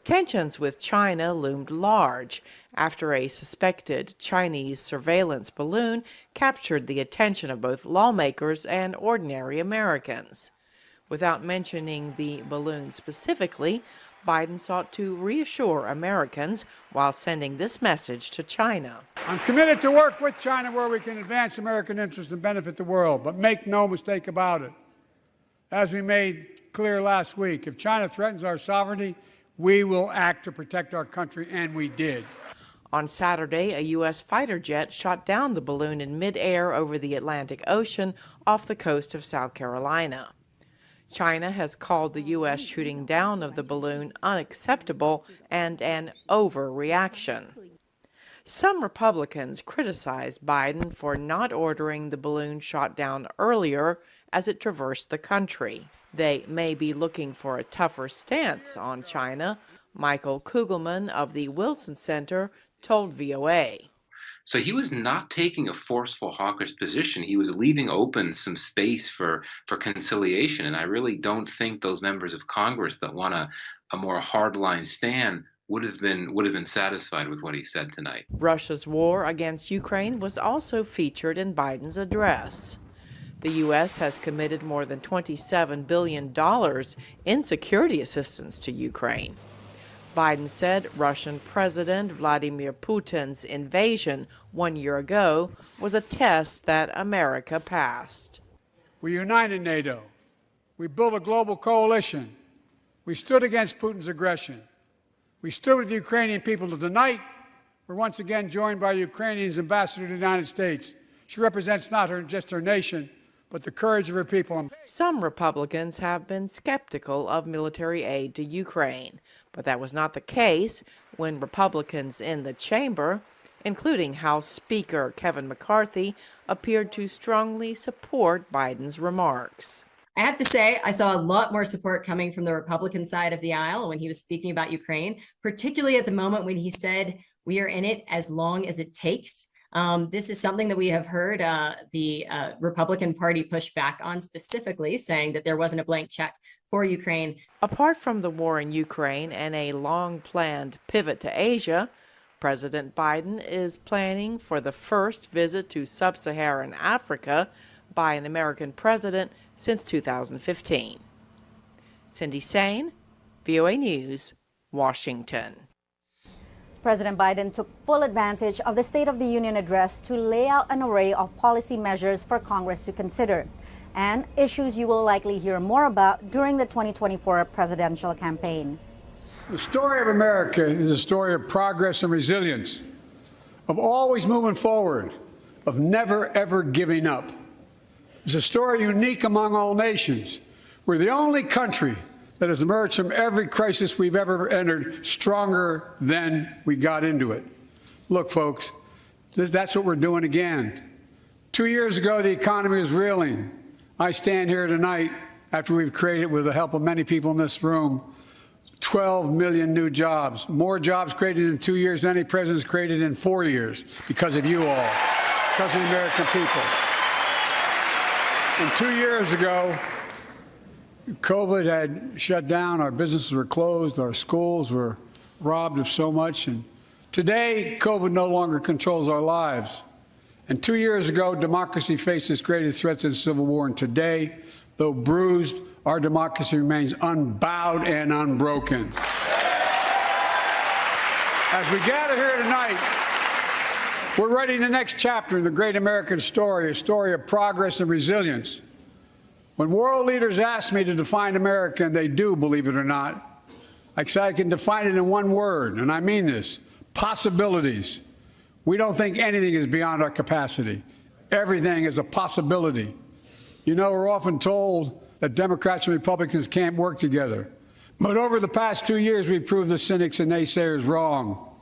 tensions with China loomed large after a suspected Chinese surveillance balloon captured the attention of both lawmakers and ordinary Americans. Without mentioning the balloon specifically, Biden sought to reassure Americans while sending this message to China. I'm committed to work with China where we can advance American interests and benefit the world, but make no mistake about it. As we made clear last week, if China threatens our sovereignty, we will act to protect our country, and we did. On Saturday, a U.S. fighter jet shot down the balloon in midair over the Atlantic Ocean off the coast of South Carolina. China has called the U.S. shooting down of the balloon unacceptable and an overreaction. Some Republicans criticized Biden for not ordering the balloon shot down earlier as it traversed the country. They may be looking for a tougher stance on China. Michael Kugelman of the Wilson Center told VOA. So he was not taking a forceful hawkish position. He was leaving open some space for conciliation. And I really don't think those members of Congress that want a more hardline stand would have been satisfied with what he said tonight. Russia's war against Ukraine was also featured in Biden's address. The U.S. has committed more than $27 billion in security assistance to Ukraine. Biden said Russian President Vladimir Putin's invasion 1 year ago was a test that America passed. We united NATO. We built a global coalition. We stood against Putin's aggression. We stood with the Ukrainian people. Tonight, we're once again joined by Ukrainian's ambassador to the United States. She represents not just her nation, but the courage of her people. Some Republicans have been skeptical of military aid to Ukraine, but that was not the case when Republicans in the chamber, including House Speaker Kevin McCarthy, appeared to strongly support Biden's remarks. I have to say, I saw a lot more support coming from the Republican side of the aisle when he was speaking about Ukraine, particularly at the moment when he said, "We are in it as long as it takes." This is something that we have heard the Republican Party push back on, specifically saying that there wasn't a blank check for Ukraine. Apart from the war in Ukraine and a long-planned pivot to Asia, President Biden is planning for the first visit to sub-Saharan Africa by an American president since 2015. Cindy Sain, VOA News, Washington. President Biden took full advantage of the State of the Union address to lay out an array of policy measures for Congress to consider, and issues you will likely hear more about during the 2024 presidential campaign. The story of America is a story of progress and resilience, of always moving forward, of never, ever giving up. It's a story unique among all nations. We're the only country that has emerged from every crisis we've ever entered stronger than we got into it. Look, folks, that's what we're doing again. 2 years ago, the economy was reeling. I stand here tonight after we've created, with the help of many people in this room, 12 million new jobs, more jobs created in 2 years than any president's created in 4 years, because of you all, because of the American people. And 2 years ago, COVID had shut down, our businesses were closed, our schools were robbed of so much, and today, COVID no longer controls our lives. And 2 years ago, democracy faced its greatest threats in civil war, and today, though bruised, our democracy remains unbowed and unbroken. As we gather here tonight, we're writing the next chapter in the great American story, a story of progress and resilience. When world leaders ask me to define America, and they do, believe it or not, I can define it in one word, and I mean this: possibilities. We don't think anything is beyond our capacity. Everything is a possibility. You know, we're often told that Democrats and Republicans can't work together. But over the past 2 years, we've proved the cynics and naysayers wrong.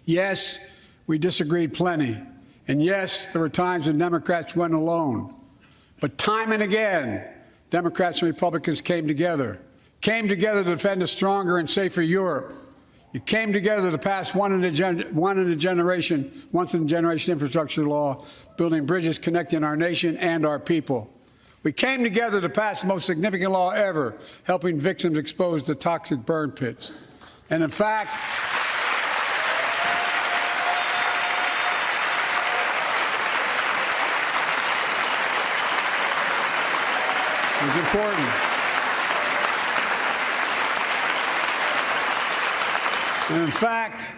Yes, we disagreed plenty. And yes, there were times when Democrats went alone. But time and again, Democrats and Republicans came together to defend a stronger and safer Europe. You came together to pass once-in-a-generation infrastructure law, building bridges connecting our nation and our people. We came together to pass the most significant law ever, helping victims exposed to toxic burn pits. And in fact, it was important. And in fact,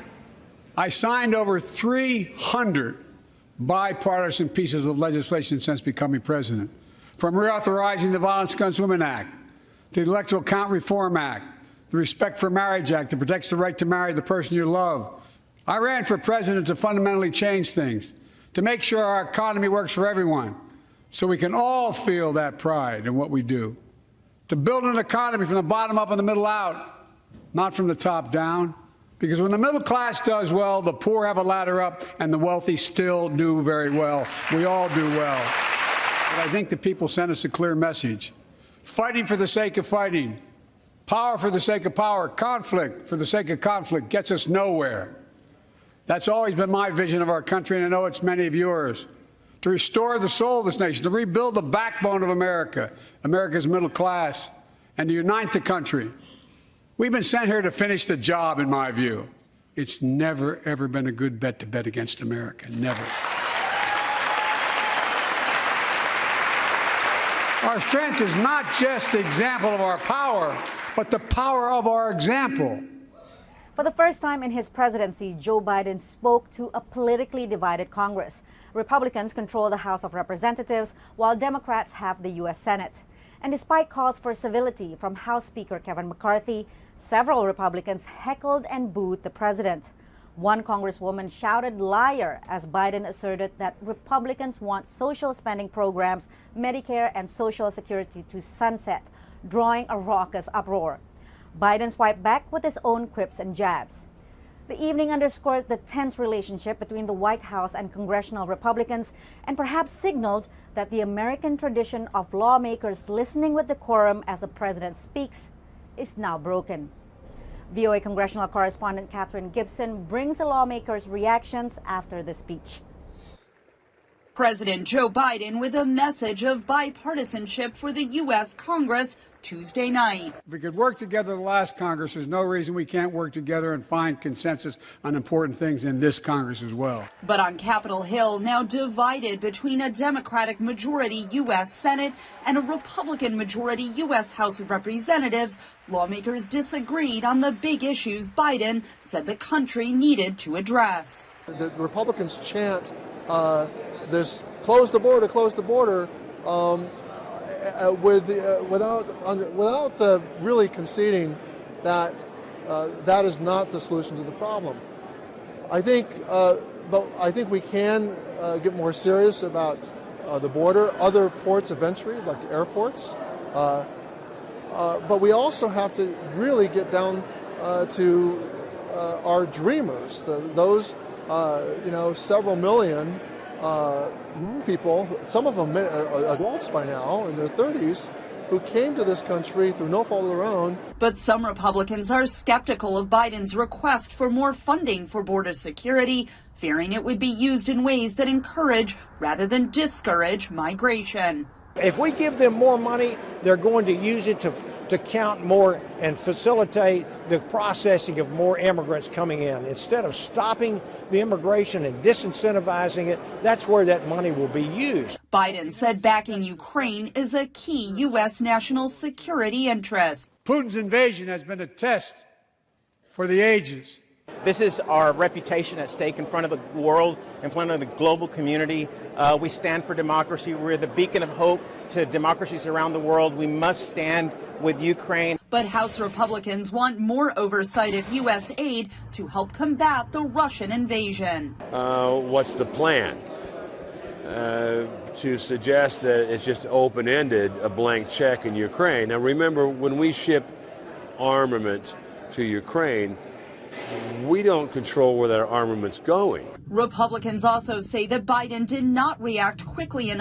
I signed over 300 bipartisan pieces of legislation since becoming president, from reauthorizing the Violence Against Women Act, the Electoral Count Reform Act, the Respect for Marriage Act that protects the right to marry the person you love. I ran for president to fundamentally change things, to make sure our economy works for everyone, so we can all feel that pride in what we do, to build an economy from the bottom up and the middle out, not from the top down. Because when the middle class does well, the poor have a ladder up, and the wealthy still do very well. We all do well. But I think the people sent us a clear message. Fighting for the sake of fighting, power for the sake of power, conflict for the sake of conflict gets us nowhere. That's always been my vision of our country, and I know it's many of yours. To restore the soul of this nation, to rebuild the backbone of America, America's middle class, and to unite the country. We've been sent here to finish the job, in my view. It's never, ever been a good bet to bet against America. Never. Our strength is not just the example of our power, but the power of our example. For the first time in his presidency, Joe Biden spoke to a politically divided Congress. Republicans control the House of Representatives, while Democrats have the U.S. Senate. And despite calls for civility from House Speaker Kevin McCarthy, several Republicans heckled and booed the president. One congresswoman shouted liar as Biden asserted that Republicans want social spending programs, Medicare, and Social Security to sunset, drawing a raucous uproar. Biden swiped back with his own quips and jabs. The evening underscored the tense relationship between the White House and congressional Republicans, and perhaps signaled that the American tradition of lawmakers listening with decorum as the president speaks is now broken. VOA congressional correspondent Catherine Gibson brings the lawmakers' reactions after the speech. President Joe Biden with a message of bipartisanship for the U.S. Congress Tuesday night. If we could work together the last Congress, there's no reason we can't work together and find consensus on important things in this Congress as well. But on Capitol Hill, now divided between a Democratic majority U.S. Senate and a Republican majority U.S. House of Representatives, lawmakers disagreed on the big issues Biden said the country needed to address. The Republicans chant this close the border, without really conceding that that is not the solution to the problem. I think we can get more serious about the border, other ports of entry like airports, but we also have to really get down to our dreamers, those several million people, some of them adults by now in their 30s, who came to this country through no fault of their own. But some Republicans are skeptical of Biden's request for more funding for border security, fearing it would be used in ways that encourage rather than discourage migration. If we give them more money, they're going to use it to count more and facilitate the processing of more immigrants coming in. Instead of stopping the immigration and disincentivizing it, that's where that money will be used. Biden said backing Ukraine is a key U.S. national security interest. Putin's invasion has been a test for the ages. This is our reputation at stake in front of the world, in front of the global community. We stand for democracy. We're the beacon of hope to democracies around the world. We must stand with Ukraine. But House Republicans want more oversight of U.S. aid to help combat the Russian invasion. What's the plan? To suggest that it's just open-ended, a blank check in Ukraine. Now remember, when we ship armament to Ukraine, we don't control where that armament's going. Republicans also say that Biden did not react quickly enough